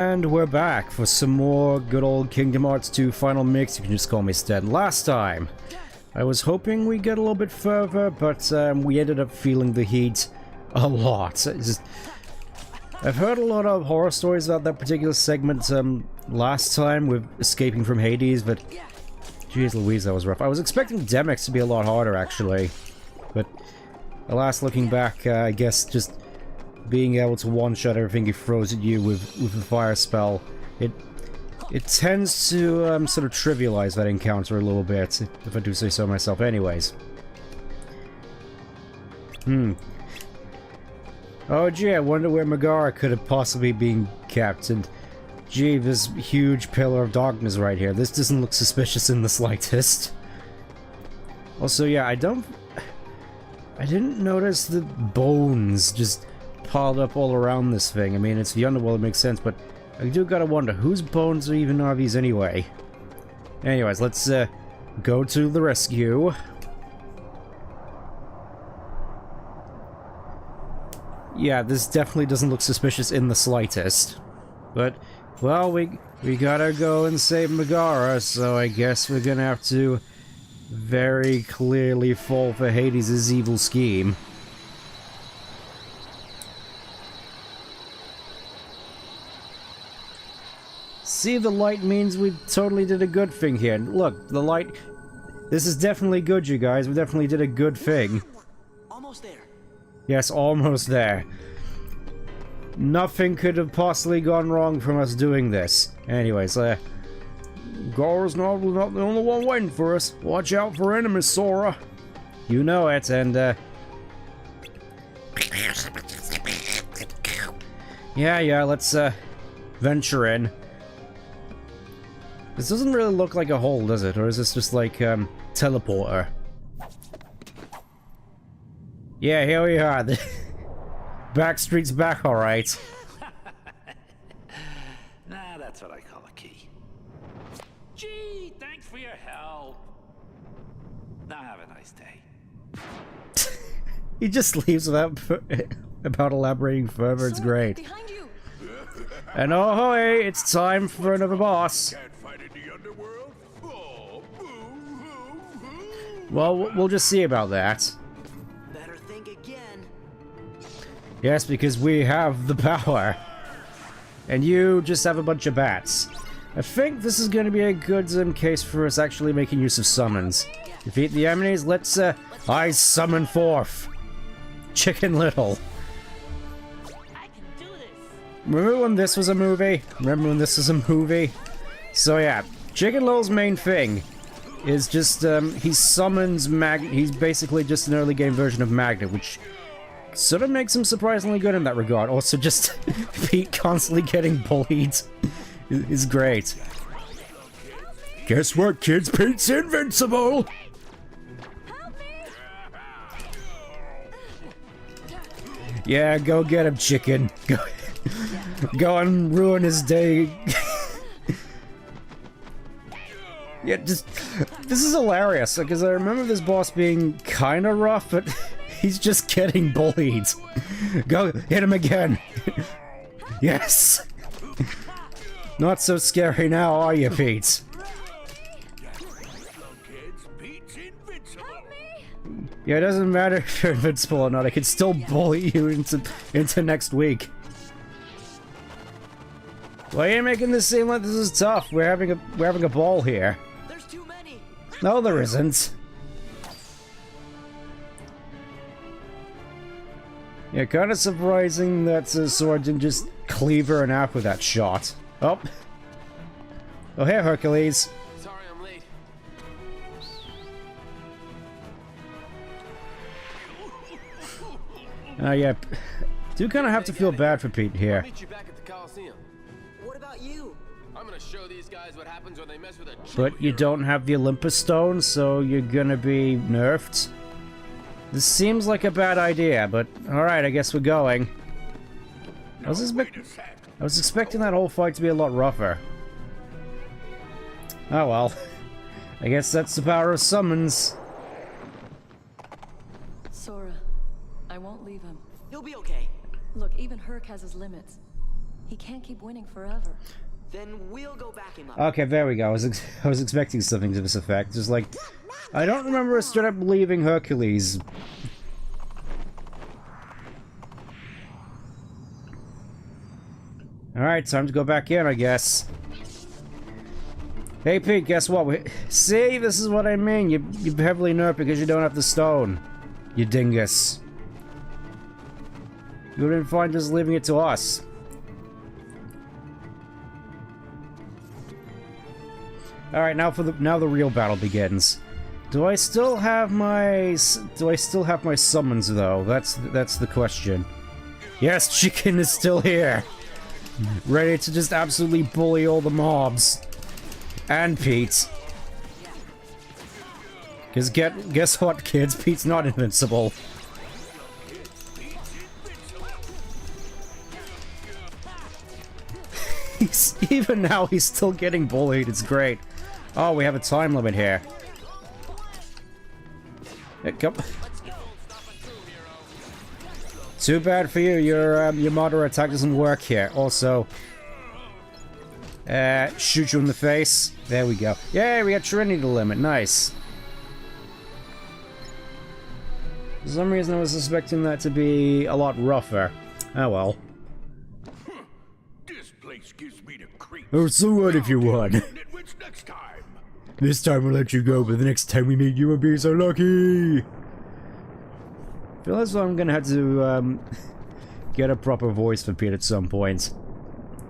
And we're back for some more good old Kingdom Hearts 2 Final Mix. You can just call me Sted. Last time, I was hoping we'd get a little bit further, but we ended up feeling the heat a lot. I've heard a lot of horror stories about that particular segment last time with escaping from Hades, but jeez Louise, that was rough. I was expecting Demyx to be a lot harder, actually, but alas, looking back, I guess just being able to one-shot everything he throws at you with a fire spell, it tends to sort of trivialize that encounter a little bit, if I do say so myself. Anyways. Oh gee, I wonder where Megara could have possibly been kept, and gee, this huge pillar of darkness right here. This doesn't look suspicious in the slightest. Also, yeah, I didn't notice the bones just piled up all around this thing. I mean, it's the underworld, it makes sense, but I do gotta wonder, whose bones even are these anyway? Anyways, let's go to the rescue. Yeah, this definitely doesn't look suspicious in the slightest. But, well, we gotta go and save Megara, so I guess we're gonna have to very clearly fall for Hades' evil scheme. See, the light means we totally did a good thing here. Look, the light... This is definitely good, you guys. We definitely did a good thing. Almost there. Yes, almost there. Nothing could have possibly gone wrong from us doing this. Anyways, Gora's not the only one waiting for us. Watch out for enemies, Sora. You know it, and yeah, let's venture in. This doesn't really look like a hole, does it? Or is this just like teleporter? Yeah, here we are. The Backstreet's back, alright. Nah, that's what I call a key. Gee, thanks for your help. Now have a nice day. He just leaves without about elaborating further. It's great. Behind you. And oh hey, it's time for another boss. Can't fight in the underworld? Oh, boo-hoo-hoo. Well, we'll just see about that. Better think again. Yes, because we have the power. And you just have a bunch of bats. I think this is going to be a good case for us actually making use of summons. Defeat the enemies, let's I summon forth Chicken Little. I can do this. Remember when this was a movie? So yeah, Chicken Little's main thing is just, he summons he's basically just an early game version of Magnet, which sort of makes him surprisingly good in that regard. Also, just Pete constantly getting bullied is great. Guess what, kids? Pete's invincible! Yeah, go get him, chicken. Go and ruin his day. Yeah, this is hilarious, because I remember this boss being kinda rough, but he's just getting bullied. Go, hit him again. Yes. Not so scary now, are you, Pete? Yeah, it doesn't matter if you're invincible or not, I can still bully you into next week. Why are you making this seem like this is tough? We're having a ball here. There's too many. No, there isn't. Yeah, kind of surprising that Sora didn't just cleave her in half with that shot. Oh. Oh, hey, Hercules. Sorry I'm late. Yeah. Do kind of have to feel bad for Pete I'll here. meet you back at the Coliseum. What about you? I'm gonna show these guys what happens when they mess with a But you don't have the Olympus Stone, so you're gonna be nerfed. This seems like a bad idea, but alright, I guess we're going. I was expecting that whole fight to be a lot rougher. Oh well. I guess that's the power of summons. Sora, I won't leave him. He'll be okay. Look, even Herc has his limits. He can't keep winning forever. Then we'll go back him up. Okay, there we go. I was expecting something to this effect. Just like, I don't remember us straight up leaving Hercules. Alright, time to go back in, I guess. Hey Pete, guess what? See, this is what I mean. You're heavily nerfed because you don't have the stone. You dingus. You wouldn't find just leaving it to us. Alright, now the real battle begins. Do I still have my summons though? That's the question. Yes, Chicken is still here. Ready to just absolutely bully all the mobs. And Pete. Cause guess what, kids? Pete's not invincible. Even now he's still getting bullied, it's great. Oh, we have a time limit here. Hey, come. Too bad for you, your moderate attack doesn't work here. Also, shoot you in the face. There we go. Yay, we got Trinity limit, nice. For some reason I was suspecting that to be a lot rougher. Oh well. This place gives me the creeps. Oh, so what if you won? What's next time? This time we'll let you go, but the next time we meet you won't be so lucky. I feel as though I'm gonna have to get a proper voice for Pete at some point.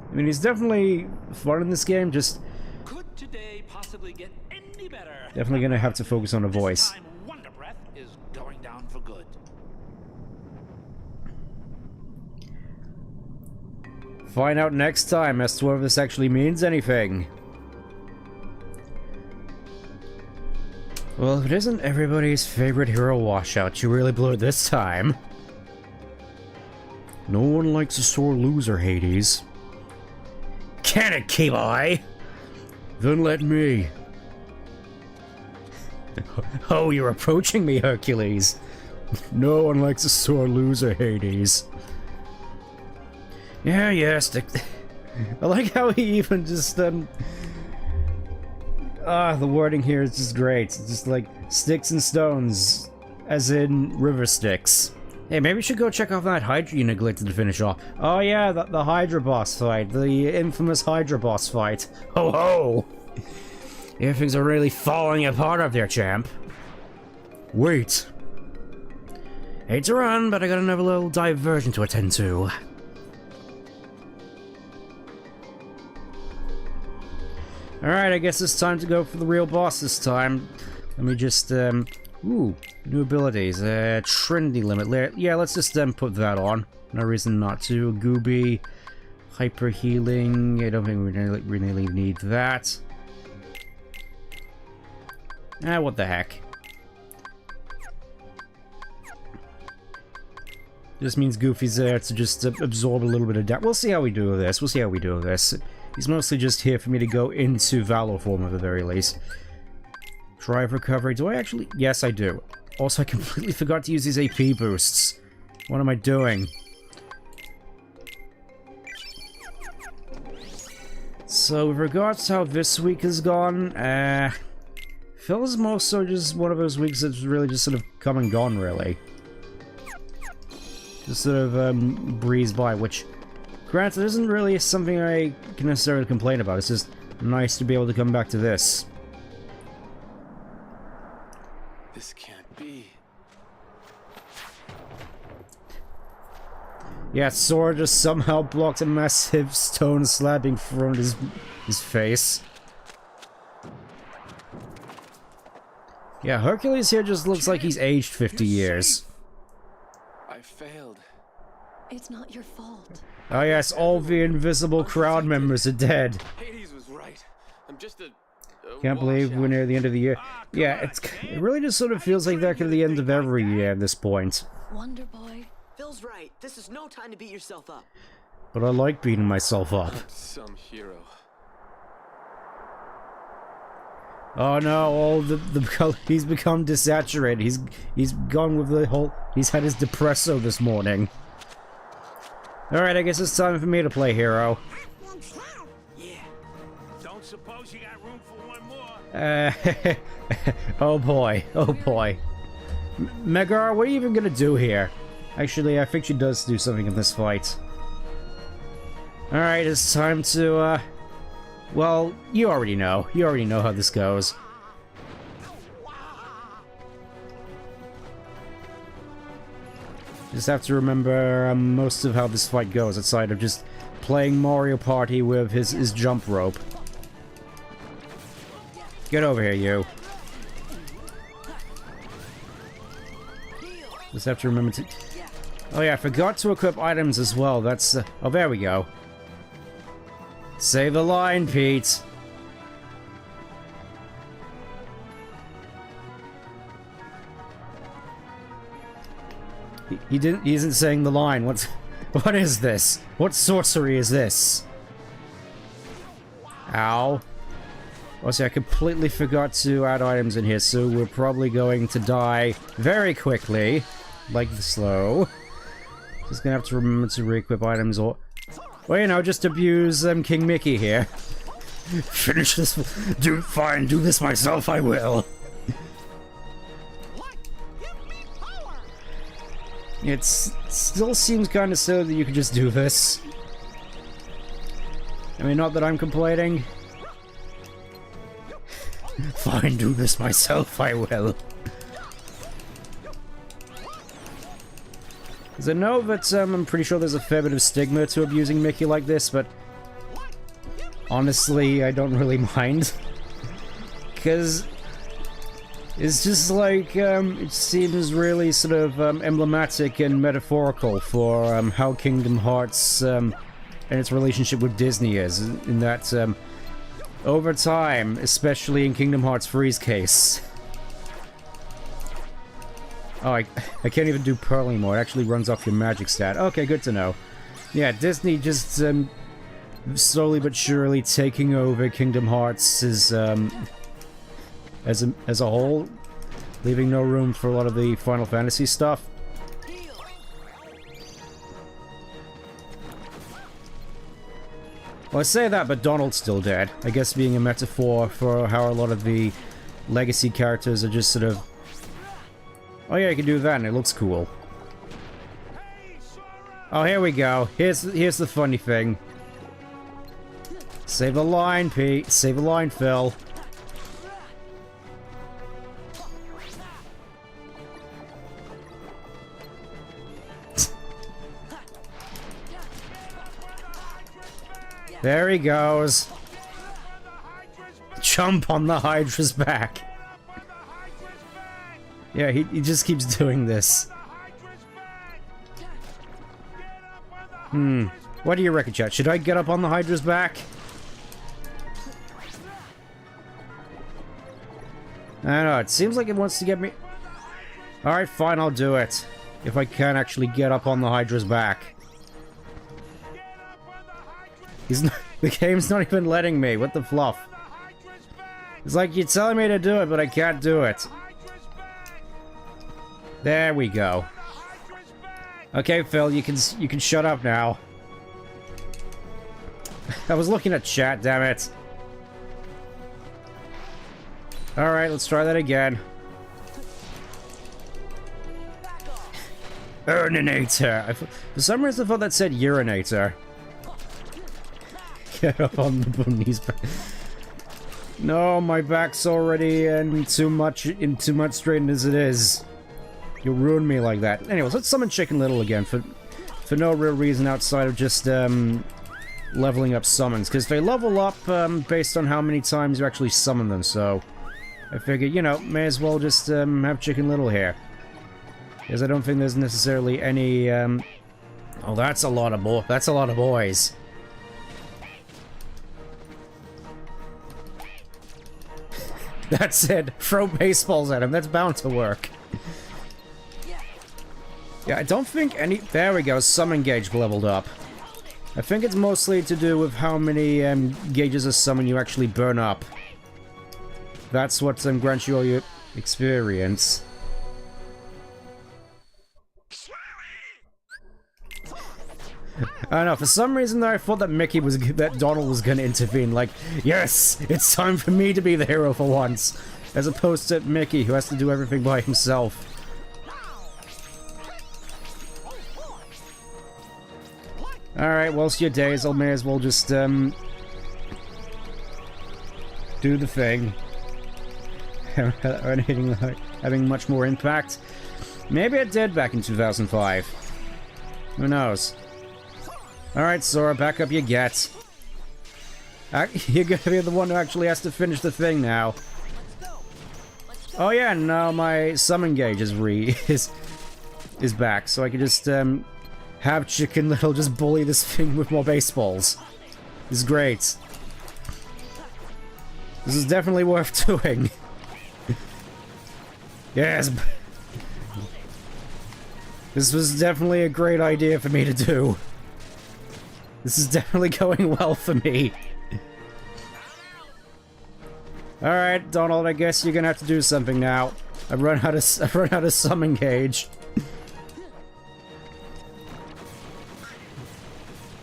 I mean, he's definitely fun in this game, just Could today possibly get any better? definitely gonna have to focus on a voice. This time, Wonder Breath is going down for good. Find out next time as to whether this actually means anything. Well, if it isn't everybody's favorite hero washout, you really blew it this time. No one likes a sore loser, Hades. Can it, Keyboy? Then let me. Oh, you're approaching me, Hercules. No one likes a sore loser, Hades. Yeah, stick. I like how he even just, the wording here is just great. It's just like, sticks and stones, as in river sticks. Hey, maybe we should go check out that Hydra you neglected to finish off. Oh yeah, the Hydra boss fight. The infamous Hydra boss fight. Ho ho! Yeah, things are really falling apart up there, champ. Wait. Hate to run, but I got another little diversion to attend to. Alright, I guess it's time to go for the real boss this time. Let me just, ooh, new abilities. Trinity limit. Yeah, let's just put that on. No reason not to. Gooby, hyper healing. I don't think we really need that. What the heck. This means Goofy's there to just absorb a little bit of damage. We'll see how we do with this. He's mostly just here for me to go into Valor form at the very least. Drive recovery. Do I actually? Yes, I do. Also, I completely forgot to use these AP boosts. What am I doing? So, with regards to how this week has gone, feels more so just one of those weeks that's really just sort of come and gone, really. Just sort of, breeze by, which, granted, isn't really something I can necessarily complain about. It's just nice to be able to come back to this. This can't be. Yeah, Sora just somehow blocked a massive stone slab in front of his face. Yeah, Hercules here just looks like he's aged 50 years. I failed. It's not your fault. Oh yes, all the invisible crowd members are dead. Hades was right. I'm just a Can't believe we're near the end of the year. Yeah, it really just sort of feels like that at the end of every year at this point. Wonder Boy. Phil's right. This is no time to beat yourself up. But I like beating myself up. some hero. Oh no, he's become desaturated. He's gone with the whole. He's had his depresso this morning. Alright, I guess it's time for me to play hero. Yeah. Don't suppose you got room for one more? Oh boy, oh boy. Megar, what are you even gonna do here? Actually, I think she does do something in this fight. Alright, it's time to, well, you already know. You already know how this goes. Just have to remember most of how this fight goes, outside of just playing Mario Party with his jump rope. Get over here, you. Just have to remember to... Oh yeah, I forgot to equip items as well. That's... oh, there we go. Say the line, Pete. He isn't saying the line. What is this? What sorcery is this? Ow. Also, I completely forgot to add items in here, so we're probably going to die very quickly. Like the slow. Just gonna have to remember to re-equip items or... well, you know, just abuse King Mickey here. Finish this... fine, do this myself, I will. It still seems kind of silly that you could just do this. I mean, not that I'm complaining. Fine, do this myself, I will. Because I know that I'm pretty sure there's a fair bit of stigma to abusing Mickey like this, but honestly, I don't really mind. Because it's just like, it seems really sort of emblematic and metaphorical for how Kingdom Hearts and its relationship with Disney is, in that over time, especially in Kingdom Hearts 3's case. Oh, I can't even do Pearl anymore. It actually runs off your magic stat. Okay, good to know. Yeah, Disney just slowly but surely taking over Kingdom Hearts as a whole, leaving no room for a lot of the Final Fantasy stuff. Well, I say that, but Donald's still dead. I guess being a metaphor for how a lot of the legacy characters are just sort of... oh yeah, you can do that and it looks cool. Oh, here we go. Here's the funny thing. Save the line, Pete. Save the line, Phil. There he goes. Jump on the Hydra's back. Yeah, he just keeps doing this. What do you reckon, chat? Should I get up on the Hydra's back? I don't know, it seems like it wants to get me... alright, fine, I'll do it. If I can actually get up on the Hydra's back. The game's not even letting me. What the fluff? It's like you're telling me to do it, but I can't do it. There we go. Okay, Phil, you can shut up now. I was looking at chat, damn it. Alright, let's try that again. Urinator. For some reason I thought that said urinator. Get up on the bunny's back. No, my back's already in too much strain as it is. You'll ruin me like that. Anyways, let's summon Chicken Little again for no real reason outside of just leveling up summons, because they level up based on how many times you actually summon them. So I figured, you know, may as well just have Chicken Little here, because I don't think there's necessarily any. Oh, that's a lot of boys. That's it. Throw baseballs at him. That's bound to work. Yeah, I don't think any... there we go. Summon gauge leveled up. I think it's mostly to do with how many gauges of summon you actually burn up. That's what grants you all your experience. I don't know, for some reason though, I thought that Donald was gonna intervene, like, yes, it's time for me to be the hero for once, as opposed to Mickey, who has to do everything by himself. Alright, whilst your days, I may as well just, do the thing. Having much more impact. Maybe it did back in 2005. Who knows? Alright, Sora, back up you get. You're gonna be the one who actually has to finish the thing now. Oh yeah, now my summon gauge is back, so I can just, have Chicken Little just bully this thing with more baseballs. This is great. This is definitely worth doing. Yes. This was definitely a great idea for me to do. This is definitely going well for me. Alright, Donald, I guess you're gonna have to do something now. I've run out of summon gauge.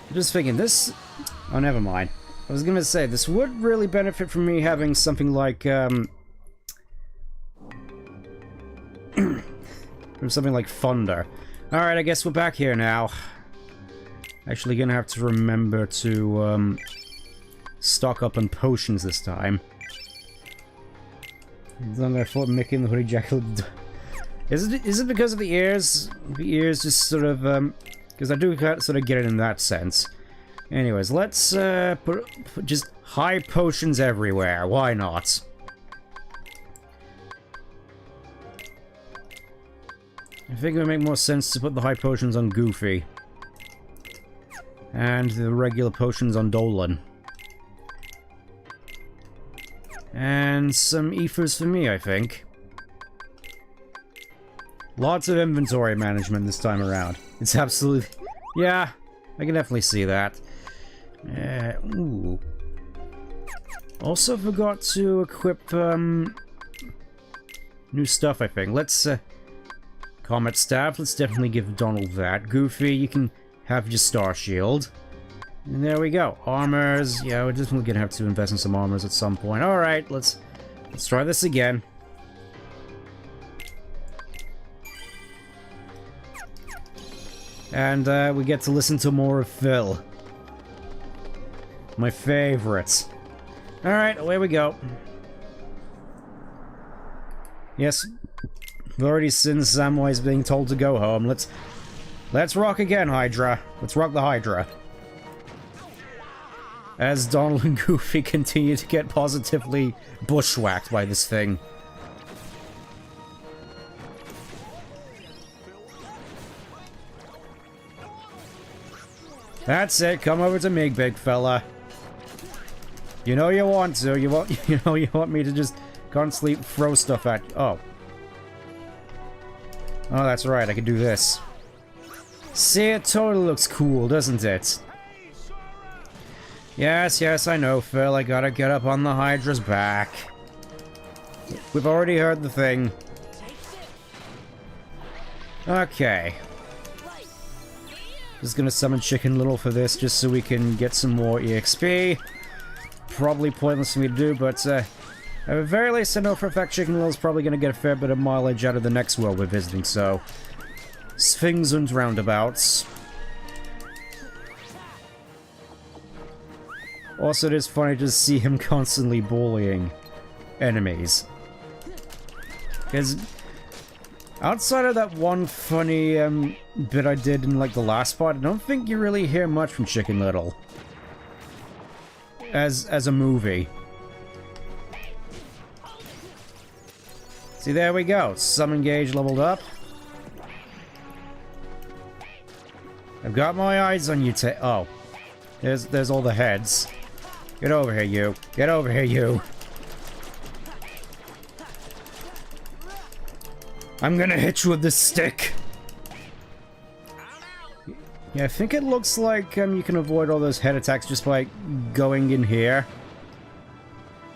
I'm just thinking this... Oh, never mind. I was gonna say, this would really benefit from me having something like, from something like Thunder. Alright, I guess we're back here now. Actually gonna have to remember to, stock up on potions this time. Then I thought Mickey and the Hoodie Jackal... Is it because of the ears? The ears just sort of, because I do sort of get it in that sense. Anyways, let's put just high potions everywhere. Why not? I think it would make more sense to put the high potions on Goofy. And the regular potions on Dolan. And some ethers for me, I think. Lots of inventory management this time around. It's absolutely... Yeah, I can definitely see that. Ooh. Also forgot to equip, new stuff, I think. Let's, Comet Staff, let's definitely give Donald that. Goofy, you can have your Star Shield. And there we go. Armors, yeah, we're definitely gonna have to invest in some armors at some point. Alright, let's try this again. And, we get to listen to more of Phil. My favorites. Alright, away we go. Yes, we've already seen Samwise being told to go home. Let's rock again, Hydra. Let's rock the Hydra. As Donald and Goofy continue to get positively bushwhacked by this thing. That's it, come over to me, big fella. You know you want to, you want me to just constantly throw stuff at you. Oh. Oh, that's right, I can do this. See, it totally looks cool, doesn't it? Yes, yes, I know, Phil, I gotta get up on the Hydra's back. We've already heard the thing. Okay. Just gonna summon Chicken Little for this, just so we can get some more EXP. Probably pointless for me to do, but at the very least I know for a fact Chicken Little's probably gonna get a fair bit of mileage out of the next world we're visiting, so... Swings and roundabouts. Also, it is funny to see him constantly bullying enemies. Because... outside of that one funny bit I did in like the last part, I don't think you really hear much from Chicken Little. As a movie. See, there we go. Summon gauge leveled up. I've got my eyes on you, oh. There's all the heads. Get over here, you. Get over here, you. I'm gonna hit you with this stick. Yeah, I think it looks like you can avoid all those head attacks just by going in here.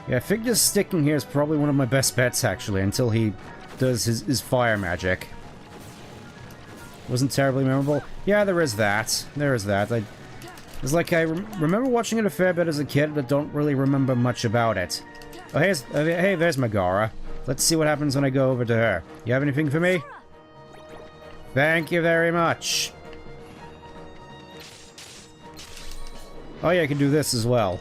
Yeah, I think just sticking here is probably one of my best bets, actually, until he does his fire magic. wasn't terribly memorable. Yeah, there is that. There is that. It's like I remember watching it a fair bit as a kid, but don't really remember much about it. Oh, hey, there's Megara. Let's see what happens when I go over to her. You have anything for me? Thank you very much. Oh yeah, I can do this as well.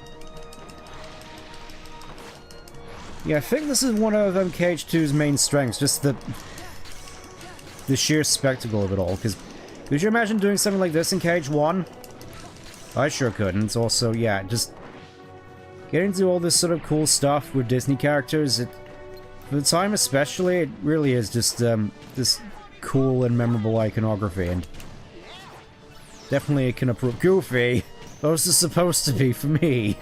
Yeah, I think this is one of KH2's main strengths, just the sheer spectacle of it all. Because could you imagine doing something like this in KH1? I sure couldn't. Also, yeah, just getting to all this sort of cool stuff with Disney characters, for the time especially, it really is just this cool and memorable iconography, and definitely it can approve. Goofy! Those are supposed to be for me.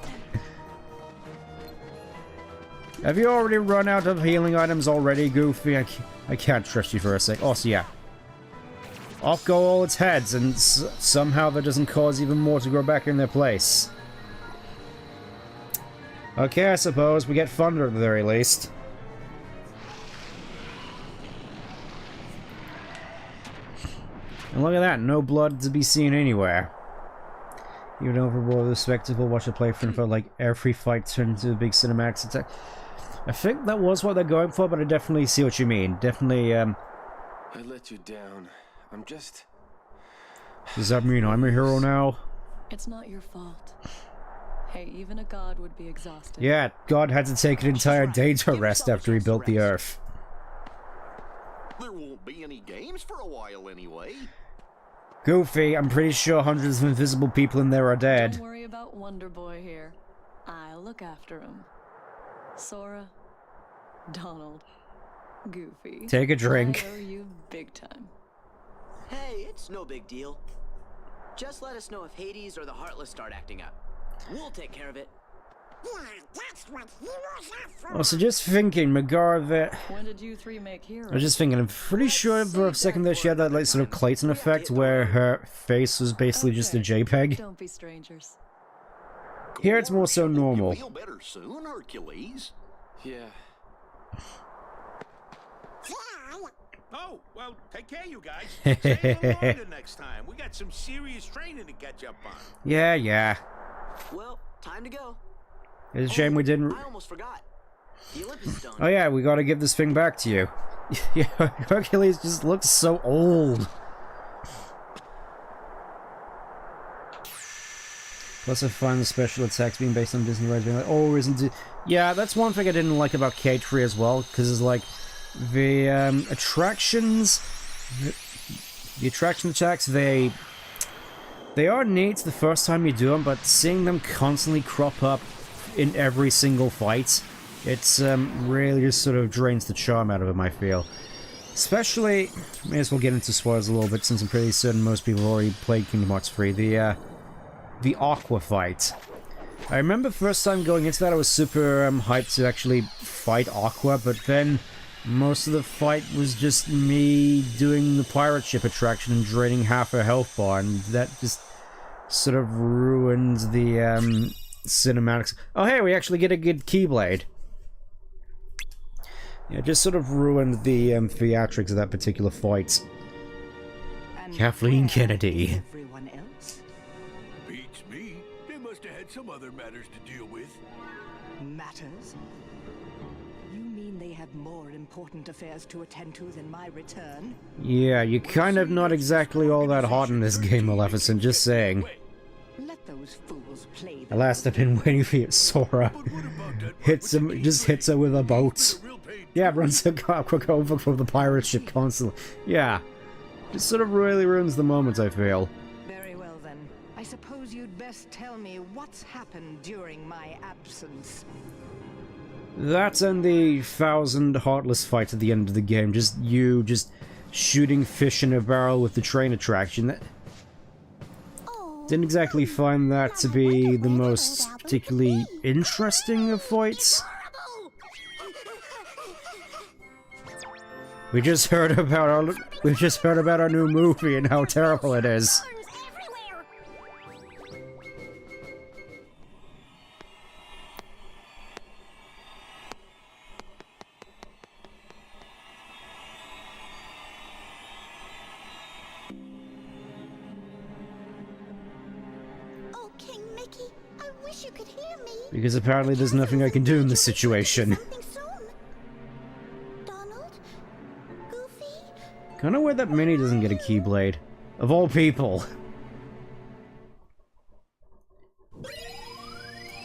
Have you already run out of healing items already, Goofy? I can't trust you for a sec. Oh, so yeah. Off go all its heads, and somehow that doesn't cause even more to grow back in their place. Okay, I suppose we get thunder at the very least. And look at that, no blood to be seen anywhere. Even overboard the spectacle, watch the playthrough for like every fight turn into a big cinematic attack. I think that was what they're going for, but I definitely see what you mean. Definitely, I let you down. I'm just... Does that mean I'm a hero now? It's not your fault. Hey, even a god would be exhausted. Yeah, God had to take an entire day to rest after he built the Earth. There won't be any games for a while anyway. Goofy, I'm pretty sure hundreds of invisible people in there are dead. Don't worry about Wonder Boy here. I'll look after him. Sora, Donald, Goofy. Take a drink. I owe you big time. Hey, it's no big deal. Just let us know if Hades or the Heartless start acting up. We'll take care of it. Yeah, that's what heroes are for. Also, just thinking, Megara that... When did you three make heroes? I was just thinking, I'm pretty sure for a second that she had that like sort of Clayton effect where her face was basically just a JPEG. Don't be strangers. Here it's more so normal. Feel better soon, Hercules. Yeah. Oh, well, take care, you guys. Stay a little longer next time. We got some serious training to catch up on. Yeah. Well, time to go. It's a shame we didn't... I almost forgot. The Olympus Stone. Oh yeah, we gotta give this thing back to you. Yeah, Hercules just looks so old. Plus I find the special attacks being based on Disney rights being like, oh, isn't it? Yeah, that's one thing I didn't like about K3 as well, because it's like, the attractions... The attraction attacks, they are neat the first time you do them, but seeing them constantly crop up in every single fight, it's really just sort of drains the charm out of them, I feel. Especially, may as well get into spoilers a little bit since I'm pretty certain most people have already played Kingdom Hearts 3, the Aqua fight. I remember the first time going into that I was super hyped to actually fight Aqua, but then most of the fight was just me doing the pirate ship attraction and draining half her health bar, and that just sort of ruined the cinematics. Oh hey, we actually get a good Keyblade. Yeah, just sort of ruined the theatrics of that particular fight. Kathleen Kennedy. Everyone else? Beats me. They must have had some other matters to deal with. Matters? You mean they have more important affairs to attend to than my return? Yeah, you're kind of not exactly all that hot in this game, Maleficent, just saying. Let those fools play The last I've been waiting for you, Sora. Just hits her with a boat. Yeah, runs a quick over from the pirate ship constantly. Yeah. Just sort of really ruins the moment, I feel. Very well then. I suppose you'd best tell me what's happened during my absence. That and the 1,000 Heartless fight at the end of the game. Just you shooting fish in a barrel with the train attraction. Didn't exactly find that to be the most particularly interesting of fights. We just heard about our new movie and how terrible it is. wish you could hear me. Because apparently there's nothing I can do in this situation. Something soon. Donald? Goofy? Kinda weird that Minnie doesn't get a Keyblade. Of all people.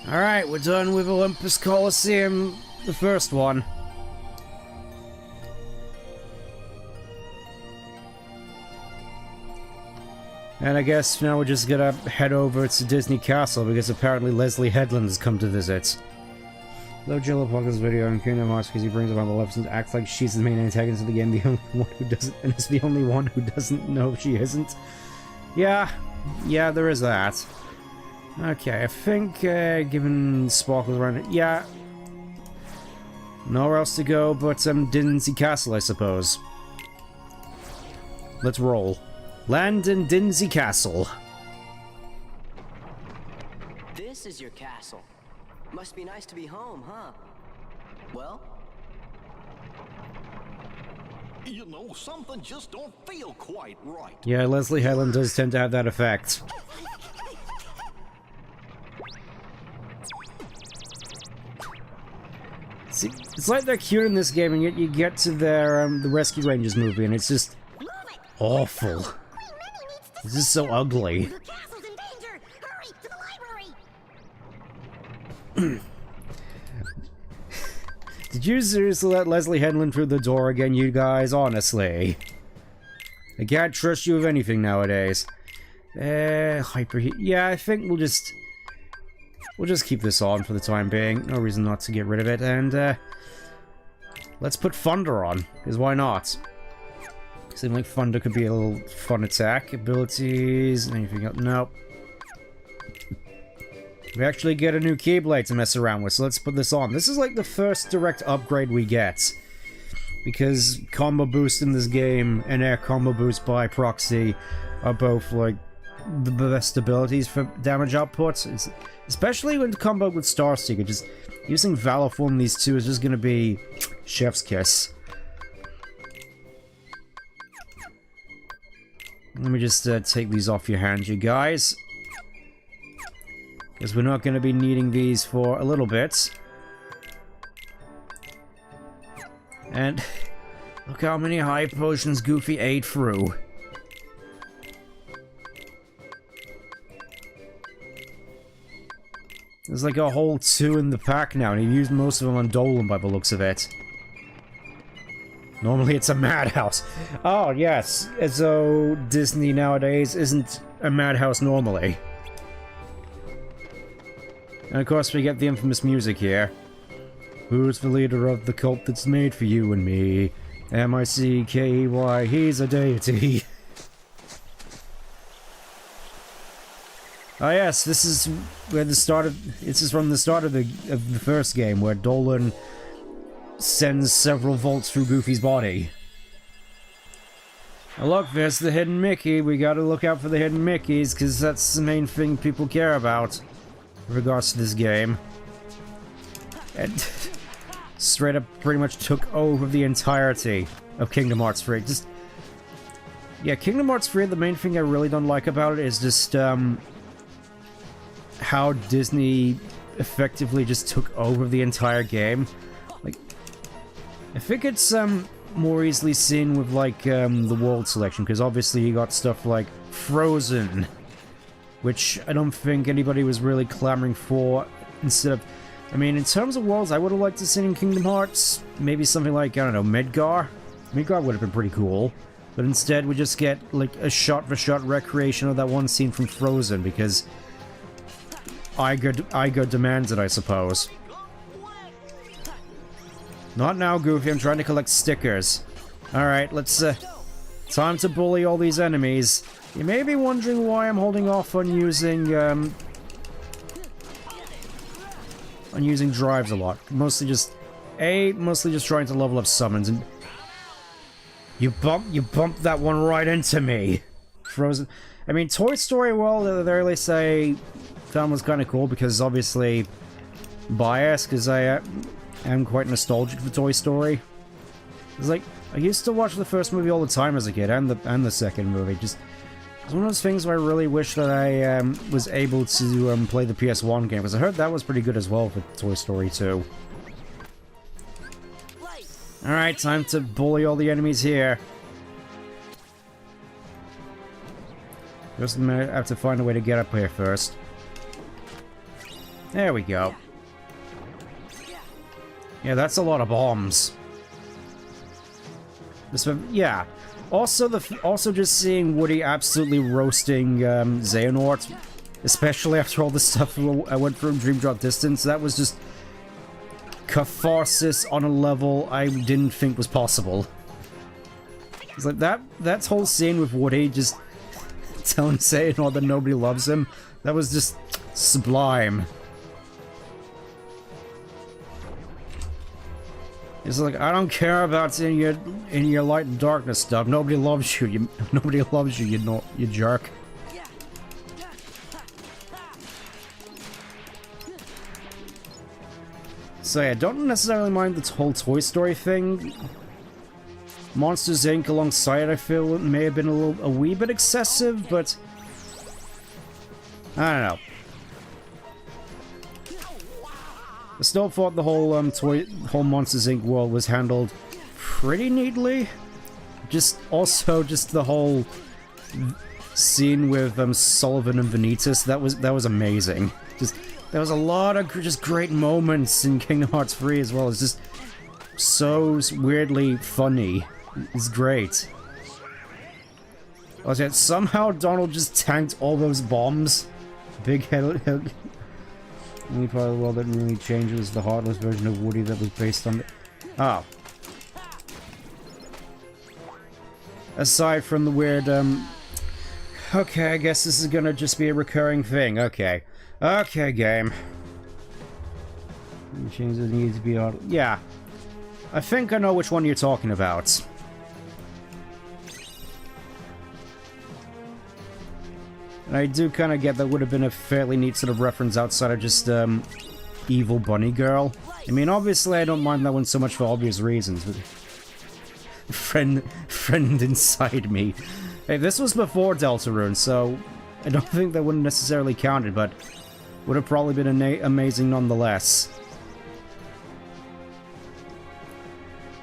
Alright, we're done with Olympus Coliseum, the first one. And I guess now we're just gonna head over to Disney Castle because apparently Leslie Headland has come to visit. Love Jill Pocket's video on Kingdom Hearts because he brings up on the left and acts like she's the main antagonist of the game, the only one who doesn't, and is the only one who doesn't know she isn't. Yeah, there is that. Okay, I think given Sparkles around it, yeah. Nowhere else to go but Dinsey Castle, I suppose. Let's roll. Land in Dinsey Castle. This is your castle. Must be nice to be home, huh? Well? You know, something just don't feel quite right. Yeah, Leslie Headland does tend to have that effect. See, it's like they're cute in this game, and yet you get to their the Rescue Rangers movie, and it's just awful. This is so ugly. The castle's in danger! Hurry to the library! Did you seriously let Leslie Headland through the door again, you guys? Honestly. I can't trust you with anything nowadays. Hyperheat. Yeah, I think we'll just keep this on for the time being. No reason not to get rid of it, and let's put Thunder on, because why not? Seems like Thunder could be a little fun attack. Abilities, anything else? Nope. We actually get a new Keyblade to mess around with, so let's put this on. This is like the first direct upgrade we get. Because Combo Boost in this game and Air Combo Boost by proxy are both like the best abilities for damage output. Especially when combo with Starseeker. Just using Valor Form these two is just gonna be chef's kiss. Let me just take these off your hands, you guys. Because we're not going to be needing these for a little bit. And look how many high potions Goofy ate through. There's like a whole 2 in the pack now, and he used most of them on Dolan by the looks of it. Normally it's a madhouse. Oh, yes. As though Disney nowadays isn't a madhouse normally. And of course we get the infamous music here. Who's the leader of the cult that's made for you and me? M-I-C-K-E-Y, he's a deity. Oh yes, this is where this is from the start of the first game, where Dolan sends several volts through Goofy's body. Oh look, there's the hidden Mickey. We gotta look out for the hidden Mickeys, because that's the main thing people care about in regards to this game. And straight up pretty much took over the entirety of Kingdom Hearts 3. Just... yeah, Kingdom Hearts 3, the main thing I really don't like about it is just, how Disney effectively just took over the entire game. Like, I think it's more easily seen with like the world selection, because obviously you got stuff like Frozen, which I don't think anybody was really clamoring for. Instead of, I mean, in terms of worlds, I would have liked to see in Kingdom Hearts maybe something like, I don't know, Midgar. Midgar would have been pretty cool, but instead we just get like a shot-for-shot recreation of that one scene from Frozen, because Iger demands it, I suppose. Not now, Goofy. I'm trying to collect stickers. Alright, let's, time to bully all these enemies. You may be wondering why I'm holding off on using, drives a lot. Mostly just trying to level up summons, and... You bumped that one right into me! Frozen... I mean, Toy Story, well, at the very least I found was kind of cool, because obviously biased, because I am quite nostalgic for Toy Story. It's like, I used to watch the first movie all the time as a kid, and the second movie. Just It's one of those things where I really wish that I was able to play the PS1 game, because I heard that was pretty good as well for Toy Story 2. Alright, time to bully all the enemies here. Just a minute, I have to find a way to get up here first. There we go. Yeah, that's a lot of bombs. This one, yeah. Also, just seeing Woody absolutely roasting Xehanort, especially after all the stuff I went through in Dream Drop Distance, that was just catharsis on a level I didn't think was possible. It's like that whole scene with Woody just telling Xehanort that nobody loves him, that was just sublime. It's like, I don't care about in your light and darkness stuff. Nobody loves you. Nobody loves you. You jerk. So yeah, don't necessarily mind the whole Toy Story thing. Monsters Inc. alongside, I feel, it may have been a wee bit excessive, but I don't know. I still thought the whole whole Monsters Inc. world was handled pretty neatly. Also the whole scene with Sullivan and Vanitas, that was amazing. There was a lot of just great moments in Kingdom Hearts 3 as well. It's just so weirdly funny. It's great. Also, somehow Donald just tanked all those bombs. Big head. The only part of the world that didn't really change was the heartless version of Woody that was based on it. Oh. Aside from the weird, okay, I guess this is gonna just be a recurring thing. Okay. Okay, game. Change that needs to be hard. Yeah. I think I know which one you're talking about. And I do kind of get that would have been a fairly neat sort of reference outside of just, Evil Bunny Girl. I mean, obviously I don't mind that one so much for obvious reasons, but... Friend inside me. Hey, this was before Deltarune, so I don't think that wouldn't necessarily counted, but would have probably been amazing nonetheless.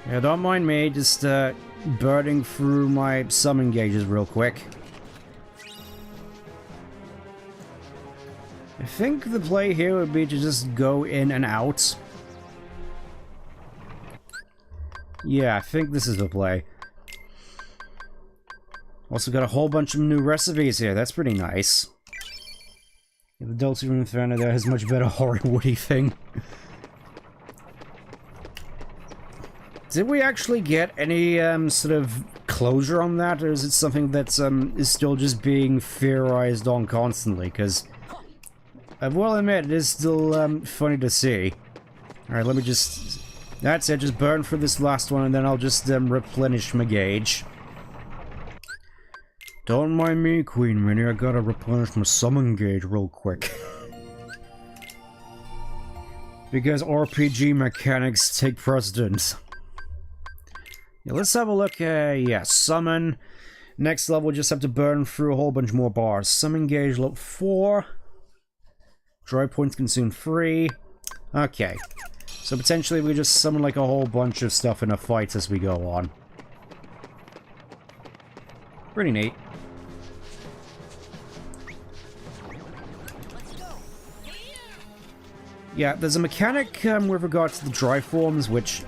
Yeah, don't mind me, just, burning through my summon gauges real quick. I think the play here would be to just go in and out. Yeah, I think this is the play. Also got a whole bunch of new recipes here, that's pretty nice. Yeah, the Deltarune Inferno there has much better horror Woody thing. Did we actually get any sort of closure on that, or is it something that is still just being theorized on constantly? Because I will admit, it is still funny to see. Alright, let me just... That's it, just burn for this last one, and then I'll just replenish my gauge. Don't mind me, Queen Minnie, I gotta replenish my summon gauge real quick. Because RPG mechanics take precedence. Yeah, let's have a look. Yeah, summon. Next level, just have to burn through a whole bunch more bars. Summon gauge level 4. Dry points consume 3. Okay. So potentially we just summon like a whole bunch of stuff in a fight as we go on. Pretty neat. Yeah, there's a mechanic with regard to the dry forms, which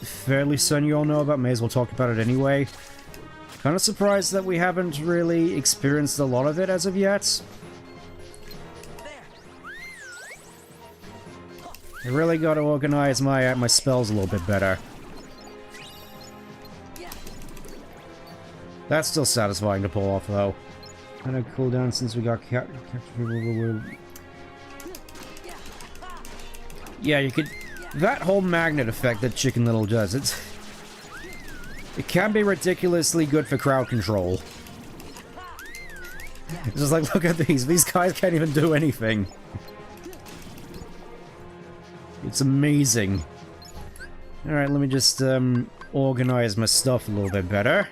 fairly certain you all know about, may as well talk about it anyway. Kind of surprised that we haven't really experienced a lot of it as of yet. I really got to organize my spells a little bit better. That's still satisfying to pull off, though. Kind of cool down since we got yeah, you could... That whole magnet effect that Chicken Little does, it can be ridiculously good for crowd control. It's just like, look at these guys can't even do anything. It's amazing. Alright, let me just organize my stuff a little bit better.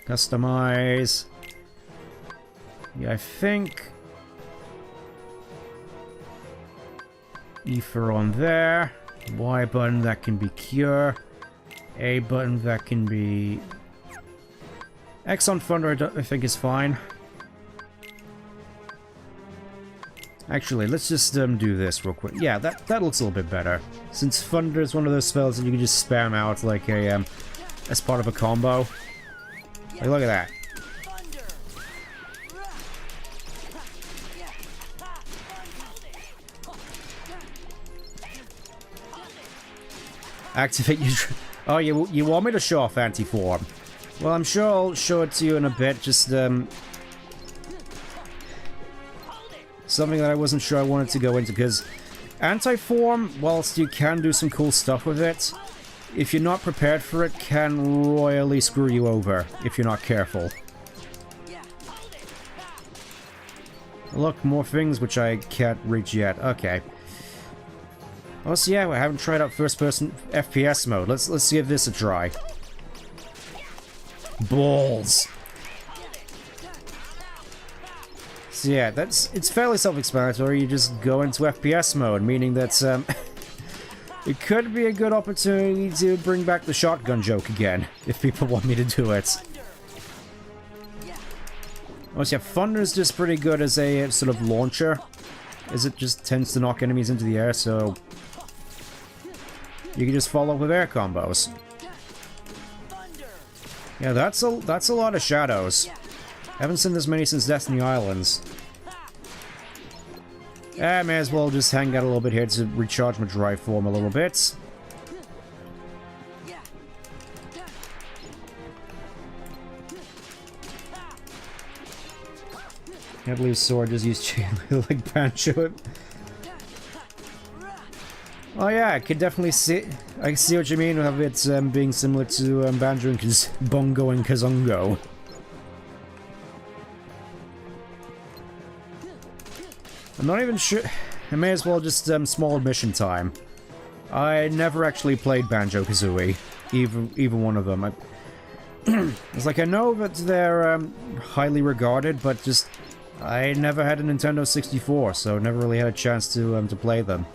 Customize. Yeah, I think... Ether on there. Y button, that can be cure. A button, that can be... X on Thunder, I think is fine. Actually, let's just do this real quick. Yeah, that looks a little bit better. Since Thunder is one of those spells that you can just spam out like a as part of a combo. Like, look at that. Activate your... Oh, you want me to show off anti-form? Well, I'm sure I'll show it to you in a bit, just, something that I wasn't sure I wanted to go into, because anti-form, whilst you can do some cool stuff with it, if you're not prepared for it, can royally screw you over, if you're not careful. Look, more things which I can't reach yet. Okay. Oh, so yeah, I haven't tried out first-person FPS mode. Let's give this a try. Balls. So yeah, it's fairly self-explanatory. You just go into FPS mode, meaning that it could be a good opportunity to bring back the shotgun joke again, if people want me to do it. Oh, so yeah, Thunder's just pretty good as a sort of launcher, as it just tends to knock enemies into the air, so you can just follow up with air combos. Yeah, that's a lot of shadows. Haven't seen this many since Destiny Islands. I may as well just hang out a little bit here to recharge my drive form a little bit. Can't believe Sword just used chain like Banjo. Oh yeah, I could definitely see. I can see what you mean with it being similar to Banjo and Bongo and Kazungo. I'm not even sure. I may as well just small admission time. I never actually played Banjo-Kazooie, either one of them. It's like I know that they're highly regarded, but just I never had a Nintendo 64, so never really had a chance to play them.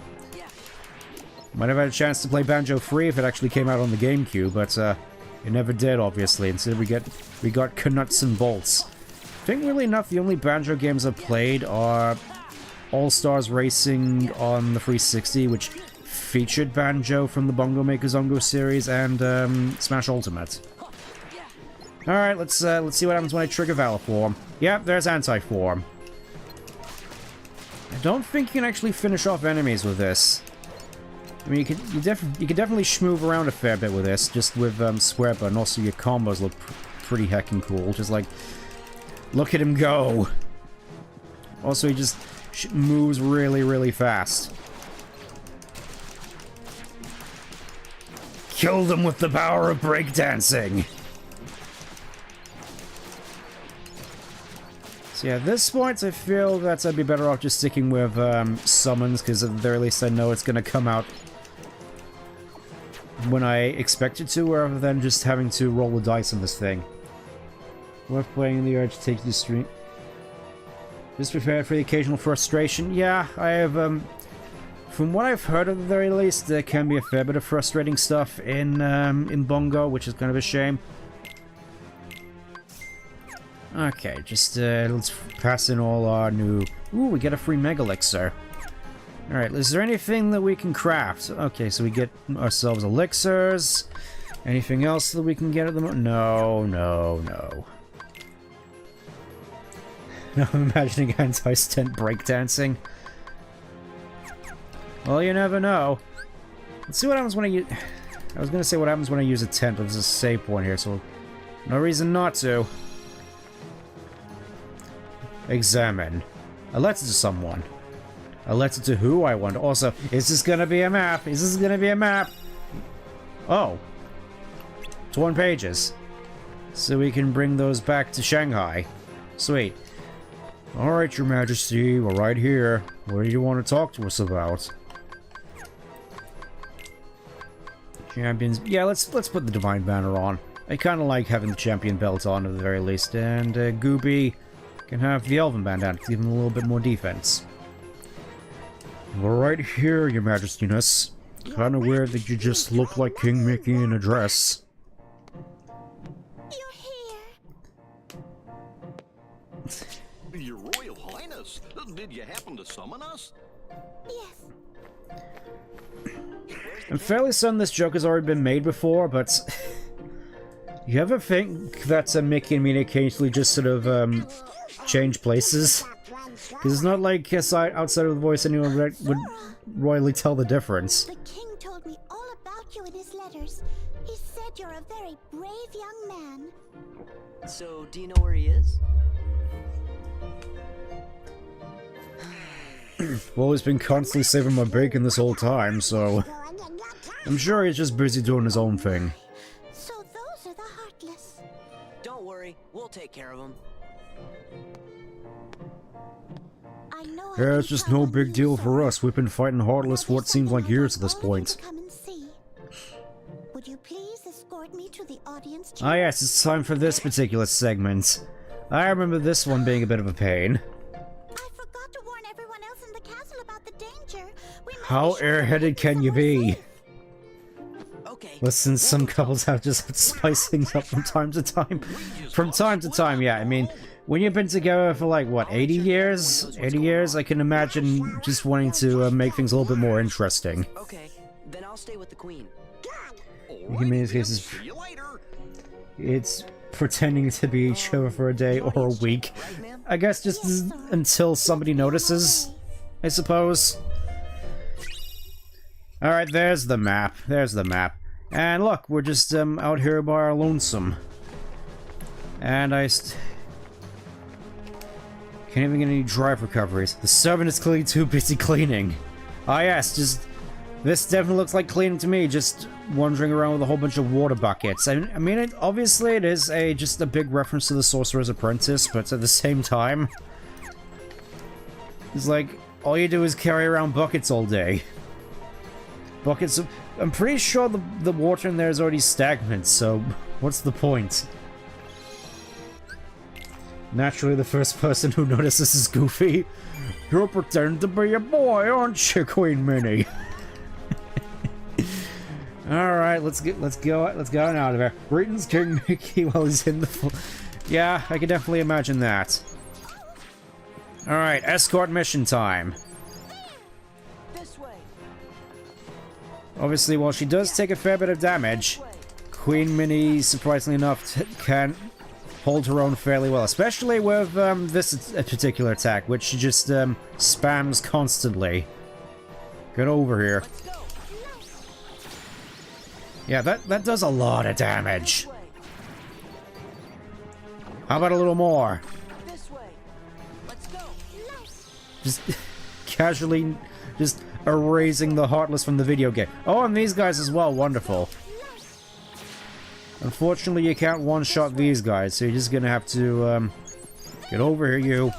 Might have had a chance to play Banjo 3 if it actually came out on the GameCube, but it never did, obviously. Instead, we got Knuts and Bolts. I think really enough, the only Banjo games I've played are All-Stars Racing on the 360, which featured Banjo from the Bongo Maker Zongo series, and Smash Ultimate. Alright, let's see what happens when I trigger Valor Form. Yep, there's Anti-Form. I don't think you can actually finish off enemies with this. I mean, you could definitely schmoove around a fair bit with this, just with square button. Also, your combos look pretty heckin' cool. Just like, look at him go. Also, he just moves really, really fast. Kill them with the power of breakdancing. So yeah, at this point, I feel that I'd be better off just sticking with summons, because at the very least I know it's going to come out when I expect it to, rather than just having to roll the dice on this thing. Worth playing the urge to take the stream. Just prepared for the occasional frustration. Yeah, I have, from what I've heard at the very least, there can be a fair bit of frustrating stuff in Bongo, which is kind of a shame. Okay, just, let's pass in all our new... Ooh, we get a free Mega Elixir. Alright, is there anything that we can craft? Okay, so we get ourselves elixirs. Anything else that we can get at the moment? No, no, no. Now I'm imagining anti-stunt breakdancing. Well, you never know. Let's see what happens when I use... I was gonna say what happens when I use a tent, but there's a save point here, so... No reason not to. Examine. A letter to someone. A letter to who, I wonder. Also, is this gonna be a map? Is this gonna be a map? Oh. Torn pages. So we can bring those back to Shanghai. Sweet. Alright, Your Majesty, we're right here. What do you want to talk to us about? Champions. Yeah, let's put the Divine Banner on. I kind of like having the champion belt on at the very least. And Gooby, Can have the Elven Bandana to give him a little bit more defense. Right here, Your Majestiness. Kinda weird that you just look like King Mickey in a dress. You're here. Your Royal Highness, did you happen to summon us? Yes. I'm fairly certain this joke has already been made before, but... you ever think that Mickey and Minnie occasionally just sort of, change places? Because it's not like outside of the voice anyone would royally tell the difference. The king told me all about you in his letters. He said you're a very brave young man. So, do you know where he is? Well, he's been constantly saving my bacon this whole time, so... I'm sure he's just busy doing his own thing. So those are the Heartless. Don't worry, we'll take care of him. I know Yeah, it's just no big deal for us. We've been fighting Heartless for what seems like years at this point. Come and see. Would you please escort me to the audience Ah chamber? yes, it's time for this particular segment. I remember this one being a bit of a pain. I forgot to warn everyone else in the castle about the danger. We must How be sure airheaded can you be? Okay. Listen, some couples have just spice things up from time to time. From time to time, yeah. I mean, when you've been together for like, what, 80 years? 80 years? I can imagine just wanting to make things a little bit more interesting. Okay, then I'll stay with the queen. In many cases, See you later. it's pretending to be each other for a day or a week. I guess just until somebody notices, I suppose. Alright, there's the map. There's the map. And look, we're just out here by our lonesome. And can't even get any drive recoveries. The servant is clearly too busy cleaning. Ah yes, this definitely looks like cleaning to me, just wandering around with a whole bunch of water buckets. I mean, obviously it is just a big reference to the Sorcerer's Apprentice, but at the same time, it's like, all you do is carry around buckets all day. Buckets of... I'm pretty sure the water in there is already stagnant, so what's the point? Naturally, the first person who notices is Goofy. You're pretending to be a boy, aren't you, Queen Minnie? Alright, let's go on out of here. Greetings, King Mickey, while he's in the... Yeah, I can definitely imagine that. Alright, escort mission time. This way. Obviously, while she does take a fair bit of damage, Queen Minnie, surprisingly enough, can hold her own fairly well, especially with this particular attack, which she just spams constantly. Get over here. Yeah, that does a lot of damage. How about a little more? This way. Let's go. Just casually just erasing the Heartless from the video game. Oh, and these guys as well. Wonderful. Unfortunately, you can't one-shot these guys, so you're just gonna have to get over here, you.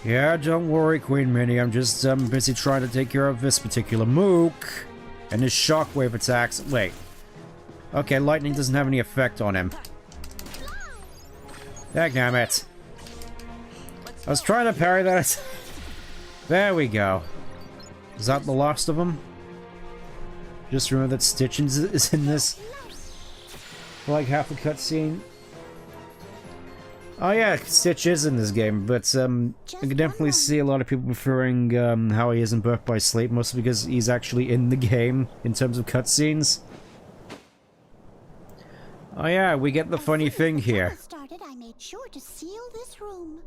Yeah, don't worry, Queen Minnie. I'm just busy trying to take care of this particular mook and his shockwave attacks. Wait. Okay, lightning doesn't have any effect on him. Daggnammit. I was trying to parry that. There we go. Is that the last of them? Just remember that Stitch is in this for like half the cutscene. Oh yeah, Stitch is in this game, but I can definitely see a lot of people preferring how he is in Birth by Sleep, mostly because he's actually in the game in terms of cutscenes. Oh yeah, we get the funny thing here. I made sure to seal this room.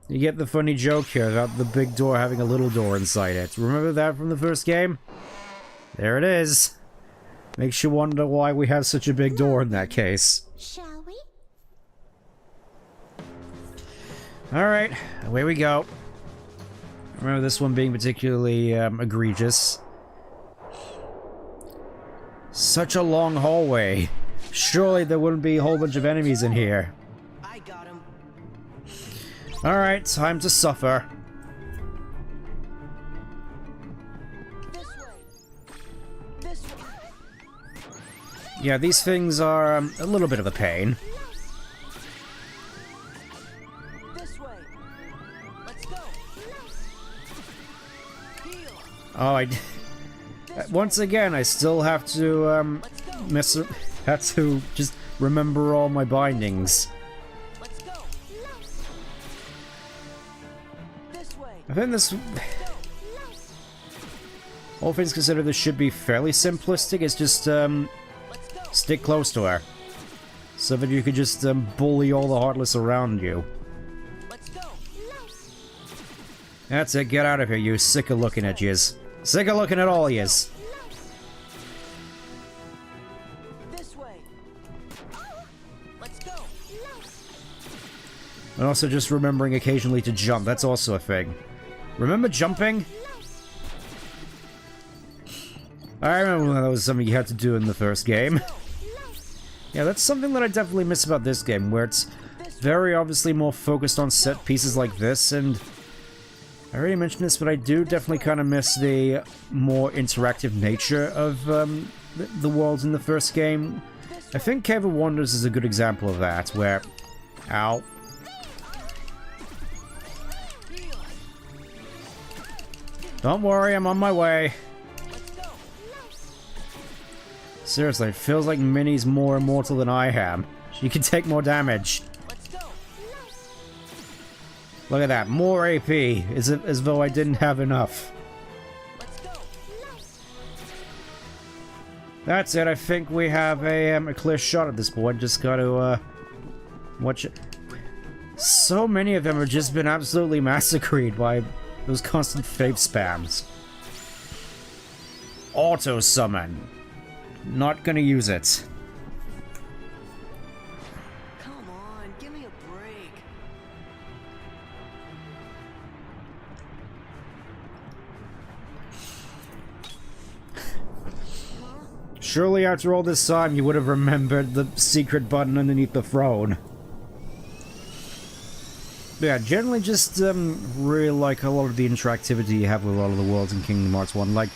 You get the funny joke here about the big door having a little door inside it. Remember that from the first game? There it is. Makes you wonder why we have such a big door in that case. Shall we? Alright, away we go. Remember this one being particularly egregious. Such a long hallway. Surely there wouldn't be a whole bunch of enemies in here. I got him. Alright, time to suffer. This way. Yeah, these things are a little bit of a pain. This way. Let's go. Heal. Oh, once again, I still have to have to just remember all my bindings. Let's go. This way. I think this, all things considered, this should be fairly simplistic. It's just stick close to her, so that you could just bully all the Heartless around you. Let's go. That's it. Get out of here, you sick of looking at yous. Sick of looking at all yous. This way. Let's go. And also just remembering occasionally to jump. That's also a thing. Remember jumping? I remember when that was something you had to do in the first game. Yeah, that's something that I definitely miss about this game, where it's very obviously more focused on set pieces like this, and I already mentioned this, but I do definitely kind of miss the more interactive nature of the worlds in the first game. I think Cave of Wonders is a good example of that, where... Ow. Don't worry, I'm on my way. Seriously, it feels like Minnie's more immortal than I am. She can take more damage. Look at that, more AP, as though I didn't have enough. That's it, I think we have a clear shot at this point. Just gotta, watch it. So many of them have just been absolutely massacred by those constant fave spams. Auto summon. Not gonna use it. Come on, give me a break. Surely after all this time you would have remembered the secret button underneath the throne. Yeah, generally just really like a lot of the interactivity you have with a lot of the worlds in Kingdom Hearts 1. Like,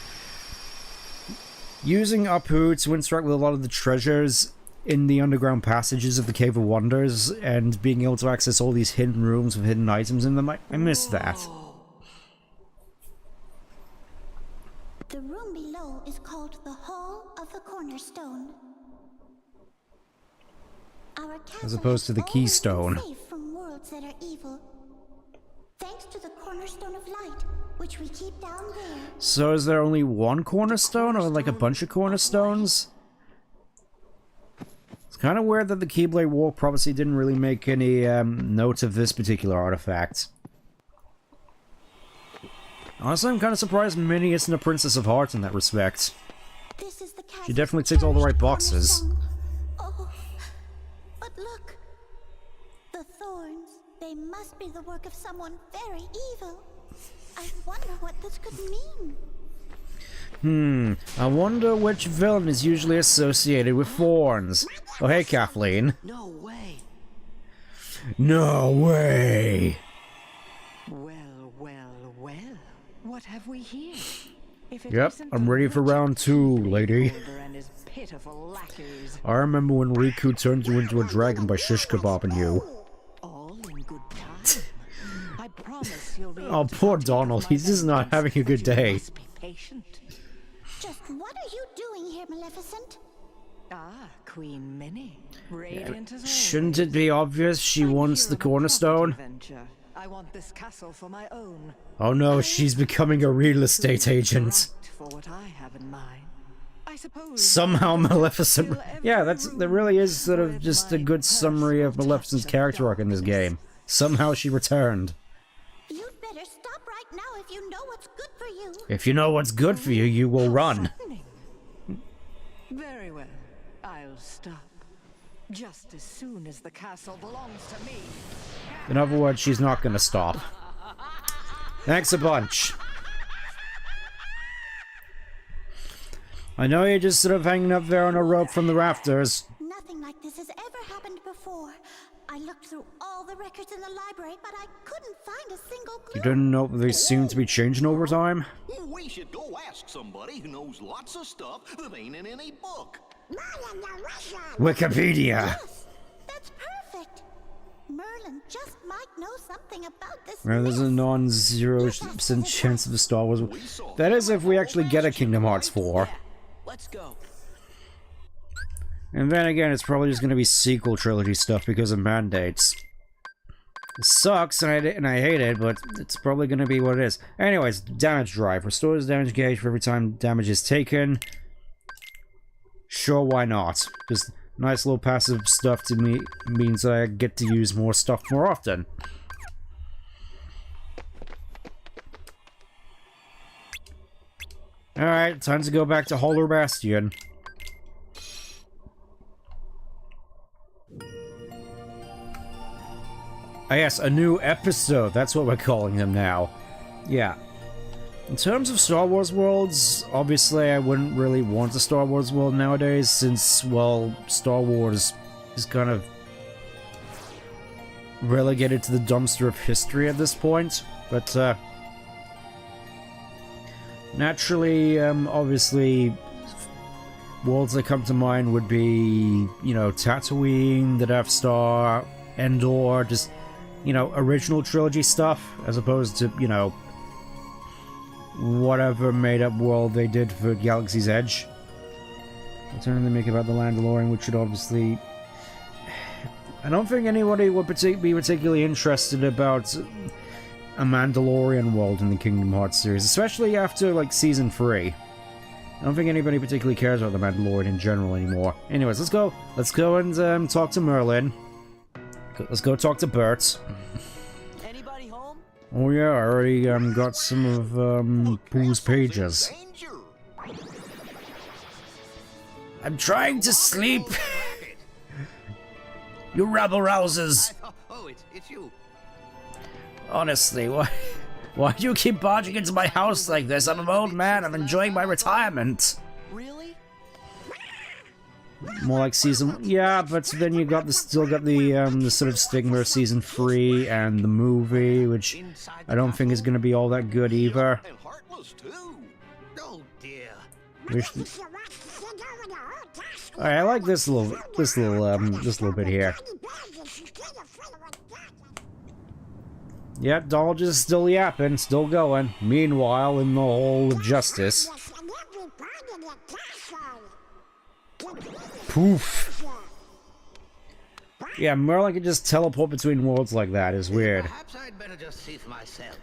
using Apu to interact with a lot of the treasures in the underground passages of the Cave of Wonders, and being able to access all these hidden rooms with hidden items in them, I miss that. The room below is called the Hall of the Cornerstone. Our castle As opposed to the has always been Keystone. safe from worlds that are evil. Thanks to the Cornerstone of Light, which we keep down there. So is there only one cornerstone, or like a bunch of cornerstones? It's kind of weird that the Keyblade War Prophecy didn't really make any note of this particular artifact. Honestly, I'm kind of surprised Minnie isn't a Princess of Hearts in that respect. This is the She definitely ticks all the right boxes. Oh, but look. The thorns, they must be the work of someone very evil. I wonder what this could mean. I wonder which villain is usually associated with thorns. Oh, hey, Kathleen. No way. No way! Well, well, well. What have we here? If it Yep, isn't I'm the ready for wretched round 2, lady. Beholder and his pitiful lackeys. I remember when Riku turned you into a dragon by shish kebabbing you. All in good time. I promise you'll be Oh, able to poor partake Donald. of my He's just not vengeance, having a good but you day. must be patient. Just what are you doing here, Maleficent? Ah, Queen Minnie. Radiant as always. Shouldn't it be obvious she I'm wants here the on a property cornerstone? venture. I want this castle for my own. Oh no, she's becoming a real estate agent. Right for what I have in mind. I suppose Somehow Maleficent... fill Yeah, every that really is sort of with just a my good summary of personal Maleficent's touch of character arc in this darkness. game. Somehow she returned. You'd better stop right now if you know what's good for you. If you know what's good for you, you will run. Frightening. Very well. I'll stop. Just as soon as the castle belongs to me. In other words, she's not gonna stop. Thanks a bunch. I know you're just sort of hanging up there on a rope from the rafters. Nothing like this has ever happened before. I looked through all the records in the library, but I couldn't find a single clue. You didn't know that they seem to be changing over time? We should go ask somebody who knows lots of stuff that ain't in any book. Wikipedia. Yes, that's perfect. Merlin just might know something about this. Well, there's a mess. non-0% chance of the Star Wars. That is if we actually get a Kingdom Hearts 4. Let's go. And then again, it's probably just going to be sequel trilogy stuff because of mandates. It sucks, and I hate it, but it's probably going to be what it is. Anyways, damage drive. Restores damage gauge for every time damage is taken. Sure, why not? Just nice little passive stuff to me means I get to use more stuff more often. Alright, time to go back to Holler Bastion. Ah yes, a new episode, that's what we're calling them now. Yeah. In terms of Star Wars worlds, obviously I wouldn't really want a Star Wars world nowadays since, well, Star Wars is kind of relegated to the dumpster of history at this point. But, naturally, obviously, worlds that come to mind would be, you know, Tatooine, the Death Star, Endor, just, you know, original trilogy stuff, as opposed to, you know, whatever made-up world they did for Galaxy's Edge. What's anything they make about the Mandalorian, which should obviously... I don't think anybody would be particularly interested about a Mandalorian world in the Kingdom Hearts series, especially after, like, Season 3. I don't think anybody particularly cares about the Mandalorian in general anymore. Anyways, let's go and talk to Merlin. Let's go talk to Bert. Anybody home? Oh yeah, I already got some of Pooh's pages. I'm trying to sleep. You rabble-rousers. Oh, it's you. Honestly, why do you keep barging into my house like this? I'm an old man. I'm enjoying my retirement. Really? More like season... Yeah, but then you still got the sort of stigma of season 3 and the movie, which I don't think is going to be all that good either. And heartless too. Oh dear. Alright, I like this little bit here. Yep, Donald is still yapping, still going. Meanwhile, in the Hall of Justice. Poof. Yeah, Merlin can just teleport between worlds like that. Is weird. Perhaps I'd better just see for myself.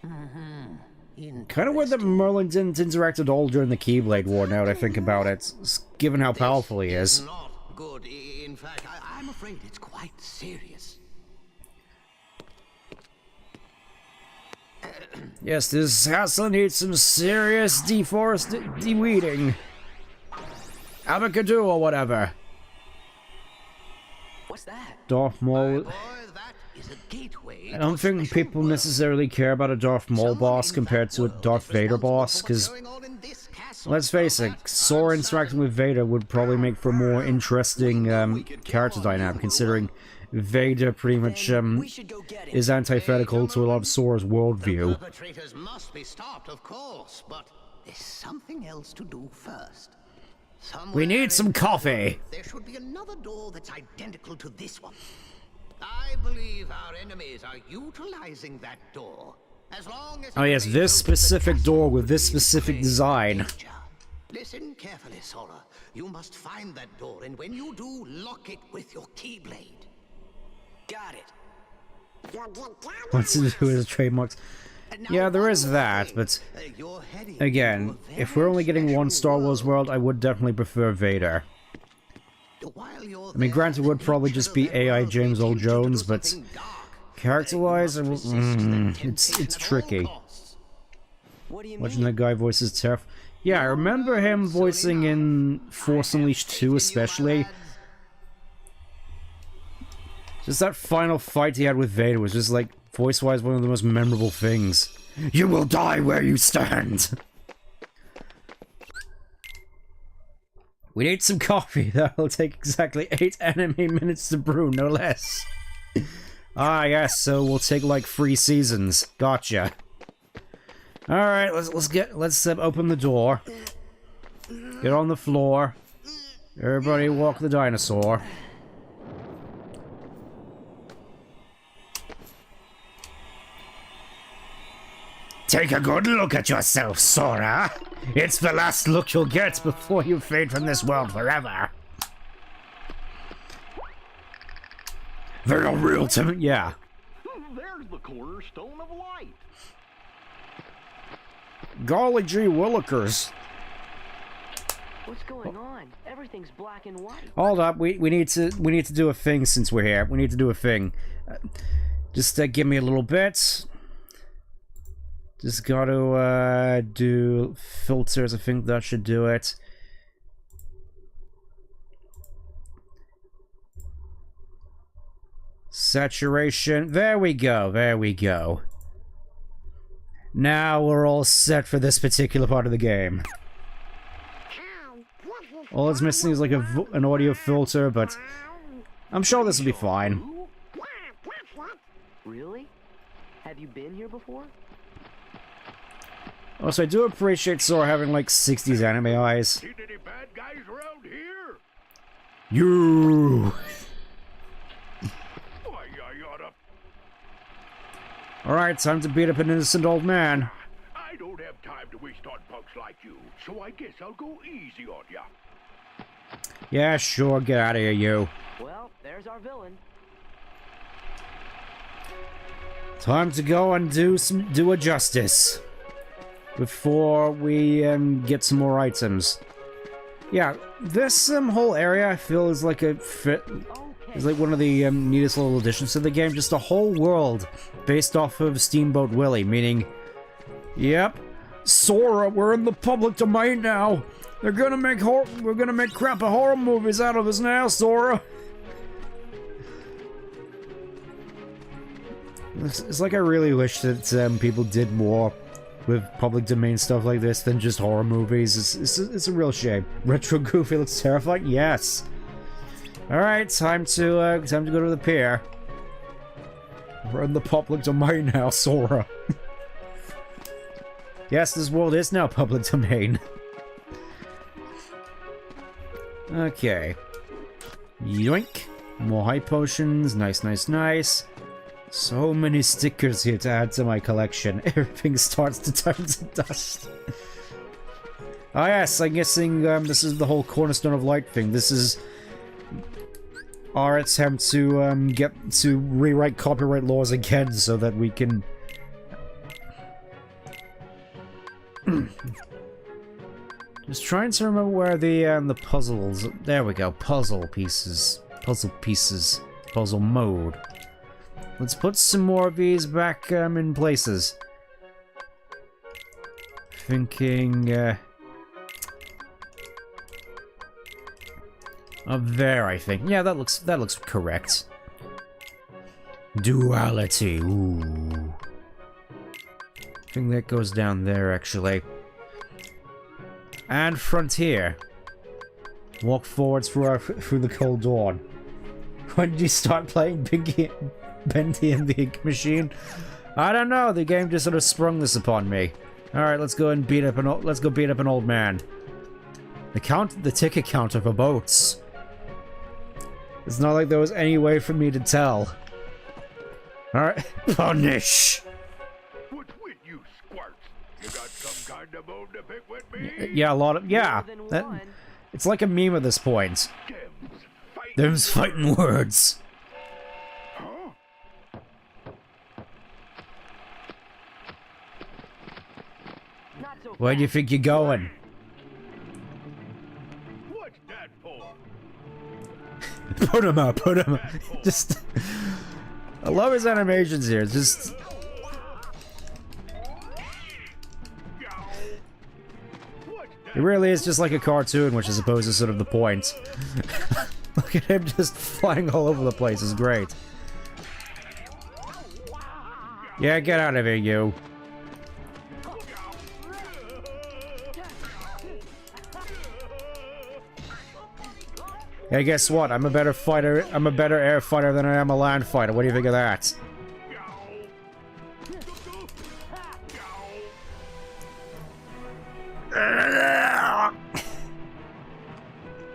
Kind of weird that Merlin didn't interact at all during the Keyblade War, now that I think about it, given how powerful he is. Not good. In fact, I'm afraid it's quite serious. Yes, this castle needs some serious de-weeding. Abacadoo or whatever. What's that? Darth Maul. Boy, that is a gateway. I don't think people necessarily care about a Darth Maul boss compared to a Darth Vader boss, because, let's face it, Sora interacting with Vader would probably make for a more interesting character dynamic, considering Vader pretty much is antithetical to a lot of Sora's worldview. Perpetrators must be stopped, of course, but there's something else to do first. We need some coffee! There should be another door that's identical to this one. I believe our enemies are utilizing that door. As long as Oh yes, this specific door with this specific design. Listen carefully, Sora. You must find that door, and when you do, lock it with your Keyblade. Got it. What's to do with his trademarks? Yeah, there is that, but again, if we're only getting one Star Wars world, I would definitely prefer Vader. I mean, granted, it would probably just be AI James Earl Jones, but character-wise, it's tricky. What do you Watching mean? that guy voices Tef. Yeah, I remember him voicing in Force Unleashed 2 especially. Just that final fight he had with Vader was just like, voice-wise, one of the most memorable things. You will die where you stand! We need some coffee. That'll take exactly 8 anime minutes to brew, no less. Ah, yes, so we'll take like 3 seasons. Gotcha. Alright, let's open the door. Get on the floor. Everybody walk the dinosaur. Take a good look at yourself, Sora. It's the last look you'll get before you fade from this world forever. They're not real to me. Yeah. There's the cornerstone of light. Golly gee willikers. What's going on? Everything's black and white. Hold up, we need to do a thing since we're here. We need to do a thing. Just give me a little bit. Just gotta do filters. I think that should do it. Saturation. There we go. There we go. Now we're all set for this particular part of the game. All it's missing is like an audio filter, but I'm sure this will be fine. Really? Have you been here before? Also, I do appreciate Sora having like 60s anime eyes. Seen any bad guys around here? You. Why, I oughta... Alright, time to beat up an innocent old man. I don't have time to waste on punks like you, so I guess I'll go easy on ya. Yeah, sure, get out of here, you. Well, there's our villain. Time to go and do a justice. Before we get some more items. Yeah, this whole area I feel is like is like one of the neatest little additions to the game. Just a whole world based off of Steamboat Willie, meaning, yep, Sora, we're in the public domain now. We're gonna make crap of horror movies out of us now, Sora. It's like I really wish that people did more with public domain stuff like this than just horror movies. It's a real shame. Retro Goofy looks terrifying. Yes. All right, time to go to the pier. We're in the public domain now, Sora. Yes, this world is now public domain. Okay. Yoink. More high potions. Nice, nice, nice. So many stickers here to add to my collection. Everything starts to turn to dust. Ah yes, I'm guessing this is the whole Cornerstone of Light thing. This is our attempt to get to rewrite copyright laws again so that we can... Just trying to remember where the puzzles... There we go, puzzle pieces. Puzzle pieces. Puzzle mode. Let's put some more of these back in places. Thinking up there, I think. Yeah, that looks correct. Duality. Ooh. I think that goes down there actually. And Frontier. Walk forwards through the cold dawn. When did you start playing Bendy and the Ink Machine? I don't know. The game just sort of sprung this upon me. All right, let's go and beat up an old man. The ticket counter for boats. It's not like there was any way for me to tell. All right, punish. What's with you, squirts? You got some kind of bone to pick with me? Yeah, a lot of it's like a meme at this point. Them's fighting words. Where do you think you're going? What's that for? Put him up, put him up. Just... I love his animations here, just... It really is just like a cartoon, which I suppose is sort of the point. Look at him just flying all over the place, it's great. Yeah, get out of here, you. Hey, guess what? I'm a better fighter. I'm a better air fighter than I am a land fighter. What do you think of that?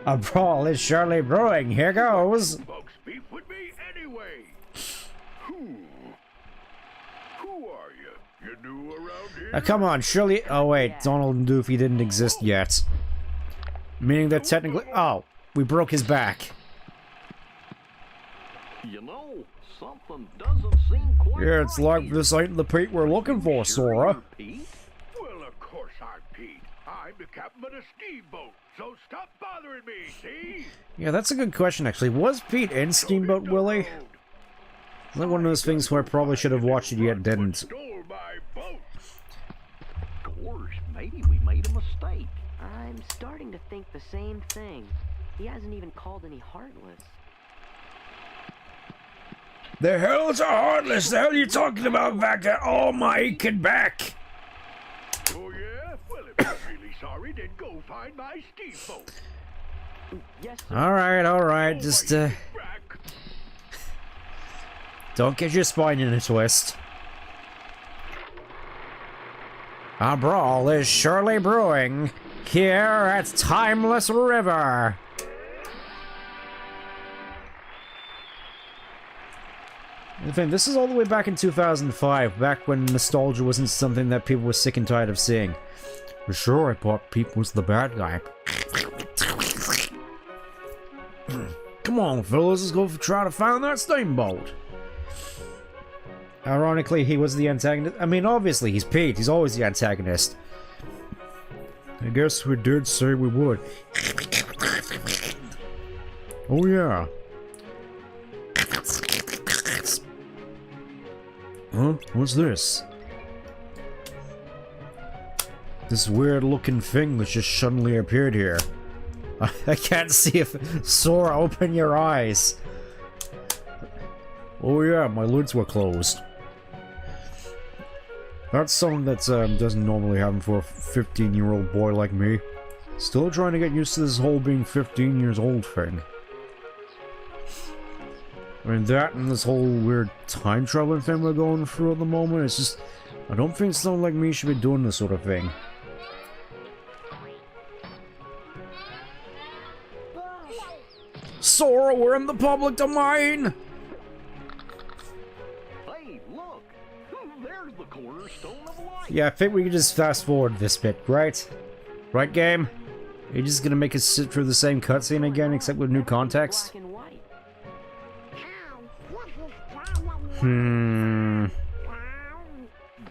A brawl is surely brewing. Here goes. Folks beef with me anyway. Who are you? You new around here? Come on, surely. Oh wait, Donald and Doofy didn't exist yet. Meaning that technically. Oh, we broke his back. You know, something doesn't seem quite Yeah, it's like this ain't the Pete we're looking for, Sora. Well, of course I'm Pete. I'm the captain of the steamboat, so stop bothering me, see? Yeah, that's a good question, actually. Was Pete in Steamboat Willie? It's like one of those things where I probably should have watched it yet didn't. Stole my boat. Gosh, maybe we made a mistake. I'm starting to think the same thing. He hasn't even called any Heartless. The hell's a Heartless? The hell are you talking about, Vaka? Oh, my aching back! Oh, yeah? Well, if you're really sorry, then go find my steamboat. Yes, sir. Alright, just, don't get your spine in a twist. A brawl is surely brewing here at Timeless River. In fact, this is all the way back in 2005, back when nostalgia wasn't something that people were sick and tired of seeing. For sure, I thought Pete was the bad guy. Come on, fellas, let's go try to find that steamboat. Ironically, he was the antagonist. I mean, obviously, he's Pete. He's always the antagonist. I guess we did say we would. Oh, yeah. Huh? What's this? This weird-looking thing that just suddenly appeared here. I can't see if... Sora, open your eyes! Oh yeah, my lids were closed. That's something that doesn't normally happen for a 15-year-old boy like me. Still trying to get used to this whole being 15 years old thing. I mean, that and this whole weird time traveling thing we're going through at the moment, it's just... I don't think someone like me should be doing this sort of thing. Sora, we're in the public domain! Hey, look! There's the cornerstone of life! Yeah, I think we can just fast forward this bit, right? Right, game? Are you just gonna make us sit through the same cutscene again, except with new context?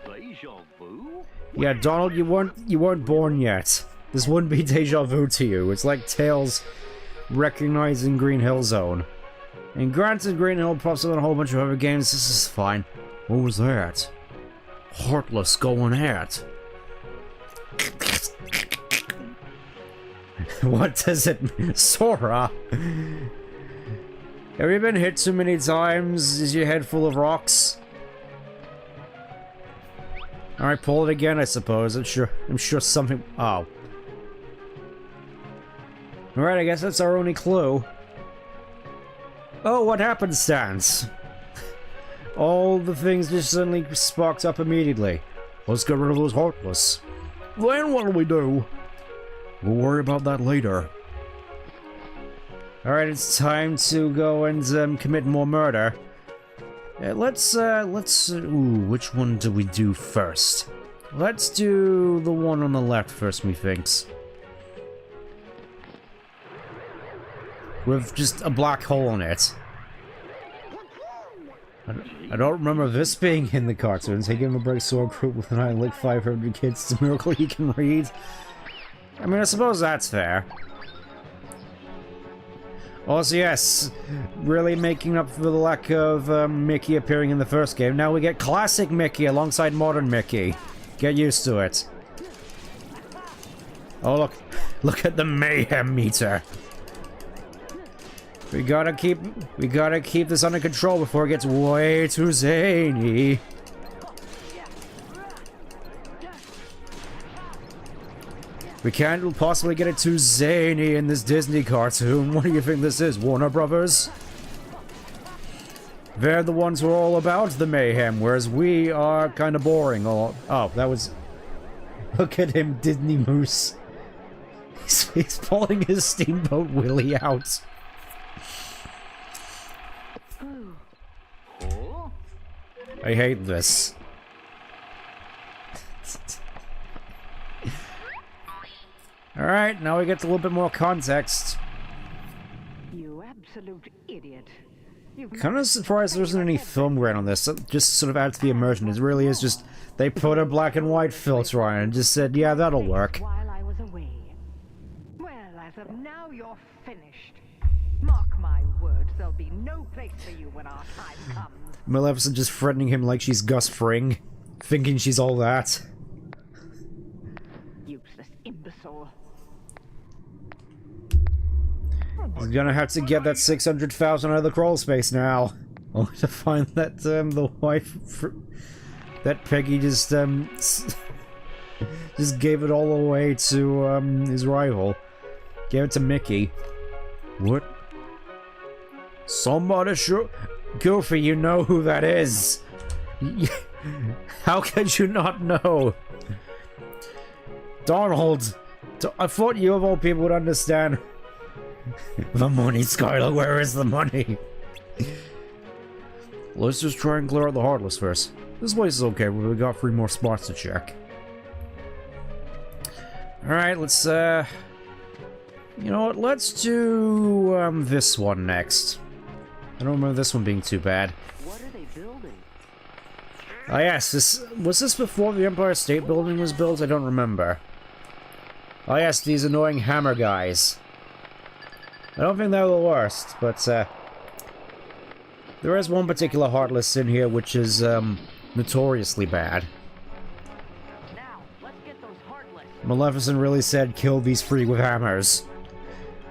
Deja vu? Yeah, Donald, you weren't born yet. This wouldn't be deja vu to you. It's like Tails recognizing Green Hill Zone. And granted, Green Hill pops up in a whole bunch of other games. This is fine. What was that? Heartless going at. What does it mean? Sora? Have you been hit too many times? Is your head full of rocks? Alright, pull it again, I suppose. I'm sure something... Oh. Alright, I guess that's our only clue. Oh, what happenstance? All the things just suddenly sparked up immediately. Let's get rid of those Heartless. Then what'll we do? We'll worry about that later. Alright, it's time to go and commit more murder. Ooh, which one do we do first? Let's do the one on the left first, methinks. With just a black hole in it. I don't remember this being in the cartoons. Hey, give him a break, sword group with an eye like 500 kids. It's a miracle he can read. I mean, I suppose that's fair. Also, yes, really making up for the lack of Mickey appearing in the first game. Now we get classic Mickey alongside modern Mickey. Get used to it. Oh, look at the mayhem meter. We gotta keep this under control before it gets way too zany. We can't possibly get it too zany in this Disney cartoon. What do you think this is, Warner Brothers? They're the ones who are all about the mayhem, whereas we are kind of boring. Oh, that was... Look at him, Disney Moose. He's He's pulling his steamboat Willie out. I hate this. Alright, now we get a little bit more context. You absolute idiot. Kind of surprised there isn't any film grain on this. That just sort of adds to the immersion. It really is just, they put a black and white filter on it and just said, yeah, that'll work. While I was away. Well, as of now, you're finished. Mark my words, there'll be no place for you when our time comes. Maleficent just threatening him like she's Gus Fring, thinking she's all that. Useless imbecile. He's gonna have to get that 600,000 out of the crawl space now. Only to find that, the wife... that Peggy just gave it all away to, his rival. Gave it to Mickey. What? Somebody should... Goofy, you know who that is! How could you not know? Donald! I thought you of all people would understand. The money, Skylar, where is the money? Let's just try and clear out the Heartless first. This place is okay, but we got 3 more spots to check. Alright, let's, you know what, let's do, this one next. I don't remember this one being too bad. What are they building? Ah yes, was this before the Empire State Building was built? I don't remember. Oh yes, these annoying hammer guys. I don't think they're the worst, but, there is one particular Heartless in here which is, notoriously bad. Now, let's get those Heartless. Maleficent really said kill these 3 with hammers.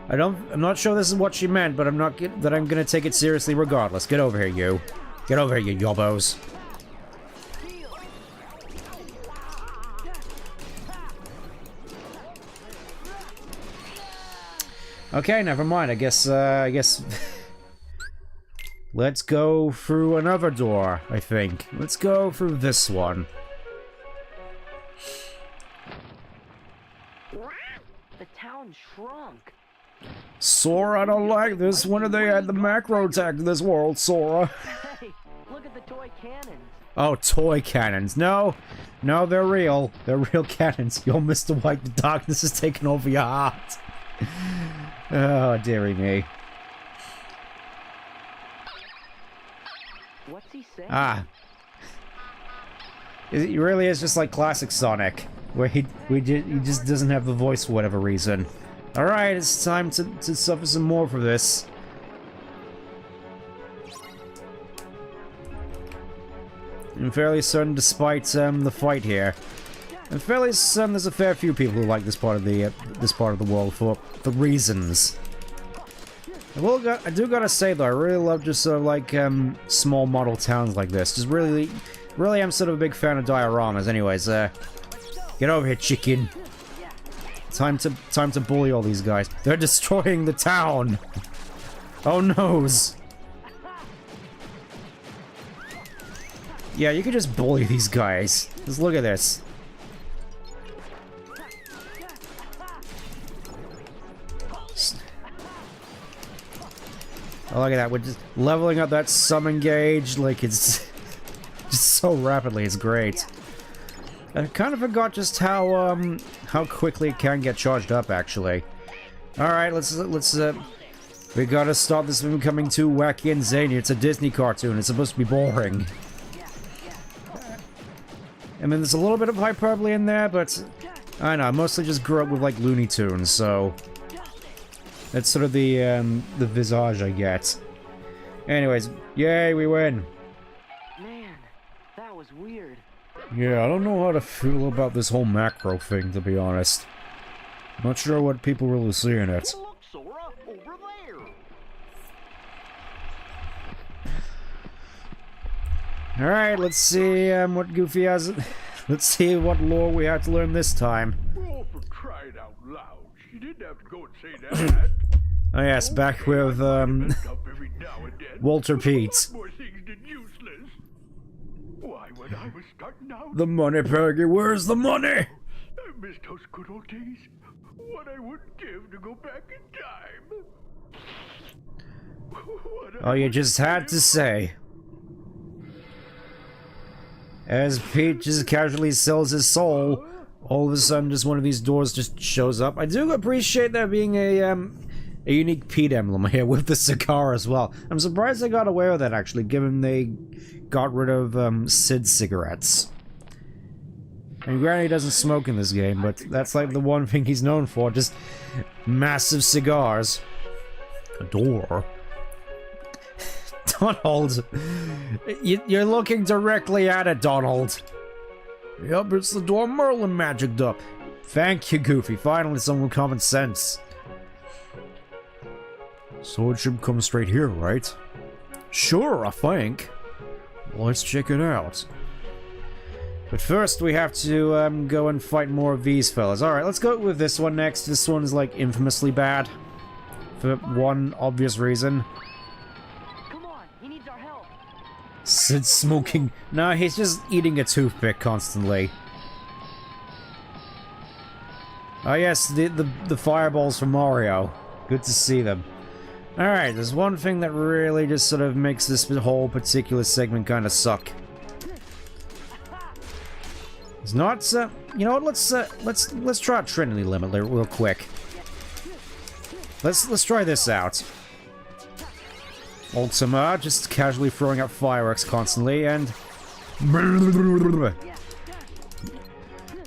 I'm not sure this is what she meant, but I'm gonna take it seriously regardless. Get over here, you. Get over here, you yobbos. Okay, never mind. I guess let's go through another door, I think. Let's go through this one. The town shrunk. Sora, I don't like this. When did they add the macro attack to this world, Sora? Hey, look at the toy cannons. Oh, toy cannons. No, they're real. They're real cannons. Yo, Mr. White, the darkness is taking over your heart. Oh, dearie me. What's he saying? Ah. It really is just like classic Sonic, where he just doesn't have the voice for whatever reason. Alright, it's time to suffer some more for this. I'm fairly certain, despite the fight here, I'm fairly certain there's a fair few people who like this part of the world for reasons. I do gotta say though, I really love just sort of like small model towns like this. Just really am sort of a big fan of dioramas. Anyways, get over here, chicken. Time to bully all these guys. They're destroying the town. Oh noes. Yeah, you can just bully these guys. Just look at this. Oh, look at that. We're just leveling up that summon gauge like it's just so rapidly. It's great. I kind of forgot just how quickly it can get charged up, actually. Alright, let's we gotta stop this from becoming too wacky and zany. It's a Disney cartoon. It's supposed to be boring. I mean, there's a little bit of hyperbole in there, but I know, I mostly just grew up with, like, Looney Tunes, so that's sort of the visage I get. Anyways, yay, we win! Man, that was weird. Yeah, I don't know how to feel about this whole macro thing, to be honest. Not sure what people really see in it. Look, Sora, over there. Alright, let's see what Goofy has. Let's see what lore we have to learn this time. Oh, for crying out loud. She didn't have to go and say that. Oh yes, back with Walter Pete. More things than useless. Why, when I was starting out, The money, Peggy, where's the money? I missed those good old days. What I wouldn't give to go back in time. Oh, you just had to say. As Pete just casually sells his soul, all of a sudden just one of these doors just shows up. I do appreciate there being a unique Pete emblem here with the cigar as well. I'm surprised they got away with that, actually, given they got rid of Sid cigarettes. And granted, he doesn't smoke in this game, but that's like the one thing he's known for, just massive cigars. A door? Donald! You're looking directly at it, Donald! Yep, it's the door Merlin magicked up. Thank you, Goofy. Finally, someone with common sense. So it should come straight here, right? Sure, I think. Well, let's check it out. But first, we have to go and fight more of these fellas. Alright, let's go with this one next. This one's like infamously bad. For one obvious reason. Come on, he needs our help. Sid's smoking. No, he's just eating a toothpick constantly. Oh yes, the fireballs from Mario. Good to see them. Alright, there's one thing that really just sort of makes this whole particular segment kind of suck. It's not, you know what, let's try a Trinity limit real quick. Let's try this out. Ultima, just casually throwing up fireworks constantly, and...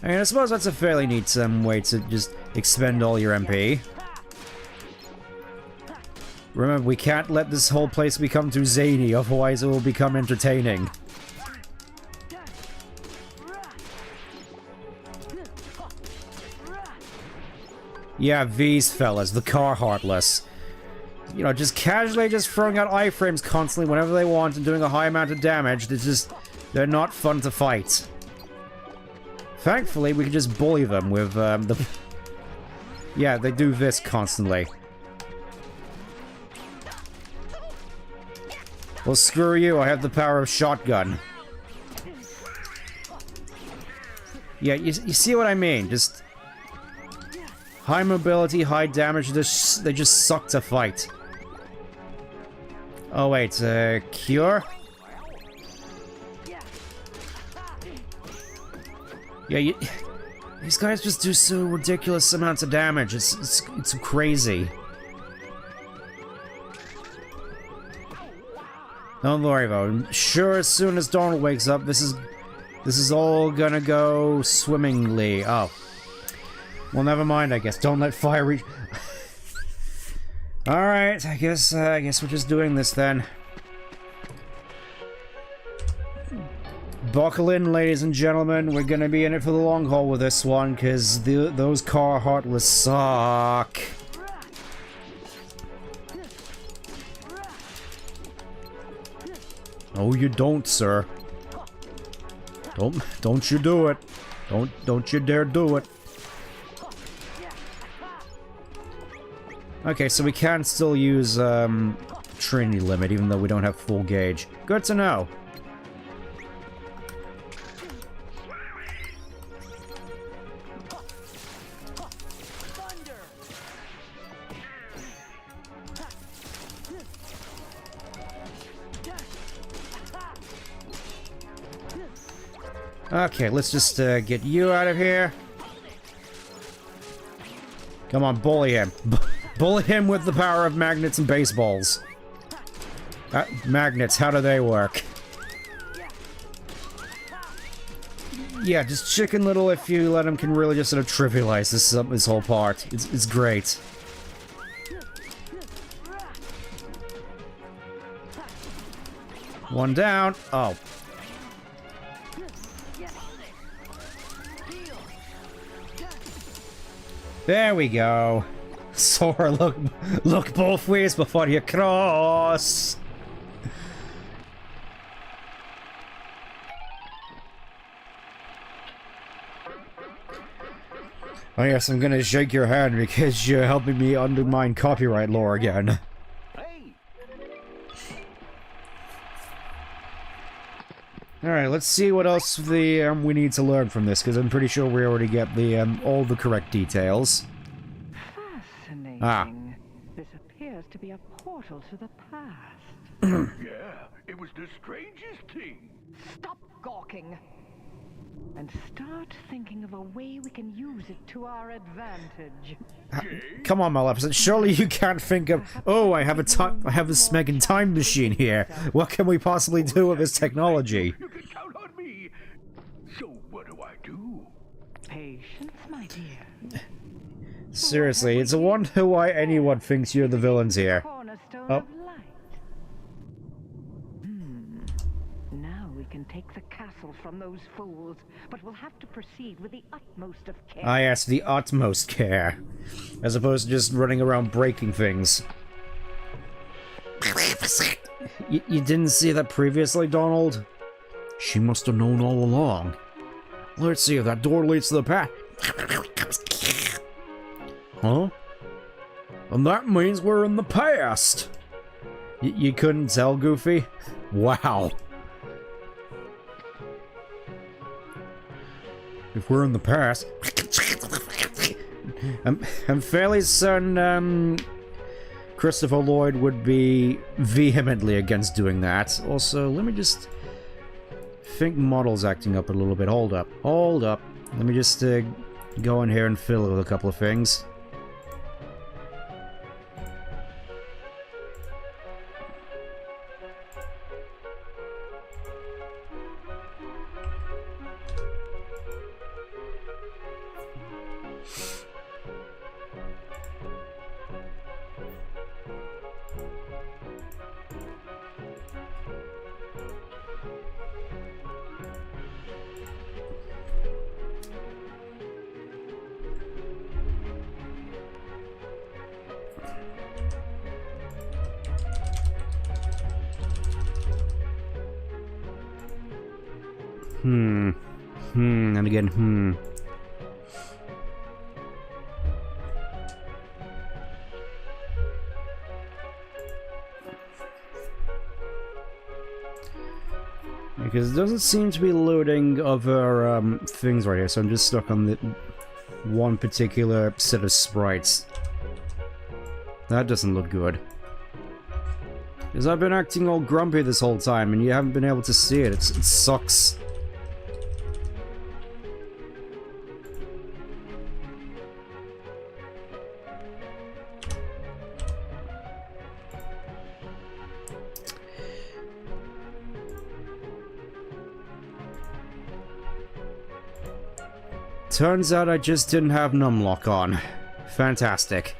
I suppose that's a fairly neat way to just expend all your MP. Remember, we can't let this whole place become too zany, otherwise it will become entertaining. Yeah, these fellas, the car heartless. You know, just casually just throwing out iframes constantly whenever they want and doing a high amount of damage. They're not fun to fight. Thankfully, we can just bully them with, the... Yeah, they do this constantly. Well, screw you, I have the power of shotgun. Yeah, you see what I mean? Just... high mobility, high damage, they just suck to fight. Oh wait, cure? Yeah, these guys just do so ridiculous amounts of damage, it's crazy. Don't worry though, sure as soon as Donald wakes up, this is all gonna go swimmingly. Oh. Well, never mind, I guess. Don't let fire reach... Alright, I guess we're just doing this then. Buckle in, ladies and gentlemen. We're gonna be in it for the long haul with this one, because those car heartless suck. No, you don't, sir. Don't you do it. Don't you dare do it. Okay, so we can still use, Trinity limit, even though we don't have full gauge. Good to know. Okay, let's just, get you out of here. Come on, bully him. Bully him with the power of magnets and baseballs. Magnets, how do they work? Yeah, just Chicken Little, if you let him, can really just sort of trivialize this whole part. It's great. One down. Oh. There we go. Sora, look both ways before you cross. Oh yes, I'm gonna shake your hand because you're helping me undermine copyright law again. Alright, let's see what else we need to learn from this, because I'm pretty sure we already get the all the correct details. Amazing. This appears to be a portal to the past. Yeah, it was the strangest thing. Stop gawking. And start thinking of a way we can use it to our advantage. Come on, Maleficent. Surely you can't think of, oh, I have a Smeggin time machine here. What can we possibly do with this technology? You can count on me. So what do I do? Patience, my dear. Seriously, it's a wonder why anyone thinks you're the villains here. Cornerstone Oh. of light. Now we can take the castle from those fools, but we'll have to proceed with the utmost of care. I ask the utmost care, as opposed to just running around breaking things. You didn't see that previously, Donald? She must have known all along. Let's see if that door leads to the path. Huh? And that means we're in the past! You couldn't tell, Goofy? Wow. If we're in the past... I'm fairly certain, Christopher Lloyd would be vehemently against doing that. Also, let me just... think model's acting up a little bit. Hold up. Hold up. Let me just, go in here and fill it with a couple of things. And again, Because it doesn't seem to be loading other, things right here, so I'm just stuck on the one particular set of sprites. That doesn't look good. Because I've been acting all grumpy this whole time, and you haven't been able to see it. It sucks. Turns out I just didn't have numlock on. Fantastic.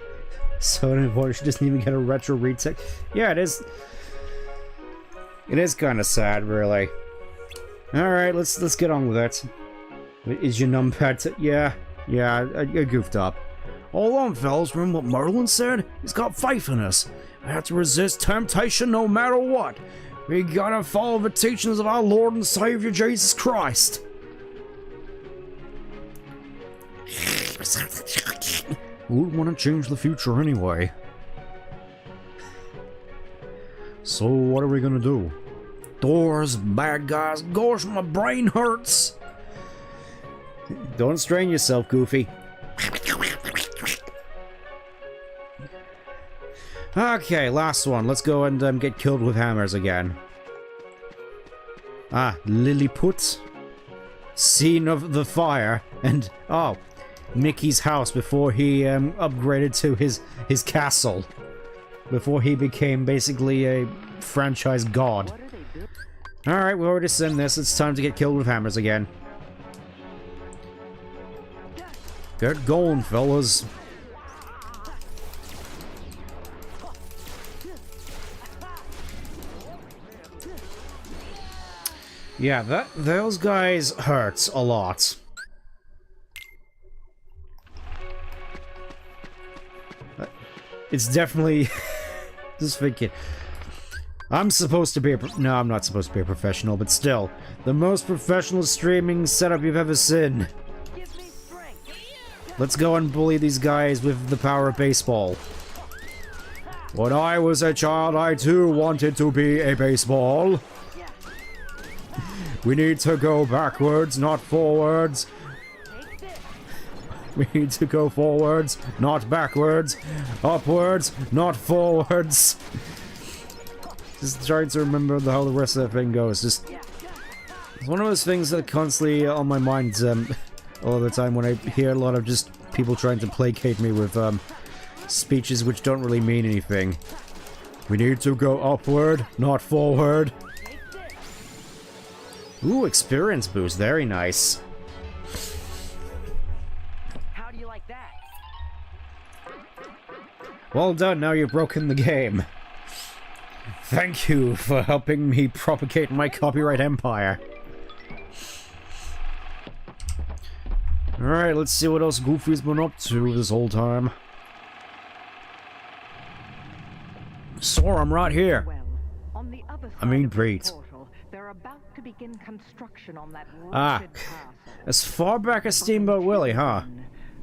So unfortunately, she doesn't even get a retro retake. Yeah, it is. It is kind of sad, really. All right, let's get on with it. Is your numpad? Yeah, I goofed up. Hold on, fellas. Remember what Merlin said? He's got faith in us. We have to resist temptation no matter what. We gotta follow the teachings of our Lord and Savior Jesus Christ. Who would want to change the future anyway? So what are we gonna do? Doors, bad guys, gosh, my brain hurts! Don't strain yourself, Goofy. Okay, last one. Let's go and get killed with hammers again. Ah, Lilliput. Scene of the fire. And, oh, Mickey's house before he upgraded to his castle. Before he became basically a franchise god. Alright, we already seen this. It's time to get killed with hammers again. Get going, fellas. Yeah, those guys hurt a lot. It's definitely... just thinking... I'm supposed to be a... No, I'm not supposed to be a professional, but still. The most professional streaming setup you've ever seen. Let's go and bully these guys with the power of baseball. When I was a child, I too wanted to be a baseball. We need to go backwards, not forwards. We need to go forwards, not backwards. Upwards, not forwards. Just trying to remember how the rest of that thing goes. Just... It's one of those things that constantly on my mind all the time when I hear a lot of just people trying to placate me with speeches which don't really mean anything. We need to go upward, not forward. Ooh, experience boost. Very nice. How do you like that? Well done, now you've broken the game. Thank you for helping me propagate my copyright empire. Alright, let's see what else Goofy's been up to this whole time. Sora, I'm right here. Well, on the other I mean, side of the great. portal, they're about to begin construction on that Ah, wretched castle. as far back as Steamboat Willie, huh?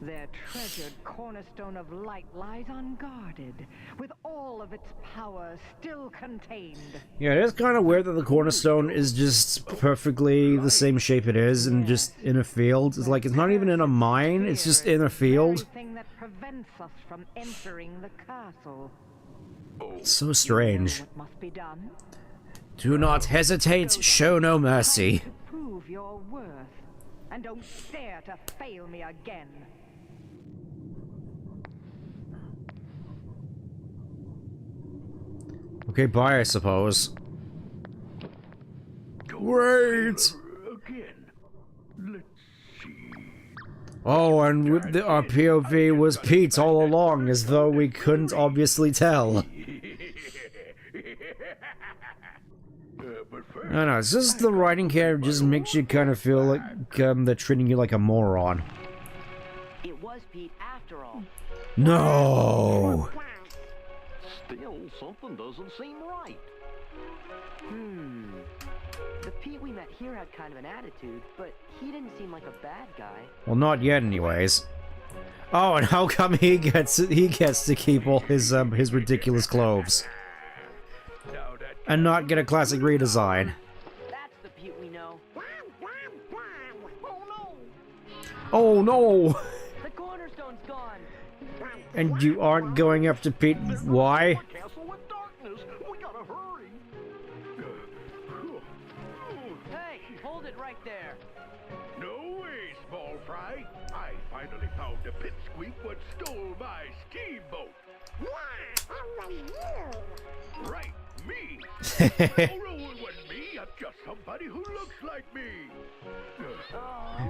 Their treasured cornerstone of light lies unguarded, with all of its power still contained. Yeah, it is kind of weird that the cornerstone is just perfectly the same shape it is and just in a field. It's like, it's not even in a mine, it's just in a field. Everything that prevents us from entering the castle. So strange. What must be done? Do not hesitate, show no mercy. To prove your worth, and don't dare to fail me again. Okay, bye, I suppose. Wait! Again. Let's see. Oh, and our POV was Pete all along, as though we couldn't obviously tell. No, it's just the writing here just makes you kind of feel like they're treating you like a moron. It was Pete after all. No! Still, something doesn't seem right. The Pete we met here had kind of an attitude, but he didn't seem like a bad guy. Well, not yet, anyways. Oh, and how come he gets to keep all his ridiculous clothes and not get a classic redesign? That's the Pete we know. Oh no! The cornerstone's gone. And you aren't going after Pete? Why? Castle with darkness. We gotta hurry. Hey, hold it right there. No way, small fry. I finally found the pipsqueak what stole my ski boat. Right, me. Although it wasn't me, I'm just somebody who looks like me.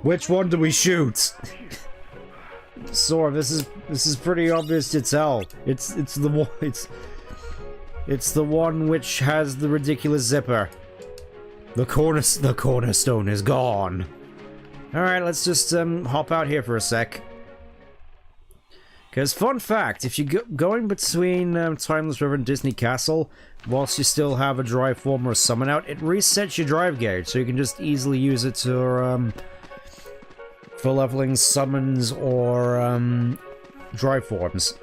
Which one do we shoot? Sora, this is pretty obvious to tell. It's the one which has the ridiculous zipper. The cornerstone is gone. All right, let's just hop out here for a sec. Because fun fact, if you're going between Timeless River and Disney Castle, whilst you still have a drive form or a summon out, it resets your drive gauge, so you can just easily use it to for leveling summons or drive forms.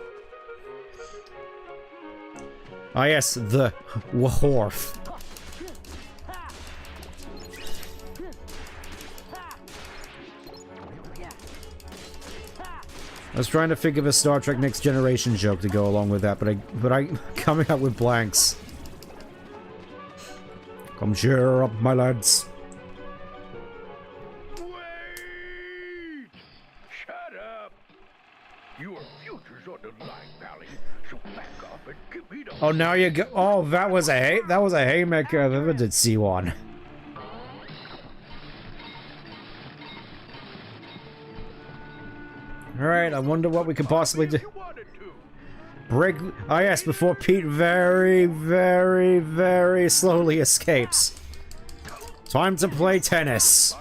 Ah yes, the wharf. I was trying to think of a Star Trek Next Generation joke to go along with that, but I coming up with blanks. Come cheer up, my lads. Your future's on the line, Pally. So back up and give me the... Oh, now you go. Oh, that was a haymaker. I've ever did see one. All right, I wonder what we could possibly do. Break. Oh yes, before Pete very, very, very slowly escapes. Time to play tennis.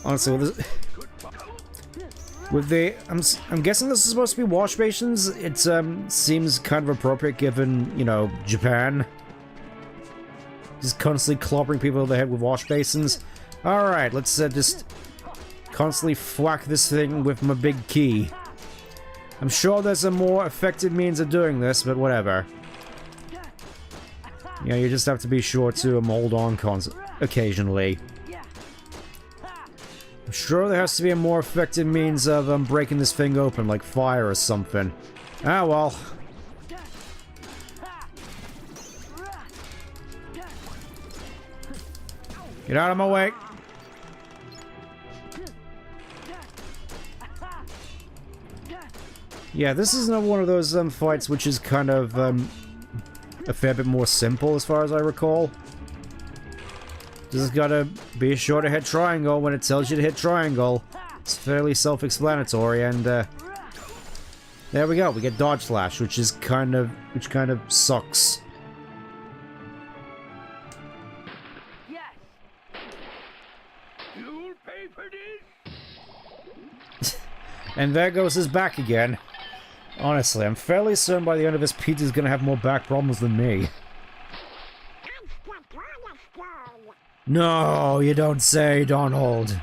Honestly, with the I'm guessing this is supposed to be wash basins. It seems kind of appropriate given, you know, Japan. Just constantly clobbering people over the head with wash basins. Alright, let's just constantly whack this thing with my big key. I'm sure there's a more effective means of doing this, but whatever. Yeah, you just have to be sure to hold on occasionally. I'm sure there has to be a more effective means of breaking this thing open, like fire or something. Ah, well. Get out of my way. Yeah, this is another one of those fights which is kind of a fair bit more simple as far as I recall. Just gotta be sure to hit triangle when it tells you to hit triangle. It's fairly self-explanatory, and there we go. We get dodge slash, which kind of sucks. Yes. You'll pay for this. And there goes his back again. Honestly, I'm fairly certain by the end of this, Pete is gonna have more back problems than me. No, you don't say, Donald.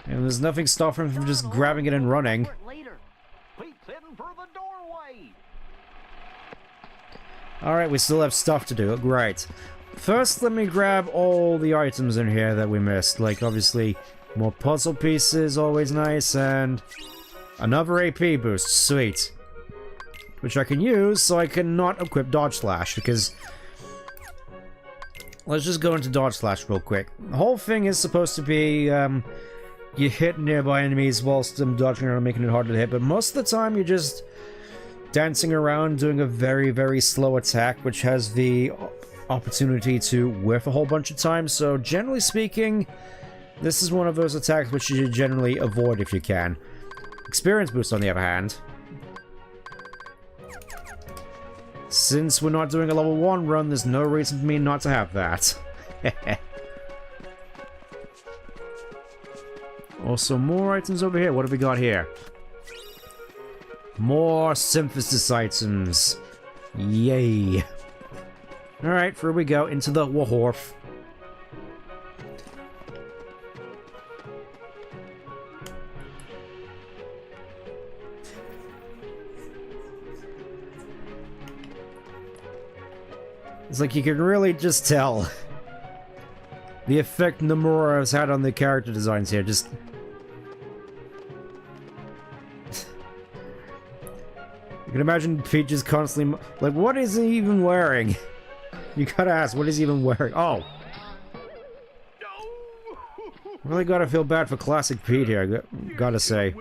And there's nothing stopping him from just grabbing it and running. Alright, we still have stuff to do. Great. First, let me grab all the items in here that we missed. Like, obviously, more puzzle pieces, always nice, and another AP boost. Sweet. Which I can use so I can not equip Dodge Slash, because... Let's just go into Dodge Slash real quick. The whole thing is supposed to be, you hit nearby enemies whilst dodging around, making it harder to hit, but most of the time you're just dancing around doing a very, very slow attack, which has the opportunity to whiff a whole bunch of times, so generally speaking, this is one of those attacks which you should generally avoid if you can. Experience boost, on the other hand. Since we're not doing a level 1 run, there's no reason for me not to have that. Also, more items over here. What have we got here? More synthesis items. Yay. Alright, here we go, into the Wahorf. It's like you can really just tell the effect Nomura has had on the character designs here. Just... you can imagine Peach is constantly... like, what is he even wearing? You gotta ask, what is he even wearing? Oh! Really gotta feel bad for classic Pete here, gotta say.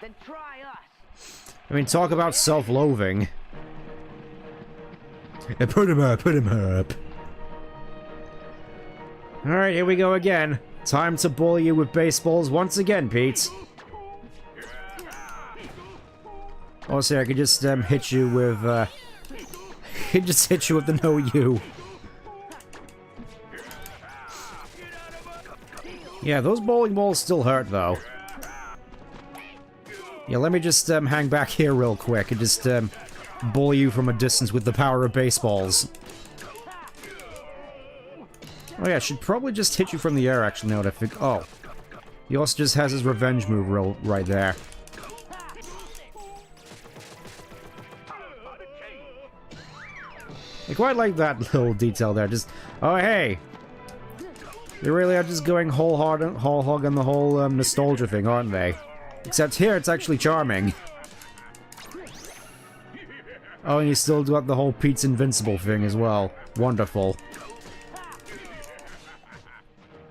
Then try us. I mean, talk about self-loathing. Put him up, put him up. Alright, here we go again. Time to bully you with baseballs once again, Pete. Also, I could just hit you with, just hit you with the no you. Yeah, those bowling balls still hurt, though. Yeah, let me just hang back here real quick and just bully you from a distance with the power of baseballs. Oh yeah, I should probably just hit you from the air, actually, now that I think... oh. He also just has his revenge move right there. I quite like that little detail there, just... oh hey! They really are just going whole hog on the whole nostalgia thing, aren't they? Except here it's actually charming. Oh, and you still got the whole Pete's invincible thing as well. Wonderful.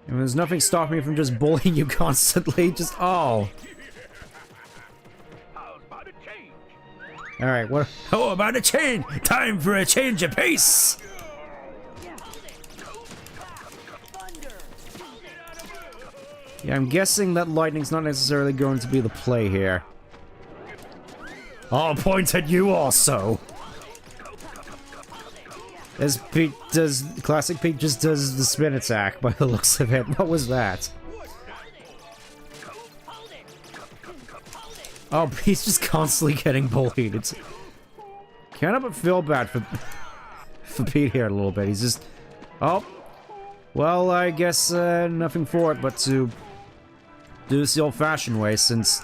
And there's nothing stopping me from just bullying you constantly, just... oh! Alright, what... how about a change? Time for a change of pace! Yeah, I'm guessing that lightning's not necessarily going to be the play here. I'll point at you also! As Pete does... classic Pete just does the spin attack by the looks of it. What was that? Oh, he's just constantly getting bullied. It's... can't help but feel bad for Pete here a little bit. He's just... oh. Well, I guess nothing for it but to do this the old-fashioned way, since...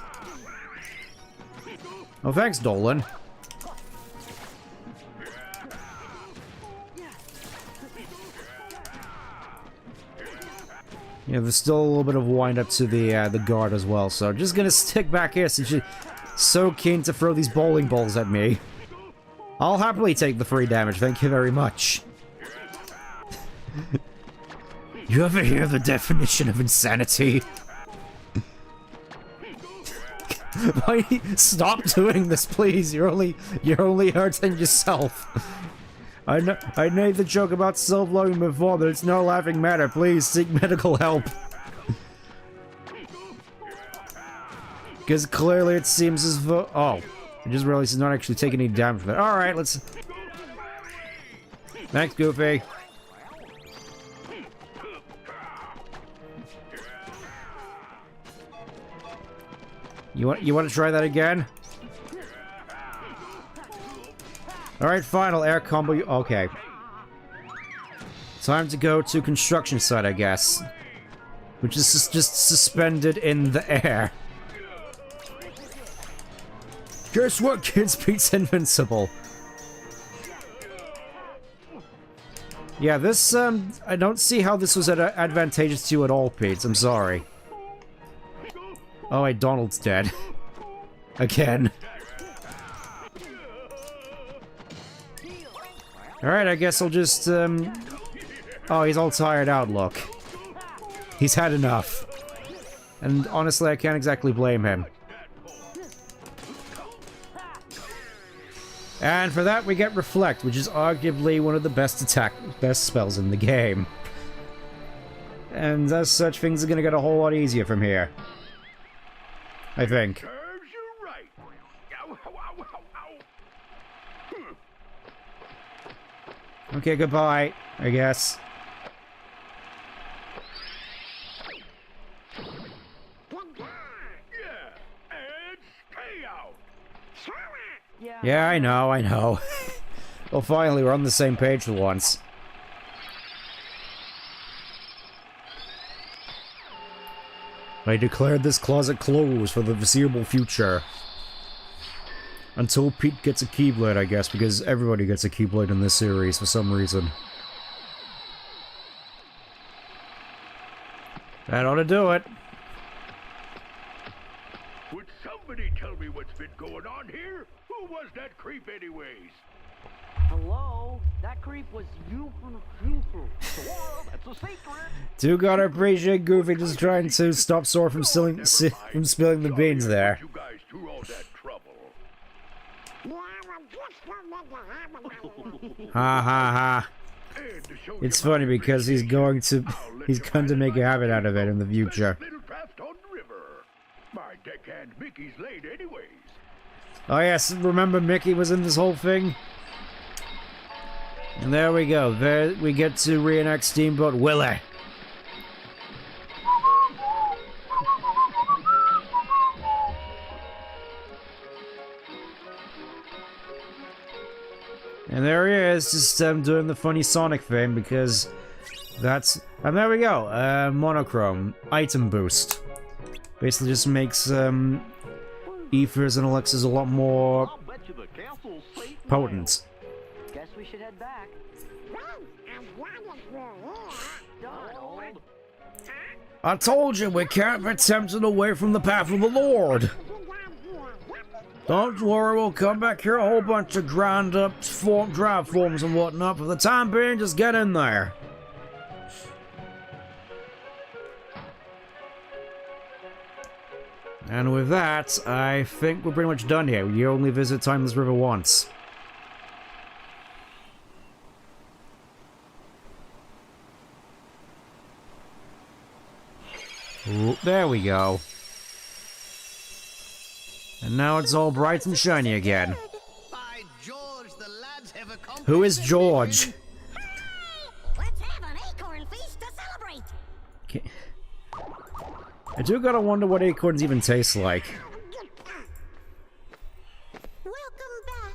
Oh, thanks, Dolan. Yeah, there's still a little bit of wind up to the guard as well, so just gonna stick back here since you're so keen to throw these bowling balls at me. I'll happily take the 3 damage, thank you very much. You ever hear the definition of insanity? Stop doing this, please. You're only hurting yourself. I made the joke about self-loathing before, but it's no laughing matter. Please seek medical help. Because clearly it seems as though... Oh, I just realized he's not actually taking any damage from that. Alright, let's... Thanks, Goofy. You want to try that again? Alright, final air combo. Okay. Time to go to construction site, I guess. Which is just suspended in the air. Guess what, kids? Pete's invincible. Yeah, this, I don't see how this was advantageous to you at all, Pete. I'm sorry. Oh wait, Donald's dead. Again. Alright, I guess I'll just, Oh, he's all tired out, look. He's had enough. And honestly, I can't exactly blame him. And for that, we get Reflect, which is arguably one of the best spells in the game. And as such, things are gonna get a whole lot easier from here. I think. Serves you right. Ow, ow, ow, ow. Okay, goodbye, I guess. Yeah, I know. Well, finally, we're on the same page for once. I declared this closet closed for the foreseeable future. Until Pete gets a Keyblade, I guess, because everybody gets a Keyblade in this series for some reason. That ought to do it. Would somebody tell me what's been going on here? Who was that creep anyways? Hello? That creep was you. That's a secret. Do gotta appreciate Goofy just trying to stop Sora from spilling the beans there. You guys through all that trouble. Ha ha ha. It's funny because he's going to make a habit out of it in the future. My deckhand Mickey's late anyways. Oh yes, remember Mickey was in this whole thing? And there we go. There we get to reenact Steamboat Willie. And there he is, just doing the funny Sonic thing, because that's... And there we go, monochrome, item boost. Basically just makes, ethers and elixirs a lot more potent. Guess we should head back. I told you, we can't be tempted away from the path of the Lord. Don't worry, we'll come back here a whole bunch of ground up drive forms and whatnot. For the time being, just get in there. And with that, I think we're pretty much done here. You only visit Timeless River once. Ooh, there we go. And now it's all bright and shiny again. By George, the lads have accomplished. Who is George? Let's have an acorn feast to celebrate. Okay. I do gotta wonder what acorns even taste like. Welcome back.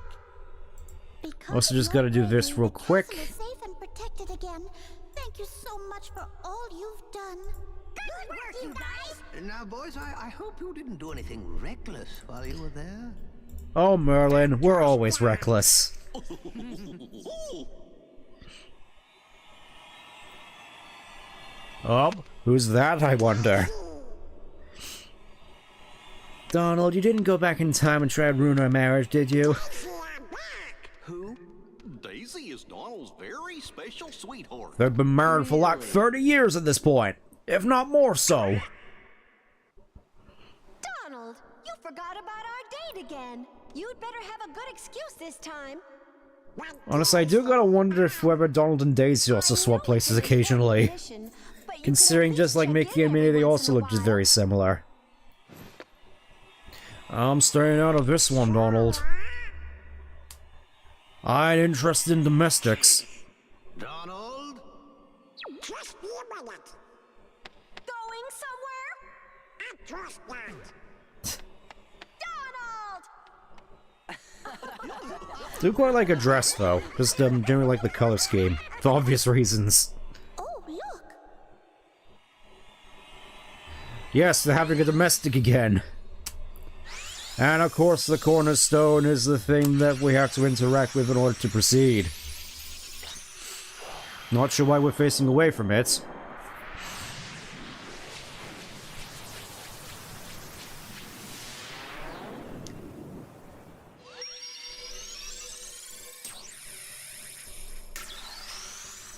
Because Also just gotta do this real quick. Safe and protected again. Thank you so much for all you've done. Good work, you guys. Now, boys, I hope you didn't do anything reckless while you were there. Oh, Merlin, we're always reckless. Oh, who's that, I wonder? Donald, you didn't go back in time and try to ruin our marriage, did you? Who? Daisy is Donald's very special sweetheart. They've been married for like 30 years at this point, if not more so. Donald, you forgot about our date again. You'd better have a good excuse this time. Honestly, I do gotta wonder if whether Donald and Daisy also swap places occasionally. Considering just like Mickey and Minnie, they also look just very similar. I'm staying out of this one, Donald. I ain't interested in domestics. Donald? Just be a minute. Going somewhere? I trust that. Donald! Do quite like a dress though, just generally like the color scheme, for obvious reasons. Oh, look. Yes, they're having a domestic again. And of course the cornerstone is the thing that we have to interact with in order to proceed. Not sure why we're facing away from it.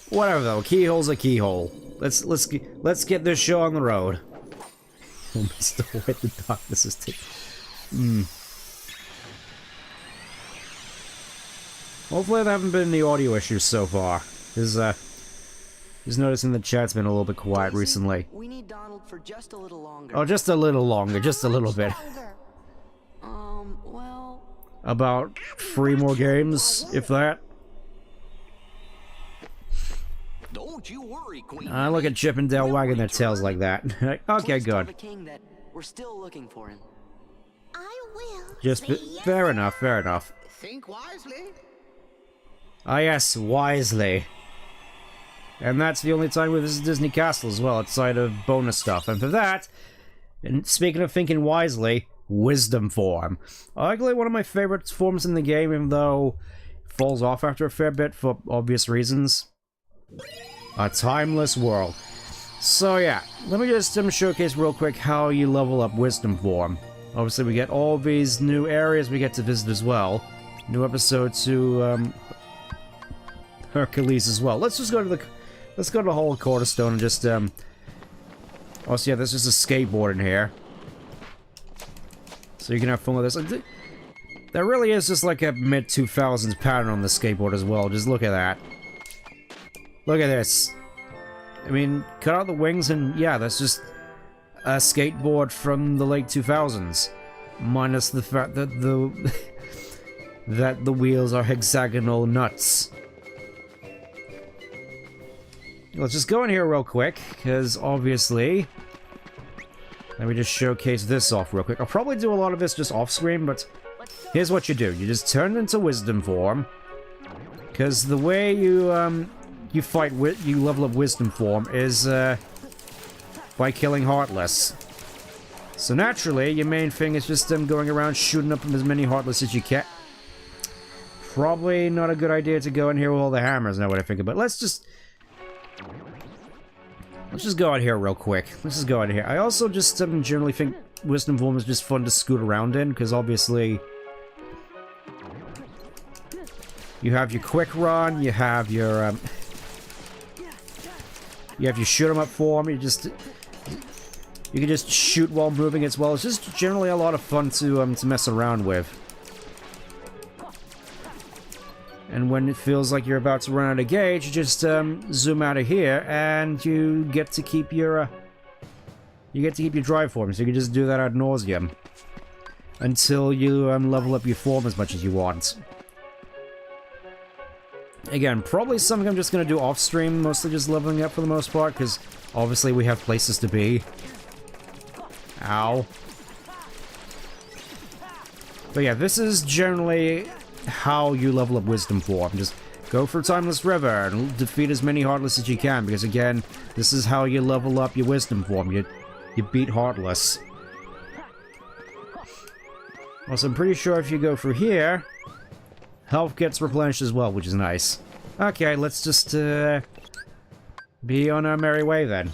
Whatever though, keyhole's a keyhole. Let's get this show on the road. Oh, Mr. White, the darkness is taking. Hopefully there haven't been any audio issues so far. Just noticing the chat's been a little bit quiet recently. We need Donald for just a little longer. Oh, just a little longer, just a little bit. Well... About 3 more games, if that. Don't you worry, Queen. I look at Chip and Dale wagging their tails like that. Okay, good. The king that we're still looking for him. I will. Just fair enough, fair enough. Think wisely. Ah yes, wisely. And that's the only time we visit Disney Castle as well, outside of bonus stuff. And for that, and speaking of thinking wisely, Wisdom Form. Arguably one of my favorite forms in the game, even though it falls off after a fair bit for obvious reasons. A timeless world. So yeah, let me just showcase real quick how you level up Wisdom Form. Obviously we get all these new areas we get to visit as well. New episode to Hercules as well. Let's just go to the whole Cornerstone and just also yeah, there's just a skateboard in here. So you can have fun with this. There really is just like a mid-2000s pattern on the skateboard as well. Just look at that. Look at this. I mean, cut out the wings and yeah, that's just a skateboard from the late 2000s. Minus the fact that that the wheels are hexagonal nuts. Let's just go in here real quick, because obviously... Let me just showcase this off real quick. I'll probably do a lot of this just off-screen, but here's what you do. You just turn into Wisdom Form, because the way you level up Wisdom Form is by killing Heartless. So naturally, your main thing is just going around shooting up as many Heartless as you can. Probably not a good idea to go in here with all the hammers now what I think about it. Let's just go out here real quick. Let's just go out here. I also just generally think Wisdom Form is just fun to scoot around in, because obviously you have your quick run, you have your shoot 'em up form, you can just shoot while moving as well. It's just generally a lot of fun to mess around with. And when it feels like you're about to run out of gauge, you just zoom out of here, and you get to keep your drive form. So you can just do that ad nauseum until you level up your form as much as you want. Again, probably something I'm just gonna do off stream, mostly just leveling up for the most part, because obviously we have places to be. Ow. But yeah, this is generally how you level up Wisdom Form. Just go for Timeless River and defeat as many Heartless as you can, because again, this is how you level up your Wisdom Form. You beat Heartless. Also, I'm pretty sure if you go through here, health gets replenished as well, which is nice. Okay, let's just, be on our merry way then.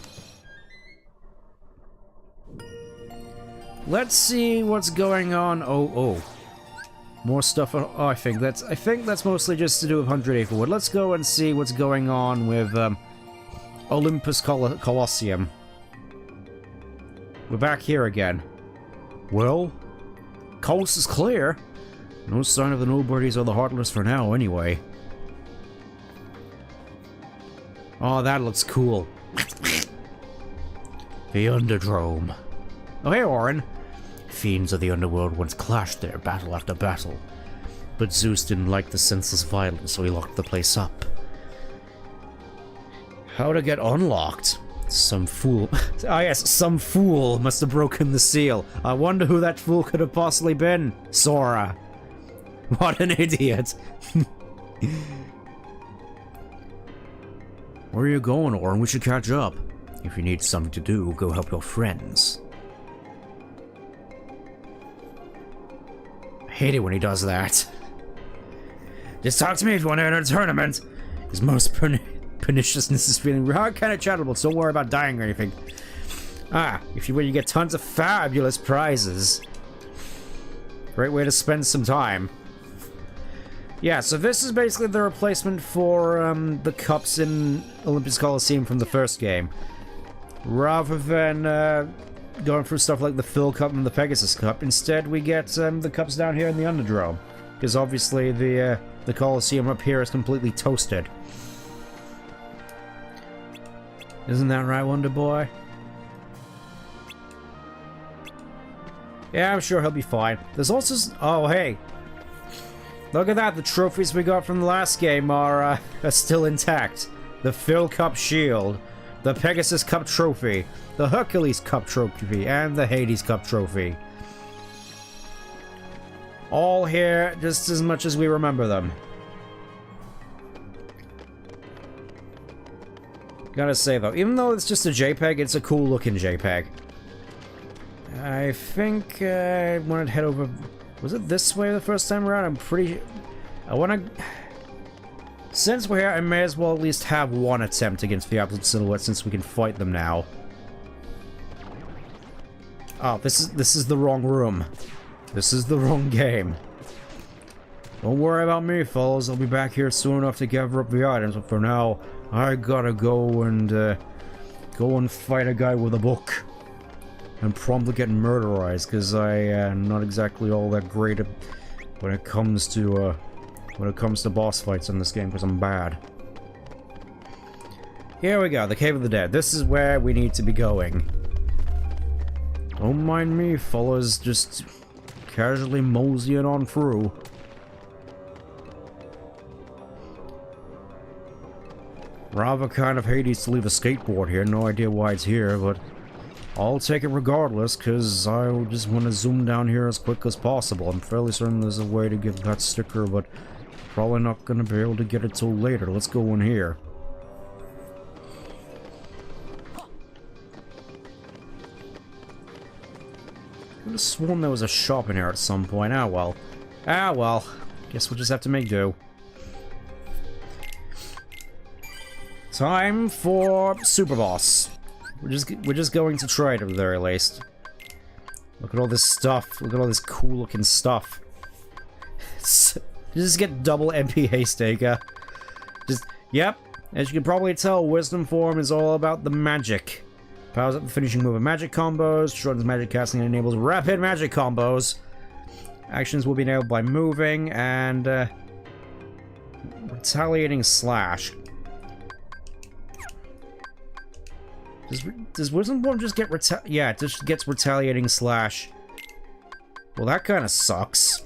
Let's see what's going on. Oh. More stuff. Oh, I think that's mostly just to do with 100 Acrewood. Let's go and see what's going on with, Olympus Colosseum. We're back here again. Well, coast is clear. No sign of the nobodies or the heartless for now, anyway. Oh, that looks cool. The Underdrome. Oh, hey, Orin. Fiends of the underworld once clashed there, battle after battle. But Zeus didn't like the senseless violence, so he locked the place up. How to get unlocked? Some fool. Ah, yes, some fool must have broken the seal. I wonder who that fool could have possibly been. Sora. What an idiot. Where are you going, Orin? We should catch up. If you need something to do, go help your friends. I hate it when he does that. Just talk to me if you want to enter a tournament. His most perniciousness is feeling kind of charitable, so don't worry about dying or anything. Ah, if you win, you get tons of fabulous prizes. Great way to spend some time. Yeah, so this is basically the replacement for the cups in Olympus Coliseum from the first game. Rather than going through stuff like the Phil Cup and the Pegasus Cup, instead we get the cups down here in the Underdrome. Because obviously the Coliseum up here is completely toasted. Isn't that right, Wonder Boy? Yeah, I'm sure he'll be fine. There's also... Oh, hey. Look at that, the trophies we got from the last game are still intact. The Phil Cup Shield, the Pegasus Cup Trophy, the Hercules Cup Trophy, and the Hades Cup Trophy. All here just as much as we remember them. Gotta say though, even though it's just a JPEG, it's a cool looking JPEG. I think I want to head over... Was it this way the first time around? I'm pretty... I want to... Since we're here, I may as well at least have one attempt against the Absolute Silhouette since we can fight them now. Oh, this is the wrong room. This is the wrong game. Don't worry about me, fellas. I'll be back here soon enough to gather up the items, but for now, I gotta go and fight a guy with a book. And promptly get murderized, because I am not exactly all that great when it comes to boss fights in this game, because I'm bad. Here we go, the Cave of the Dead. This is where we need to be going. Don't mind me, fellas, just casually moseying on through. Rather kind of Hades to leave a skateboard here, no idea why it's here, but I'll take it regardless, because I just want to zoom down here as quick as possible. I'm fairly certain there's a way to get that sticker, but probably not going to be able to get it till later. Let's go in here. I could have sworn there was a shop in here at some point. Ah, well. Ah, well. Guess we'll just have to make do. Time for Super Boss. We're just going to try it at the very least. Look at all this stuff. Look at all this cool looking stuff. Just get double MP Haystaker. Yep. As you can probably tell, Wisdom Form is all about the magic. Powers up the finishing move of magic combos, shortens magic casting, and enables rapid magic combos. Actions will be enabled by moving and retaliating slash. Does Wisdom Form just get yeah, it just gets retaliating slash. Well, that kind of sucks.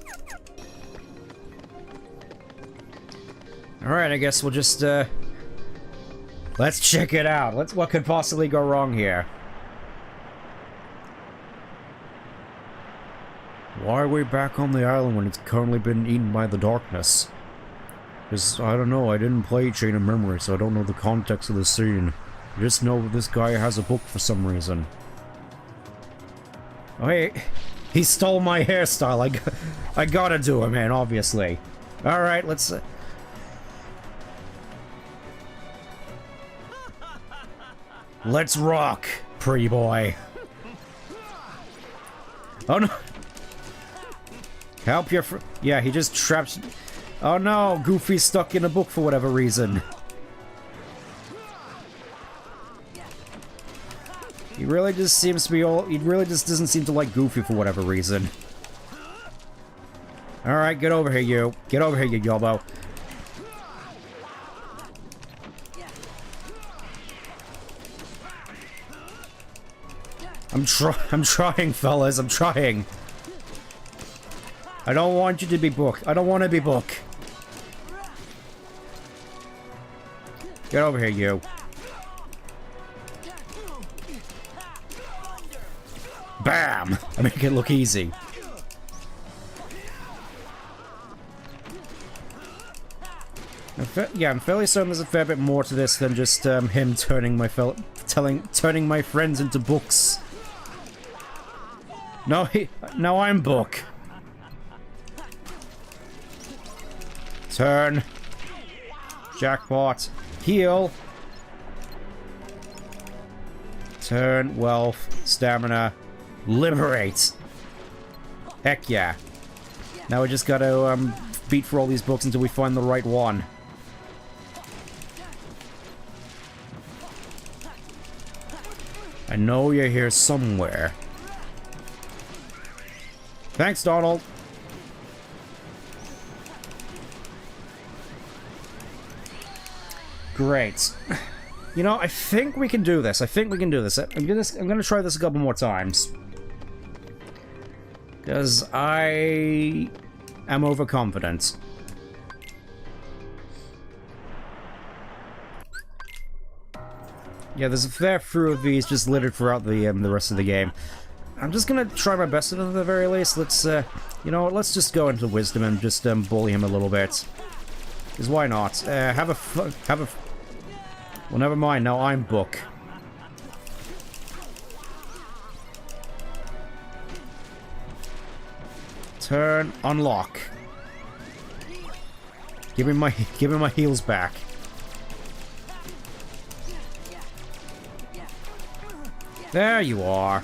Alright, I guess we'll just, let's check it out. What could possibly go wrong here? Why are we back on the island when it's currently been eaten by the darkness? Because, I don't know, I didn't play Chain of Memory, so I don't know the context of the scene. I just know that this guy has a book for some reason. Oh, hey. He stole my hairstyle. I gotta do it, man, obviously. Alright, let's... Let's rock, pretty boy. Oh no! Help your yeah, he just trapped... Oh no, Goofy's stuck in a book for whatever reason. He really just seems to be all... He really just doesn't seem to like Goofy for whatever reason. Alright, get over here, you. Get over here, you yobbo. I'm trying, fellas. I'm trying. I don't want you to be Book. I don't want to be Book. Get over here, you. Bam! I make it look easy. Yeah, I'm fairly certain there's a fair bit more to this than just him turning my turning my friends into books. No, no, I'm Book. Turn. Jackpot. Heal. Turn. Wealth. Stamina. Liberate. Heck yeah. Now we just gotta beat for all these books until we find the right one. I know you're here somewhere. Thanks, Donald. Great. You know, I think we can do this. I think we can do this. I'm gonna try this a couple more times. Because I am overconfident. Yeah, there's a fair few of these just littered throughout the rest of the game. I'm just gonna try my best at the very least. Let's, you know what, let's just go into Wisdom and just, bully him a little bit. Because why not? Well, never mind, now I'm Book. Turn, unlock. Give me my heals back. There you are.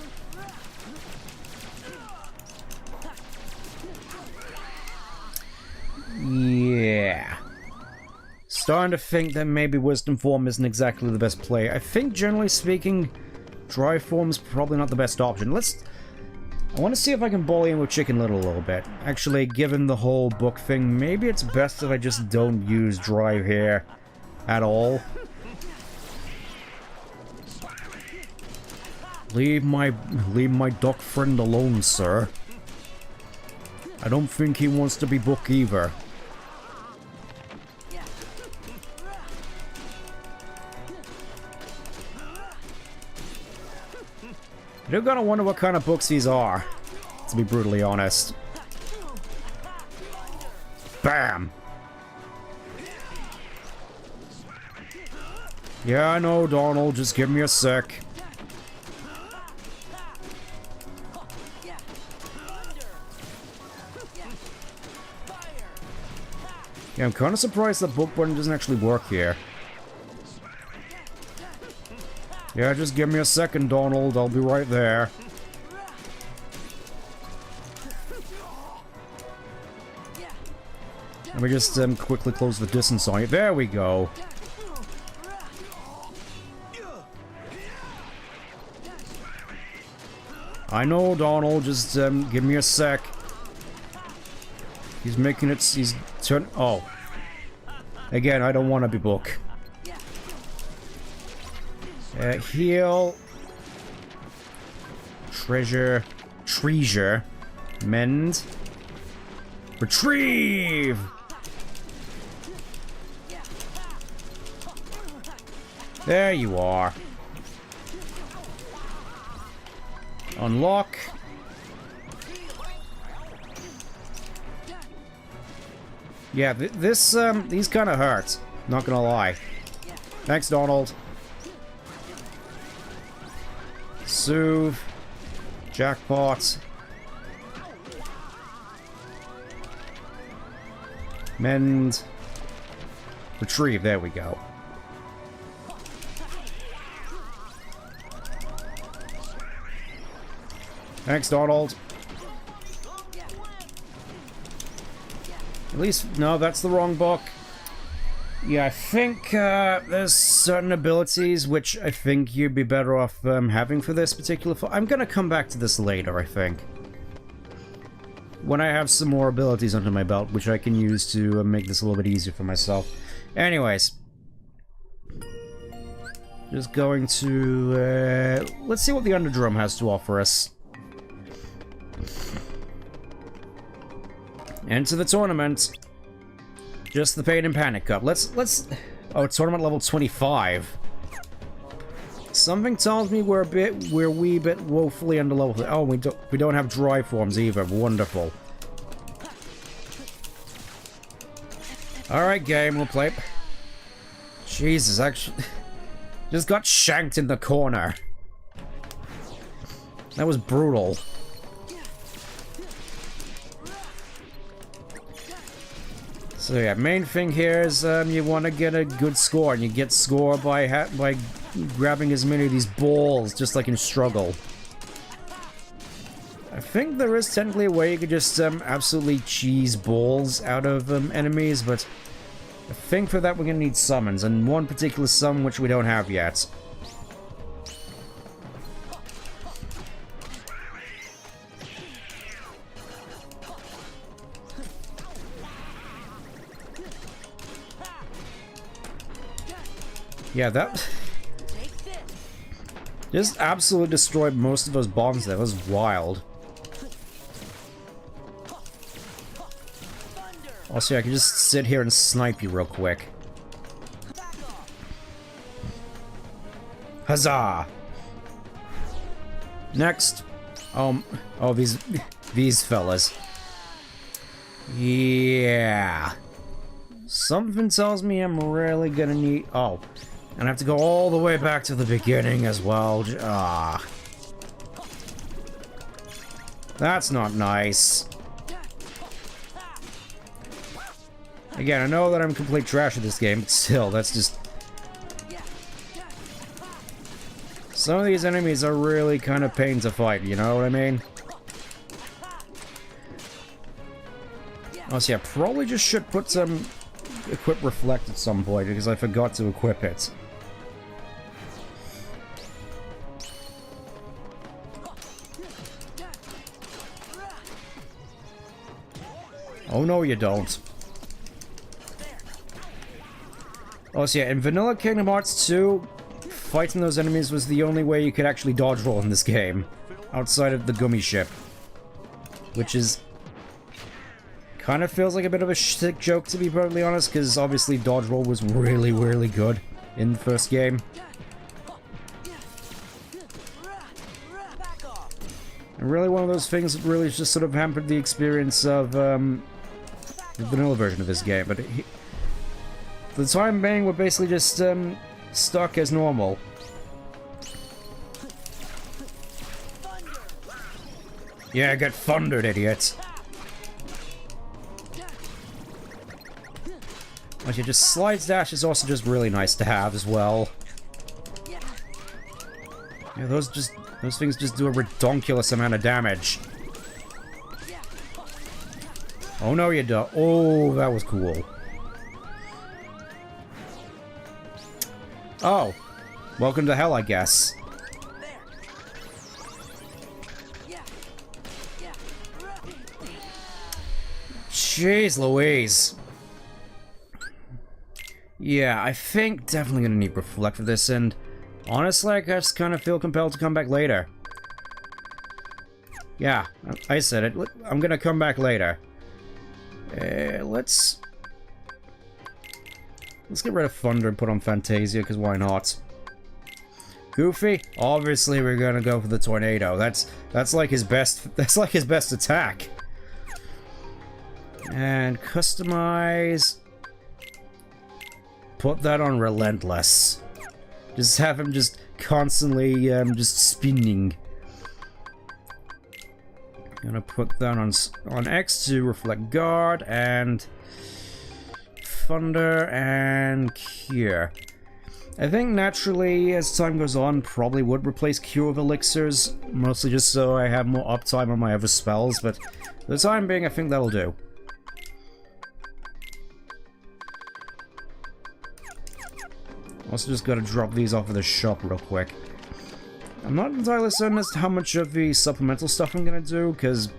Yeah. Starting to think that maybe Wisdom form isn't exactly the best play. I think, generally speaking, Dry form's probably not the best option. I want to see if I can bully him with Chicken Little a little bit. Actually, given the whole book thing, maybe it's best if I just don't use Drive here at all. Leave my duck friend alone, sir. I don't think he wants to be Book either. You're gonna wonder what kind of books these are, to be brutally honest. Bam! Yeah, I know, Donald, just give me a sec. Yeah, I'm kind of surprised that book button doesn't actually work here. Yeah, just give me a second, Donald. I'll be right there. Let me just quickly close the distance on you. There we go. I know, Donald. Just give me a sec. He's making it... He's turn... Oh. Again, I don't want to be Book. Heal. Treasure. Mend. Retrieve! There you are. Unlock. Yeah, these kind of hurt. Not gonna lie. Thanks, Donald. Soothe. Jackpot. Mend. Retrieve, there we go. Thanks, Donald. At least, no, that's the wrong book. Yeah, I think there's certain abilities which I think you'd be better off having for this particular I'm gonna come back to this later, I think. When I have some more abilities under my belt, which I can use to make this a little bit easier for myself. Anyways. Just going to... let's see what the Underdrum has to offer us. Enter the tournament. Just the Pain and Panic Cup. Let's... Oh, tournament level 25. Something tells me we're a wee bit woefully under level. Oh, we don't have dry forms either. Wonderful. Alright, game, we'll play. Jesus, actually... Just got shanked in the corner. That was brutal. So yeah, main thing here is you want to get a good score, and you get score by grabbing as many of these balls, just like in Struggle. I think there is technically a way you could just absolutely cheese balls out of enemies, but I think for that we're gonna need summons, and one particular summon which we don't have yet. Yeah, that... just absolutely destroyed most of those bombs there. That was wild. Also, I can just sit here and snipe you real quick. Huzzah! Next. Oh, these fellas. Yeah. Something tells me I'm really gonna need... Oh. And I have to go all the way back to the beginning as well. Ah. That's not nice. Again, I know that I'm complete trash at this game, but still, that's just... Some of these enemies are really kind of pain to fight, you know what I mean? Oh, so yeah, probably just should put some... Equip Reflect at some point, because I forgot to equip it. Oh no, you don't. Oh, so yeah, in Vanilla Kingdom Hearts 2, fighting those enemies was the only way you could actually dodge roll in this game. Outside of the gummy ship. Which is... kind of feels like a bit of a sick joke, to be perfectly honest, because obviously dodge roll was really, really good in the first game. And really one of those things that really just sort of hampered the experience of the vanilla version of this game, but for the time being we're basically just stuck as normal. Yeah, get thundered, idiots. Okay, just slides dash is also just really nice to have as well. Yeah, those things just do a redonkulous amount of damage. Oh no, you don't. Oh, that was cool. Oh, welcome to hell, I guess. Jeez Louise. Yeah, I think definitely gonna need Reflect for this, and honestly, I just kind of feel compelled to come back later. Yeah, I said it. I'm gonna come back later. Let's get rid of Thunder and put on Fantasia, because why not? Goofy? Obviously, we're gonna go for the Tornado. That's like his best. That's like his best attack. And customize. Put that on Relentless. Just have him just constantly just spinning. Gonna put that on X to reflect guard, and Thunder and Cure. I think naturally, as time goes on, probably would replace Cure with Elixirs, mostly just so I have more uptime on my other spells, but for the time being, I think that'll do. Also just gotta drop these off of the shop real quick. I'm not entirely certain as to how much of the supplemental stuff I'm gonna do, because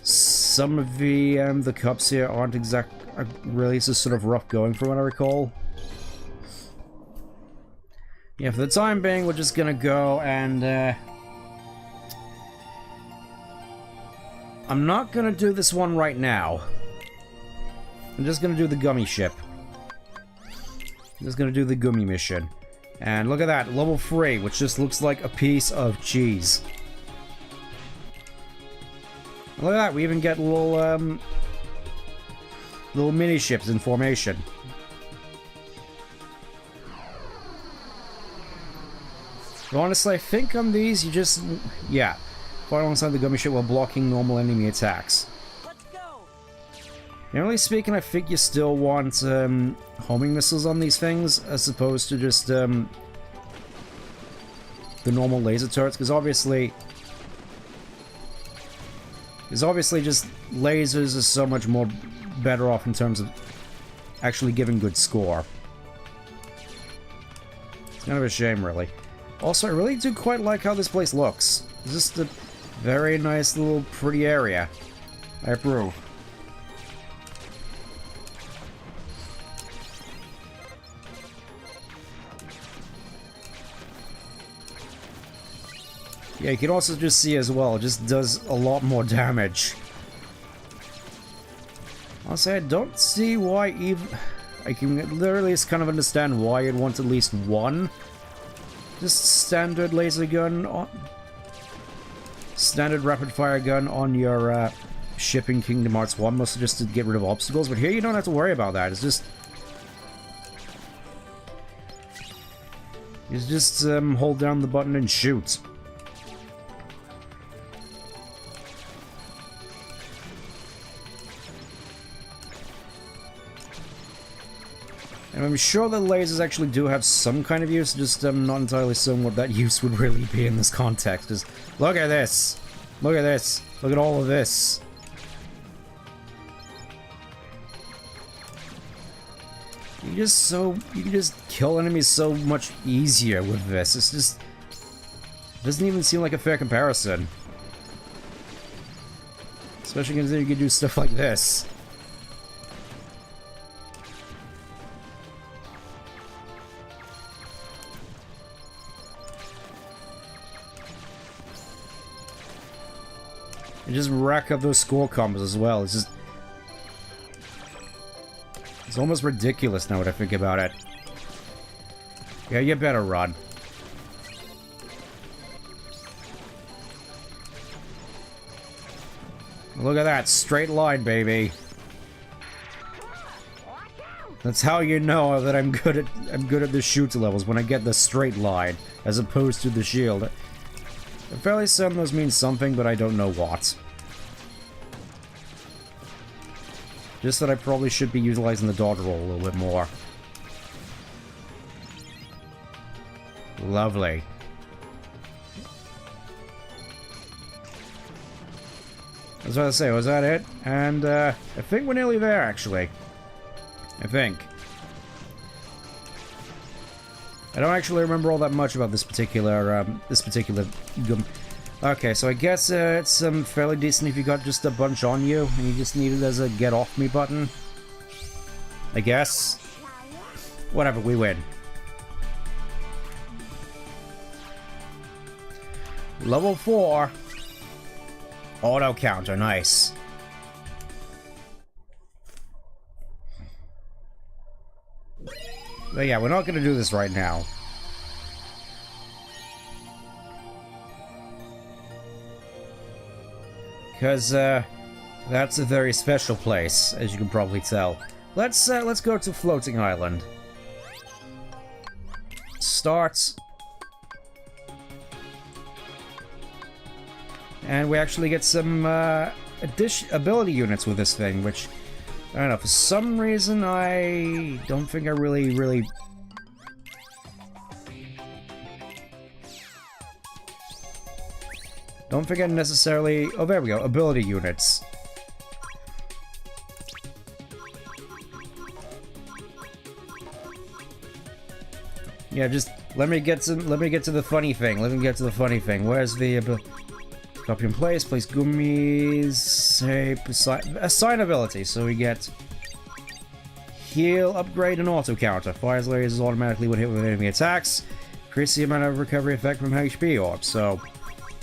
some of the cups here aren't really just sort of rough going from what I recall. Yeah, for the time being, we're just gonna go and, I'm not gonna do this one right now. I'm just gonna do the gummy ship. I'm just gonna do the gummy mission. And look at that, level 3, which just looks like a piece of cheese. Look at that, we even get little, little mini-ships in formation. But honestly, I think on these, you just... yeah. Fight alongside the gummy ship while blocking normal enemy attacks. Generally speaking, I think you still want, homing missiles on these things, as opposed to just, the normal laser turrets, because obviously... just lasers are so much more better off in terms of actually giving good score. It's kind of a shame, really. Also, I really do quite like how this place looks. It's just a very nice little pretty area. I approve. Yeah, you can also just see as well, it just does a lot more damage. Honestly, I don't see why even... I can literally just kind of understand why you'd want at least one. Just standard laser gun on... standard rapid fire gun on your ship in Kingdom Hearts 1, mostly just to get rid of obstacles, but here you don't have to worry about that, it's just... you just hold down the button and shoot. And I'm sure the lasers actually do have some kind of use, just I'm not entirely certain what that use would really be in this context. Just look at this! Look at this! Look at all of this! You can just kill enemies so much easier with this. It's just... it doesn't even seem like a fair comparison. Especially considering you can do stuff like this. And just rack up those score combos as well. It's just... it's almost ridiculous now when I think about it. Yeah, you better run. Look at that, straight line, baby. That's how you know that I'm good at the shoot levels, when I get the straight line, as opposed to the shield. I'm fairly certain those mean something, but I don't know what. Just that I probably should be utilizing the dodge roll a little bit more. Lovely. I was about to say, was that it? And, I think we're nearly there, actually. I think. I don't actually remember all that much about this particular gum. Okay, so I guess it's fairly decent if you got just a bunch on you, and you just need it as a get off me button. I guess. Whatever, we win. Level 4. Auto counter, nice. But yeah, we're not gonna do this right now. Because, that's a very special place, as you can probably tell. Let's go to Floating Island. Start. And we actually get some, ability units with this thing, which... I don't know, for some reason I don't think I really... Don't think I necessarily... Oh, there we go, ability units. Yeah, just let me get to the funny thing. Let me get to the funny thing. Where's the copy and place gummies, say assign ability. So we get heal, upgrade, and auto counter. Fires lasers automatically when hit with enemy attacks. Increase the amount of recovery effect from HP orbs. So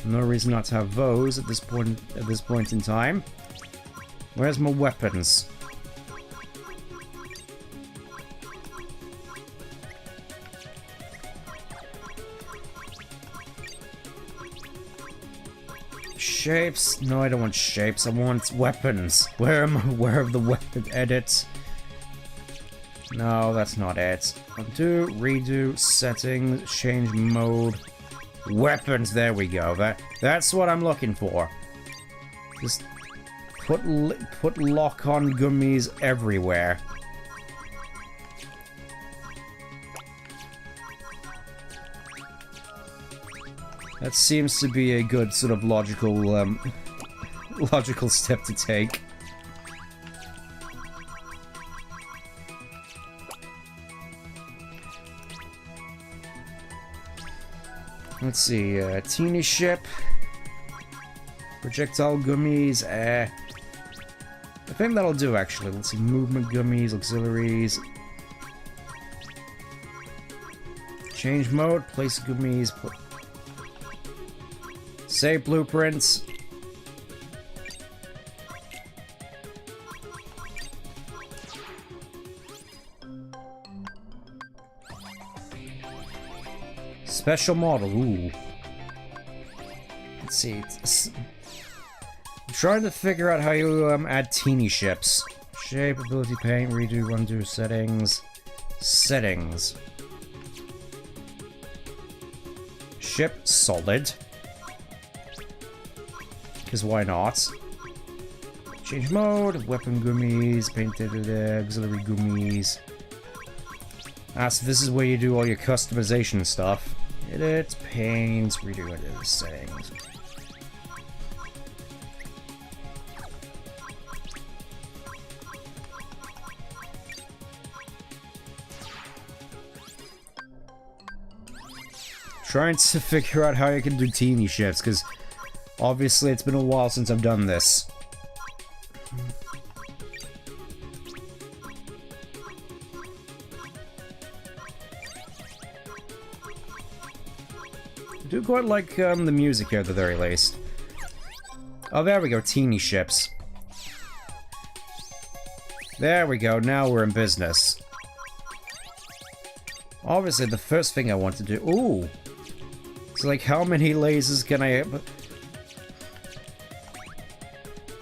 no reason not to have those at this point in time. Where's my weapons? Shapes? No, I don't want shapes. I want weapons. Where are the weapon edits? No, that's not it. Undo, redo, settings, change mode, weapons. There we go. That's what I'm looking for. Just put lock-on gummies everywhere. That seems to be a good sort of logical step to take. Let's see, teeny ship, projectile gummies, I think that'll do actually. Let's see, movement gummies, auxiliaries. Change mode, place gummies, save blueprints. Special model, ooh. Let's see. I'm trying to figure out how you add teeny ships. Shape, ability, paint, redo, undo, settings. Settings. Ship, solid. Because why not? Change mode, weapon gummies, painted auxiliary gummies. Ah, so this is where you do all your customization stuff. Edit, paint, redo the settings. Trying to figure out how you can do teeny shifts, because obviously it's been a while since I've done this. I do quite like the music here at the very least. Oh, there we go, teeny ships. There we go, now we're in business. Obviously, the first thing I want to do... Ooh! So, like, how many lasers can I...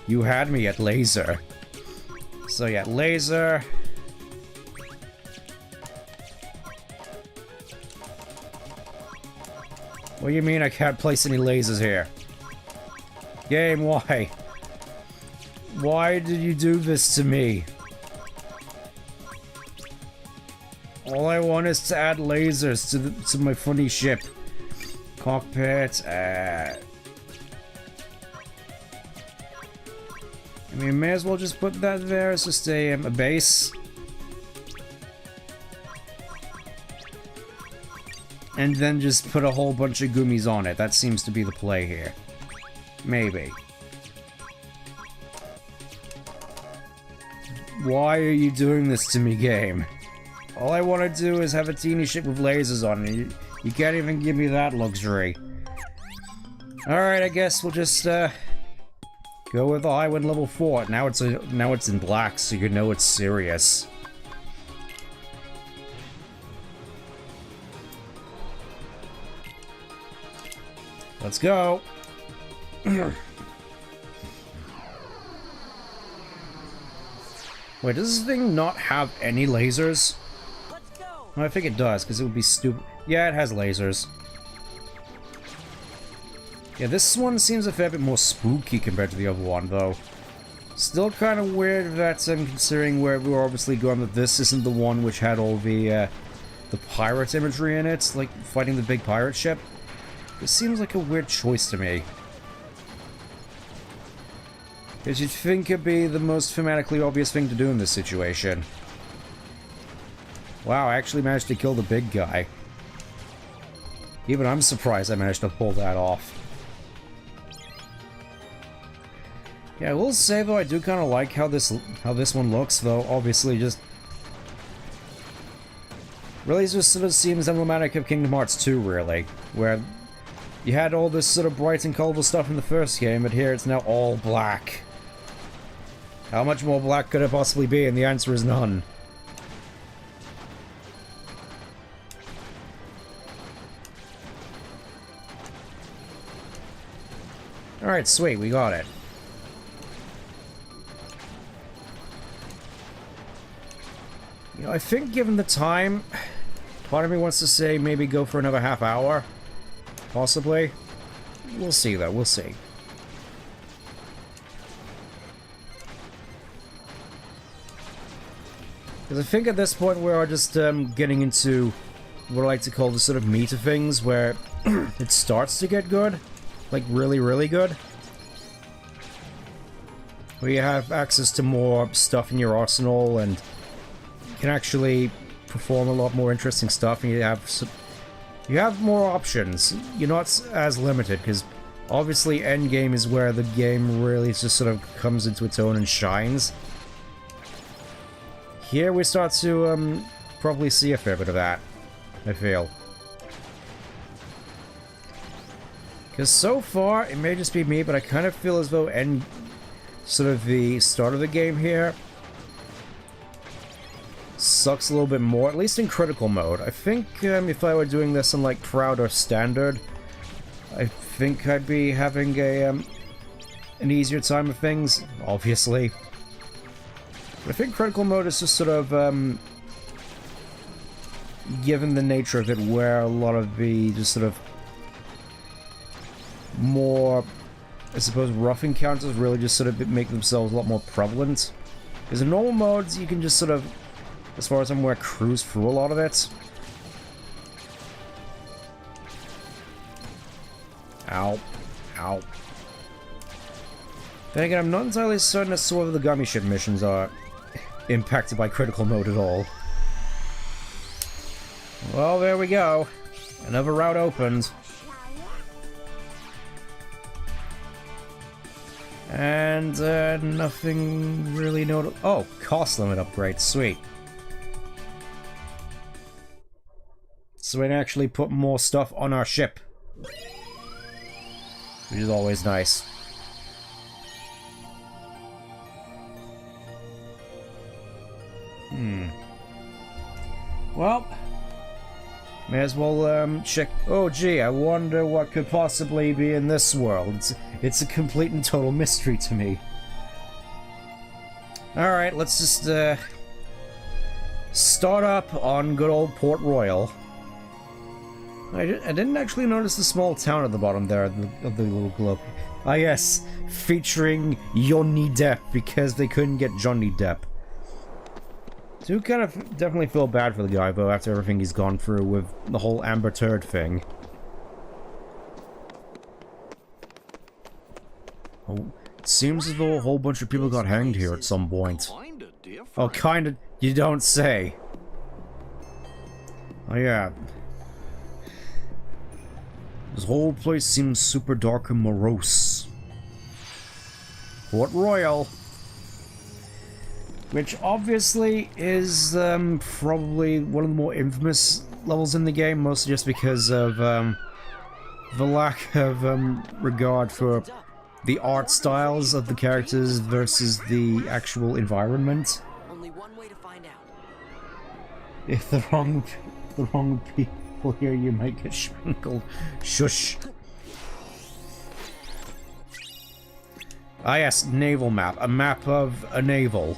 You had me at laser. So, yeah, laser... What do you mean I can't place any lasers here? Game, why? Why did you do this to me? All I want is to add lasers to my funny ship. Cockpit, I mean, may as well just put that there as just a base. And then just put a whole bunch of gummies on it. That seems to be the play here. Maybe. Why are you doing this to me, game? All I want to do is have a teeny ship with lasers on it. You can't even give me that luxury. Alright, I guess we'll just, go with the Highwind level 4. Now it's in black, so you know it's serious. Let's go! Wait, does this thing not have any lasers? Well, I think it does, because it would be stupid. Yeah, it has lasers. Yeah, this one seems a fair bit more spooky compared to the other one, though. Still kind of weird that considering where we were obviously going, that this isn't the one which had all the pirate imagery in it, like fighting the big pirate ship. It seems like a weird choice to me. Because you'd think it'd be the most thematically obvious thing to do in this situation. Wow, I actually managed to kill the big guy. Even I'm surprised I managed to pull that off. Yeah, I will say though, I do kind of like how this one looks, though. Obviously, just really just sort of seems emblematic of Kingdom Hearts 2, really, where you had all this sort of bright and colorful stuff in the first game, but here it's now all black. How much more black could it possibly be? And the answer is none. Alright, sweet, we got it. You know, I think given the time, part of me wants to say maybe go for another half hour. Possibly. We'll see, though. We'll see. Because I think at this point we are just getting into what I like to call the sort of meat of things, where it starts to get good. Like, really, really good. Where you have access to more stuff in your arsenal, and you can actually perform a lot more interesting stuff, and you have more options. You're not as limited, because obviously endgame is where the game really just sort of comes into its own and shines. Here we start to probably see a fair bit of that, I feel. Because so far, it may just be me, but I kind of feel as though sort of the start of the game here sucks a little bit more, at least in critical mode. I think if I were doing this in like Proud or Standard, I think I'd be having an easier time of things, obviously. But I think critical mode is just sort of, given the nature of it, where a lot of the just sort of more, I suppose, rough encounters really just sort of make themselves a lot more prevalent. Because in normal modes, you can just sort of, as far as I'm aware, cruise through a lot of it. Ow. Ow. Then again, I'm not entirely certain as to whether the gummy ship missions are impacted by critical mode at all. Well, there we go. Another route opened. And nothing really notable. Oh, cost limit upgrade, sweet. So we can actually put more stuff on our ship, which is always nice. Well, may as well check. Oh gee, I wonder what could possibly be in this world. It's a complete and total mystery to me. Alright, let's just start up on good old Port Royal. I didn't actually notice the small town at the bottom there of the little globe. Ah yes, featuring Johnny Depp, because they couldn't get Johnny Depp. Do kind of definitely feel bad for the guy, though, after everything he's gone through with the whole Amber Turd thing. Oh, it seems as though a whole bunch of people got hanged here at some point. Oh, kinda? You don't say. Oh yeah. This whole place seems super dark and morose. Port Royal. Which obviously is probably one of the more infamous levels in the game, mostly just because of the lack of regard for the art styles of the characters versus the actual environment. Only one way to find out. If the wrong people hear you might get sprinkled. Shush. Ah yes, naval map. A map of a naval.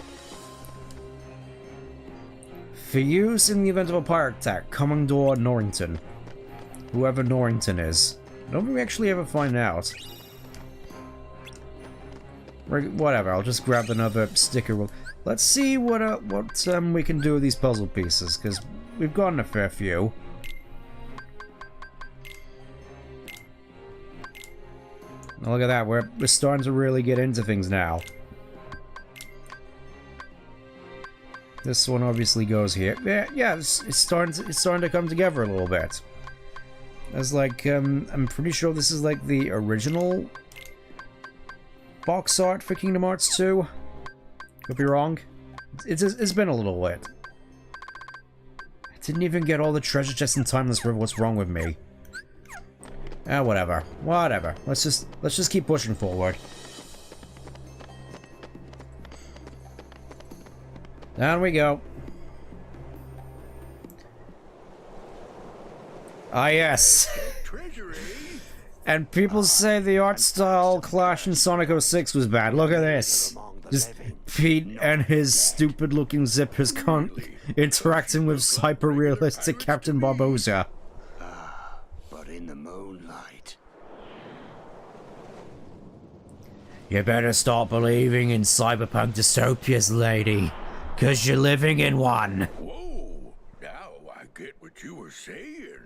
For use in the event of a pirate attack, Commodore Norrington. Whoever Norrington is. I don't think we actually ever find out. Whatever, I'll just grab another sticker. Let's see what we can do with these puzzle pieces, because we've gotten a fair few. Oh, look at that, we're starting to really get into things now. This one obviously goes here. Yeah, it's starting to come together a little bit. As like, I'm pretty sure this is like the original box art for Kingdom Hearts 2. Could be wrong. It's been a little bit. I didn't even get all the treasure chests in Timeless River. What's wrong with me? Whatever. Whatever. Let's just keep pushing forward. Down we go. Ah, yes. And people say the art style clash in Sonic 06 was bad. Look at this. Just Pete and his stupid-looking zippers interacting with hyper-realistic Captain Barbosa. But in the moonlight. You better stop believing in cyberpunk dystopias, lady. 'Cause you're living in one. Whoa! Now I get what you were saying.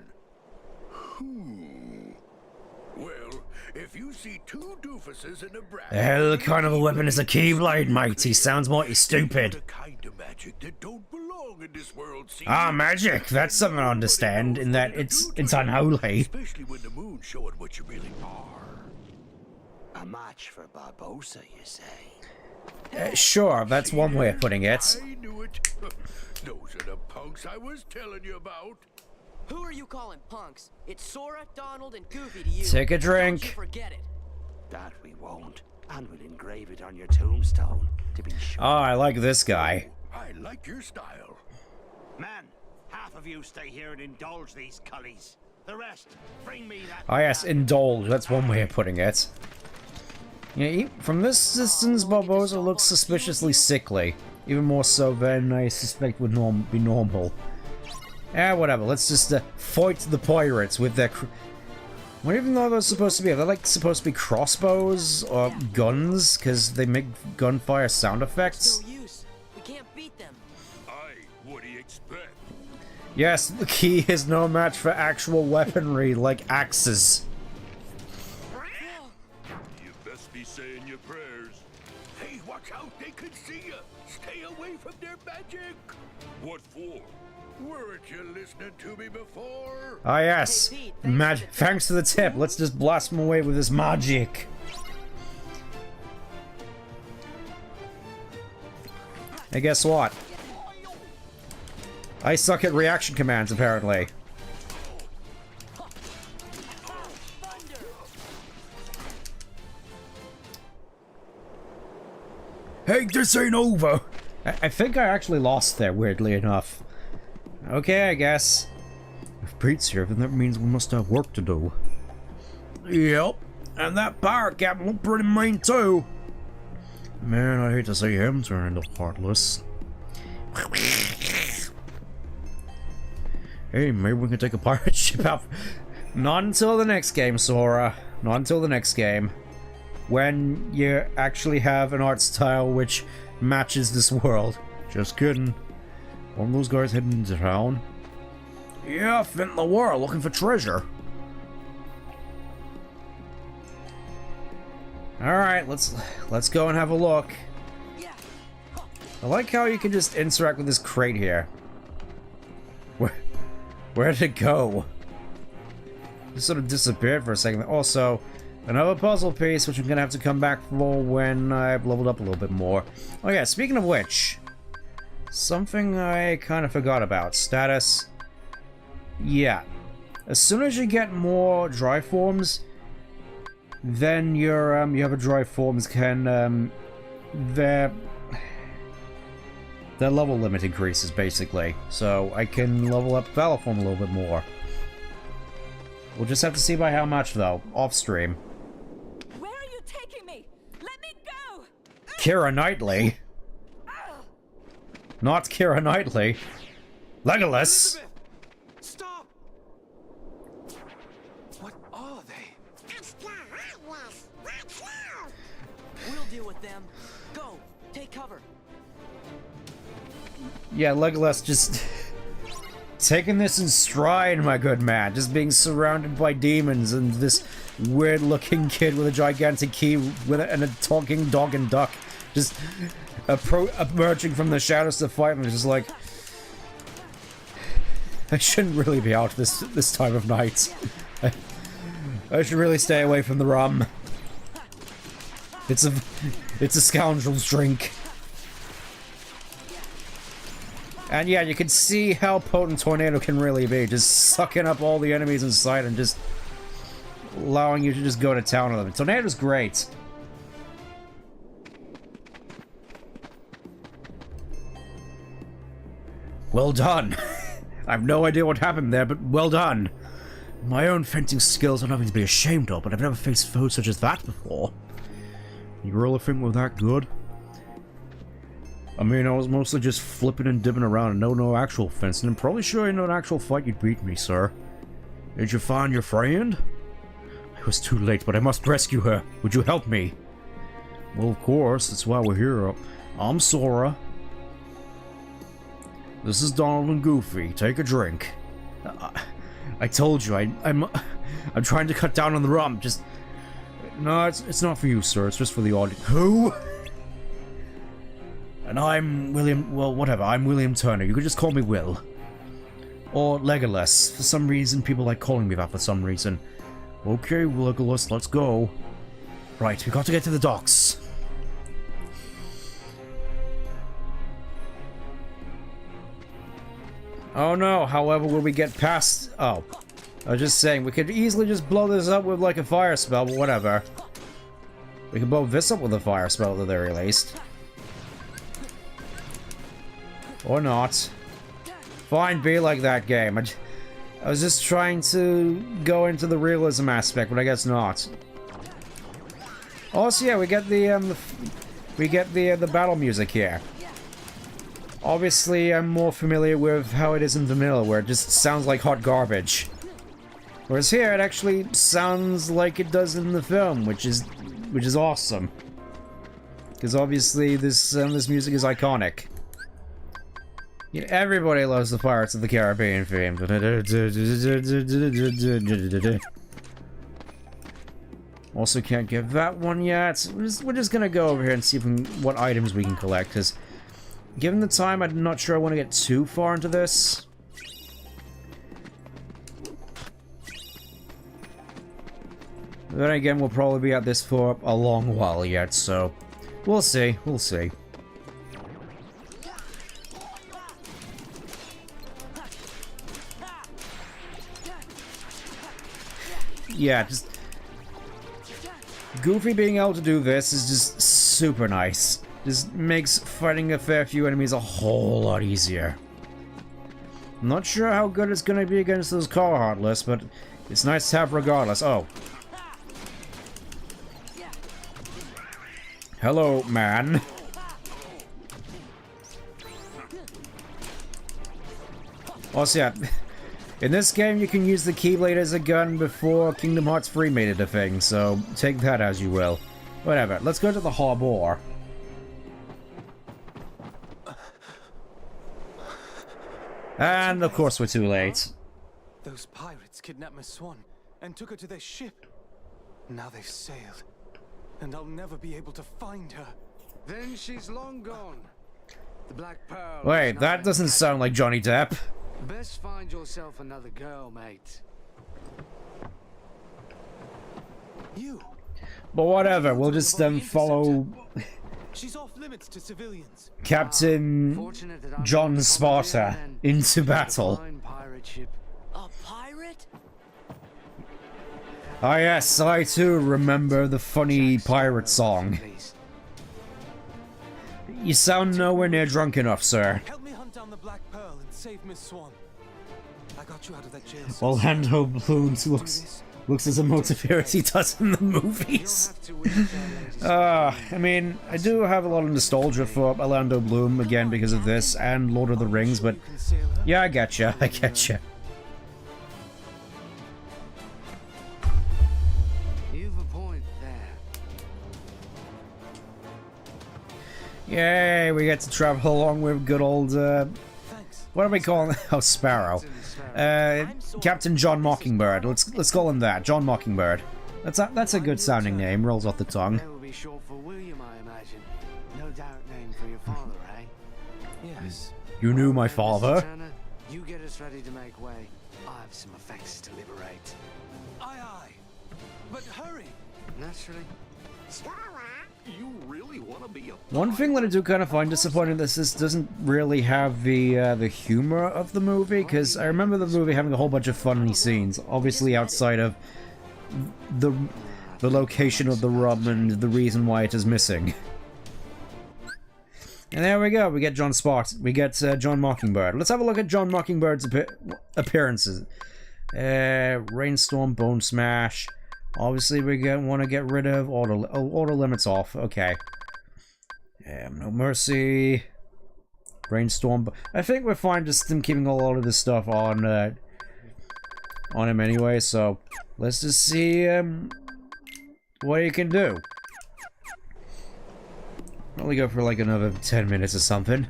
Well, if you see two doofuses in a brass... The hell kind of a weapon is a keyblade, mate? He sounds mighty stupid. The kind of magic that don't belong in this world. Ah, magic. That's something I understand, in that it's unholy. Especially when the moon's showing what you really are. A match for Barbosa, you say? Sure, that's one way of putting it. I knew it. Those are the punks I was telling you about. Who are you calling punks? It's Sora, Donald, and Goofy to you. Take a drink. Don't you forget it. That we won't. And we'll engrave it on your tombstone, to be sure. Oh, I like this guy. I like your style. Man, half of you stay here and indulge these cullies. The rest, bring me that... Oh yes, indulge. That's one way of putting it. Yeah, from this distance, Barbosa looks suspiciously sickly. Even more so than I suspect would be normal. Whatever. Let's just fight the pirates with their... What even know those supposed to be? Are they like supposed to be crossbows or guns? Because they make gunfire sound effects? No use. We can't beat them. What do you expect? Yes, the key is no match for actual weaponry like axes. You best be saying your prayers. Hey, watch out! They can see you. Stay away from their magic. What for? Weren't you listening to me before? Ah yes, Hey, Pete, thanks for the tip. Let's just blast them away with this magic. Hey, guess what? I suck at reaction commands, apparently. Hey, this ain't over! I think I actually lost there, weirdly enough. Okay, I guess. If Pete's here, then that means we must have work to do. Yep, and that pirate captain looked pretty mean too. Man, I hate to see him turn into heartless. Hey, maybe we can take a pirate ship out. Not until the next game, Sora. Not until the next game. When you actually have an art style which matches this world. Just kidding. One of those guys heading into town? Yeah, fin the world looking for treasure. Alright, let's go and have a look. I like how you can just interact with this crate here. Where'd it go? Just sort of disappeared for a second. Also, another puzzle piece, which I'm gonna have to come back for when I've leveled up a little bit more. Oh yeah, speaking of which, something I kind of forgot about. Status. Yeah. As soon as you get more dry forms, then your other dry forms can their level limit increases basically. So I can level up Battle Form a little bit more. We'll just have to see by how much though, off stream. Where are you taking me? Let me go! Keira Knightley. Not Keira Knightley. Legolas. Elizabeth! Stop! What are they? We'll deal with with them. Go, take cover. Yeah, Legolas just taking this in stride, my good man. Just being surrounded by demons and this weird-looking kid with a gigantic key and a talking dog and duck just emerging from the shadows to fight him. Just like, I shouldn't really be out this time of night. I should really stay away from the rum. It's a scoundrel's drink. And yeah, you can see how potent Tornado can really be, just sucking up all the enemies in sight and just allowing you to just go to town on them. Tornado's great. Well done. I have no idea what happened there, but well done. My own fencing skills are nothing to be ashamed of, but I've never faced foes such as that before. You really think we're that good? I mean, I was mostly just flipping and dipping around and no actual fencing. I'm probably sure in an actual fight you'd beat me, sir. Did you find your friend? It was too late, but I must rescue her. Would you help me? Well, of course. That's why we're here. I'm Sora. This is Donald and Goofy. Take a drink. I told you, I'm trying to cut down on the rum. Just... No, it's not for you, sir. It's just for the audience. Who? And I'm William... Well, whatever. I'm William Turner. You could just call me Will. Or Legolas. For some reason, people like calling me that for some reason. Okay, Legolas, let's go. Right, we got to get to the docks. Oh no, however, will we get past... Oh. I was just saying, we could easily just blow this up with like a fire spell, but whatever. We can blow this up with a fire spell at the very least. Or not. Fine, be like that game. I was just trying to go into the realism aspect, but I guess not. Also, yeah, we get the battle music here. Obviously, I'm more familiar with how it is in vanilla, where it just sounds like hot garbage. Whereas here, it actually sounds like it does in the film, which is awesome. Because obviously, this music is iconic. Yeah, everybody loves the Pirates of the Caribbean theme. Also, can't get that one yet. We're just gonna go over here and see what items we can collect. Because, given the time, I'm not sure I want to get too far into this. Then again, we'll probably be at this for a long while yet, so we'll see. We'll see. Yeah, just... Goofy being able to do this is just super nice. Just makes fighting a fair few enemies a whole lot easier. I'm not sure how good it's gonna be against those car heartless, but it's nice to have regardless. Oh. Hello, man. Also, yeah. In this game, you can use the Keyblade as a gun before Kingdom Hearts 3 made it a thing, so take that as you will. Whatever, let's go to the harbor. And of course we're too late. Those pirates kidnapped Miss Swan and took her to their ship. Now they've sailed, and I'll never be able to find her. Then she's long gone. The Black Pearl... Wait, that doesn't sound like Johnny Depp. Best find yourself another girl, mate. You. But whatever, we'll just follow She's off limits to civilians. Captain John Sparta into battle. A pirate? Ah yes, I too remember the funny pirate song. You sound nowhere near drunk enough, sir. Help me hunt down the Black Pearl and save Miss Swan. I got you out of that jail. Orlando Bloom looks as emotive as he does in the movies. I mean, I do have a lot of nostalgia for Orlando Bloom, again, because of this, and Lord of the Rings, but yeah, I getcha, I getcha. You've a point there. Yay, we get to travel along with good old, what are we calling Oh, Sparrow. Captain John Mockingbird. Let's call him that, John Mockingbird. That's a good sounding name, rolls off the tongue. That will be short for William, I imagine. No doubt named for your father, eh? Yes. You knew my Mrs. father? Turner, you get us ready to make way. I have some effects to liberate. Aye, aye. But hurry. Naturally. You really want to be a One thing that I do kind of find disappointing is this doesn't really have the humor of the movie, because I remember the movie having a whole bunch of funny scenes, obviously outside of the location of the rum and the reason why it is missing. And there we go, we get John John Mockingbird. Let's have a look at John Mockingbird's appearances. Rainstorm, Bone Smash. Obviously, we want to get rid of auto limits off. Okay. No Mercy. Rainstorm. I think we're fine just him keeping a lot of this stuff on him anyway. So let's just see what he can do. Probably go for like another 10 minutes or something.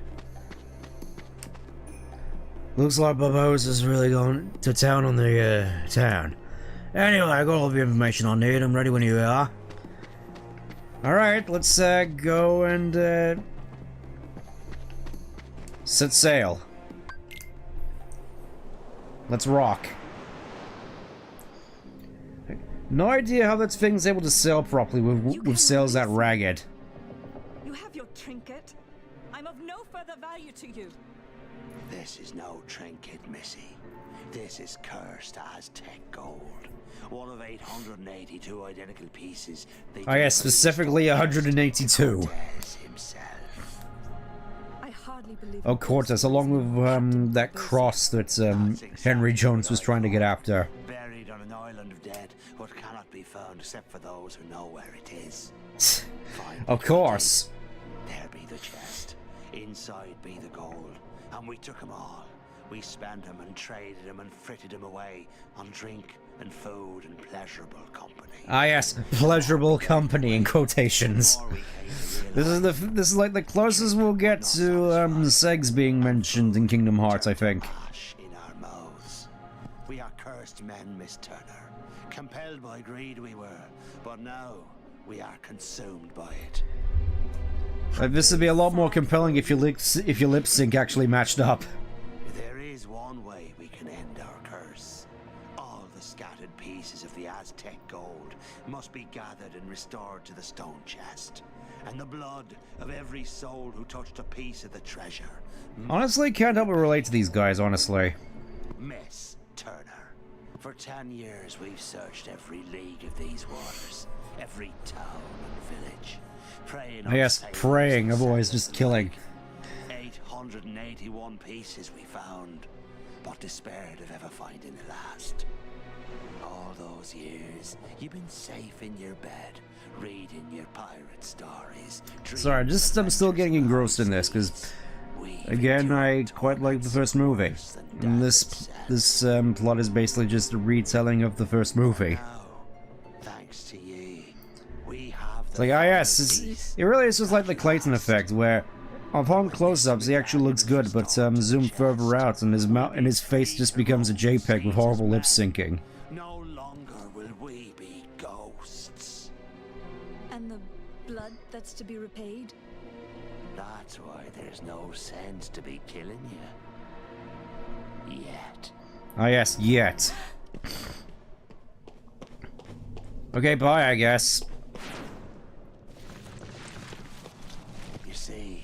Looks like Babos is really going to town on the town. Anyway, I got all the information I need. I'm ready when you are. Alright, let's go and set sail. Let's rock. No idea how that thing's able to sail properly with sails that ragged. You have your trinket. I'm of no further value to you. This is no trinket, Missy. This is cursed Aztec gold. One of 882 identical pieces. Oh yeah, specifically 182. I hardly believe Oh, Cortez, along with that cross that Henry Jones was trying to get after. Buried on an island of dead, but cannot be found except for those who know where it is. Of course. There be the chest. Inside be the gold. And we took 'em all. We spent 'em and traded 'em and fritted 'em away on drink and food and pleasurable company. Ah yes, pleasurable company in quotations. This is like the closest we'll get to segs being mentioned in Kingdom Hearts, I think. In our mouths. We are cursed men, Miss Turner. Compelled by greed we were, but now we are consumed by it. This would be a lot more compelling if your lip sync actually matched up. There is one way we can end our curse. All the scattered pieces of the Aztec gold must be gathered and restored to the stone chest. And the blood of every soul who touched a piece of the treasure. Honestly, can't help but relate to these guys, honestly. Miss Turner, for 10 years we've searched every league of these waters, every town and village. Praying Yes, praying, otherwise just killing. 881 pieces we found, but despaired of ever finding the last. All those years, you've been safe in your bed, reading your pirate stories. Sorry, I'm still getting engrossed in this, because, again, I quite like the first movie. And this plot is basically just a retelling of the first movie. Thanks to ye, we have it's like, ah yes, it really is just like the Clayton effect, where upon close-ups he actually looks good, but zoom further out and his face just becomes a JPEG with horrible lip syncing. No longer will we be ghosts. And the blood that's to be repaid? That's why there's no sense to be killing you. Yet. Ah yes, yet. Okay, bye, I guess. You see,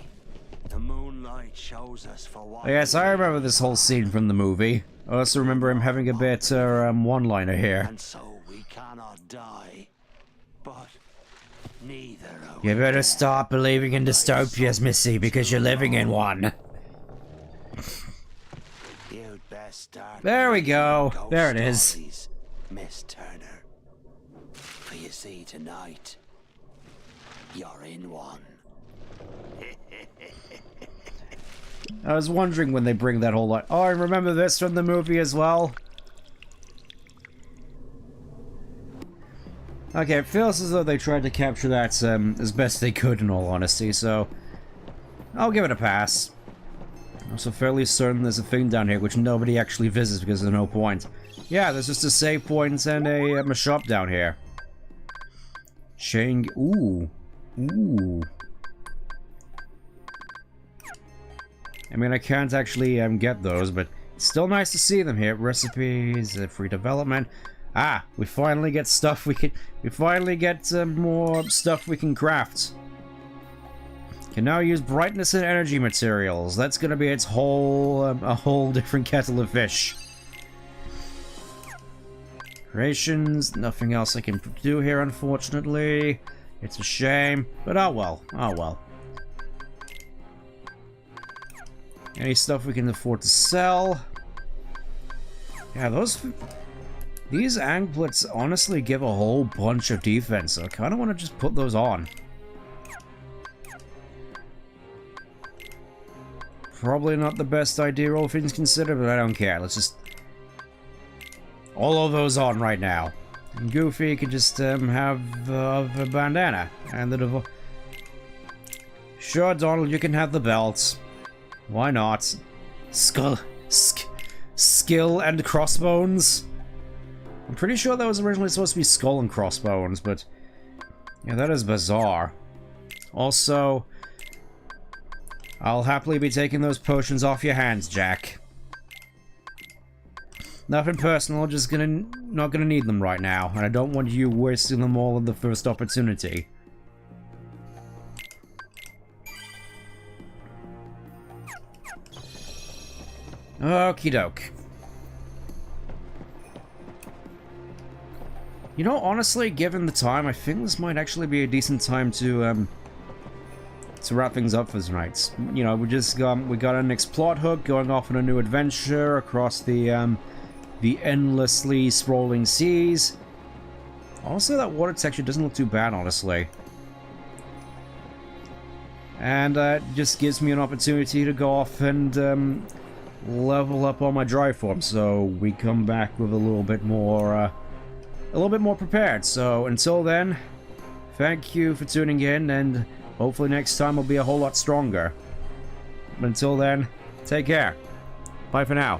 the moonlight shows us for what. Yes, I remember this whole scene from the movie. I also remember him having a better one-liner here. And so we cannot die, but neither are You better stop believing in dystopias, Missy, because you're living in one. You'd best start. There we go. ghost There it is. stories, Miss Turner. For you see, tonight, you're in one. I was wondering when they bring that whole line. Oh, I remember this from the movie as well. Okay, it feels as though they tried to capture that as best they could, in all honesty, so I'll give it a pass. I'm also fairly certain there's a thing down here which nobody actually visits because there's no point. Yeah, there's just a save point and a shop down here. Chain... Ooh. Ooh. I mean, I can't actually get those, but it's still nice to see them here. Recipes, free development. Ah, we finally get stuff we can... We finally get more stuff we can craft. Can now use brightness and energy materials. That's gonna be its whole... a whole different kettle of fish. Creations, nothing else I can do here, unfortunately. It's a shame, but oh well, oh well. Any stuff we can afford to sell? Yeah, these anklets honestly give a whole bunch of defense, so I kind of want to just put those on. Probably not the best idea, all things considered, but I don't care. Let's just... all of those on right now. And Goofy could just have a bandana. And the Sure, Donald, you can have the belt. Why not? Skill and crossbones? I'm pretty sure that was originally supposed to be skull and crossbones, but... yeah, that is bizarre. Also... I'll happily be taking those potions off your hands, Jack. Nothing personal, just not gonna need them right now, and I don't want you wasting them all at the first opportunity. Okie doke. You know, honestly, given the time, I think this might actually be a decent time to wrap things up for tonight. You know, we got our next plot hook, going off on a new adventure across the endlessly sprawling seas. Also, that water texture doesn't look too bad, honestly. And it just gives me an opportunity to go off and level up on my drive form, so we come back with a little bit more prepared. So until then, thank you for tuning in, and hopefully next time will be a whole lot stronger. But until then, take care. Bye for now.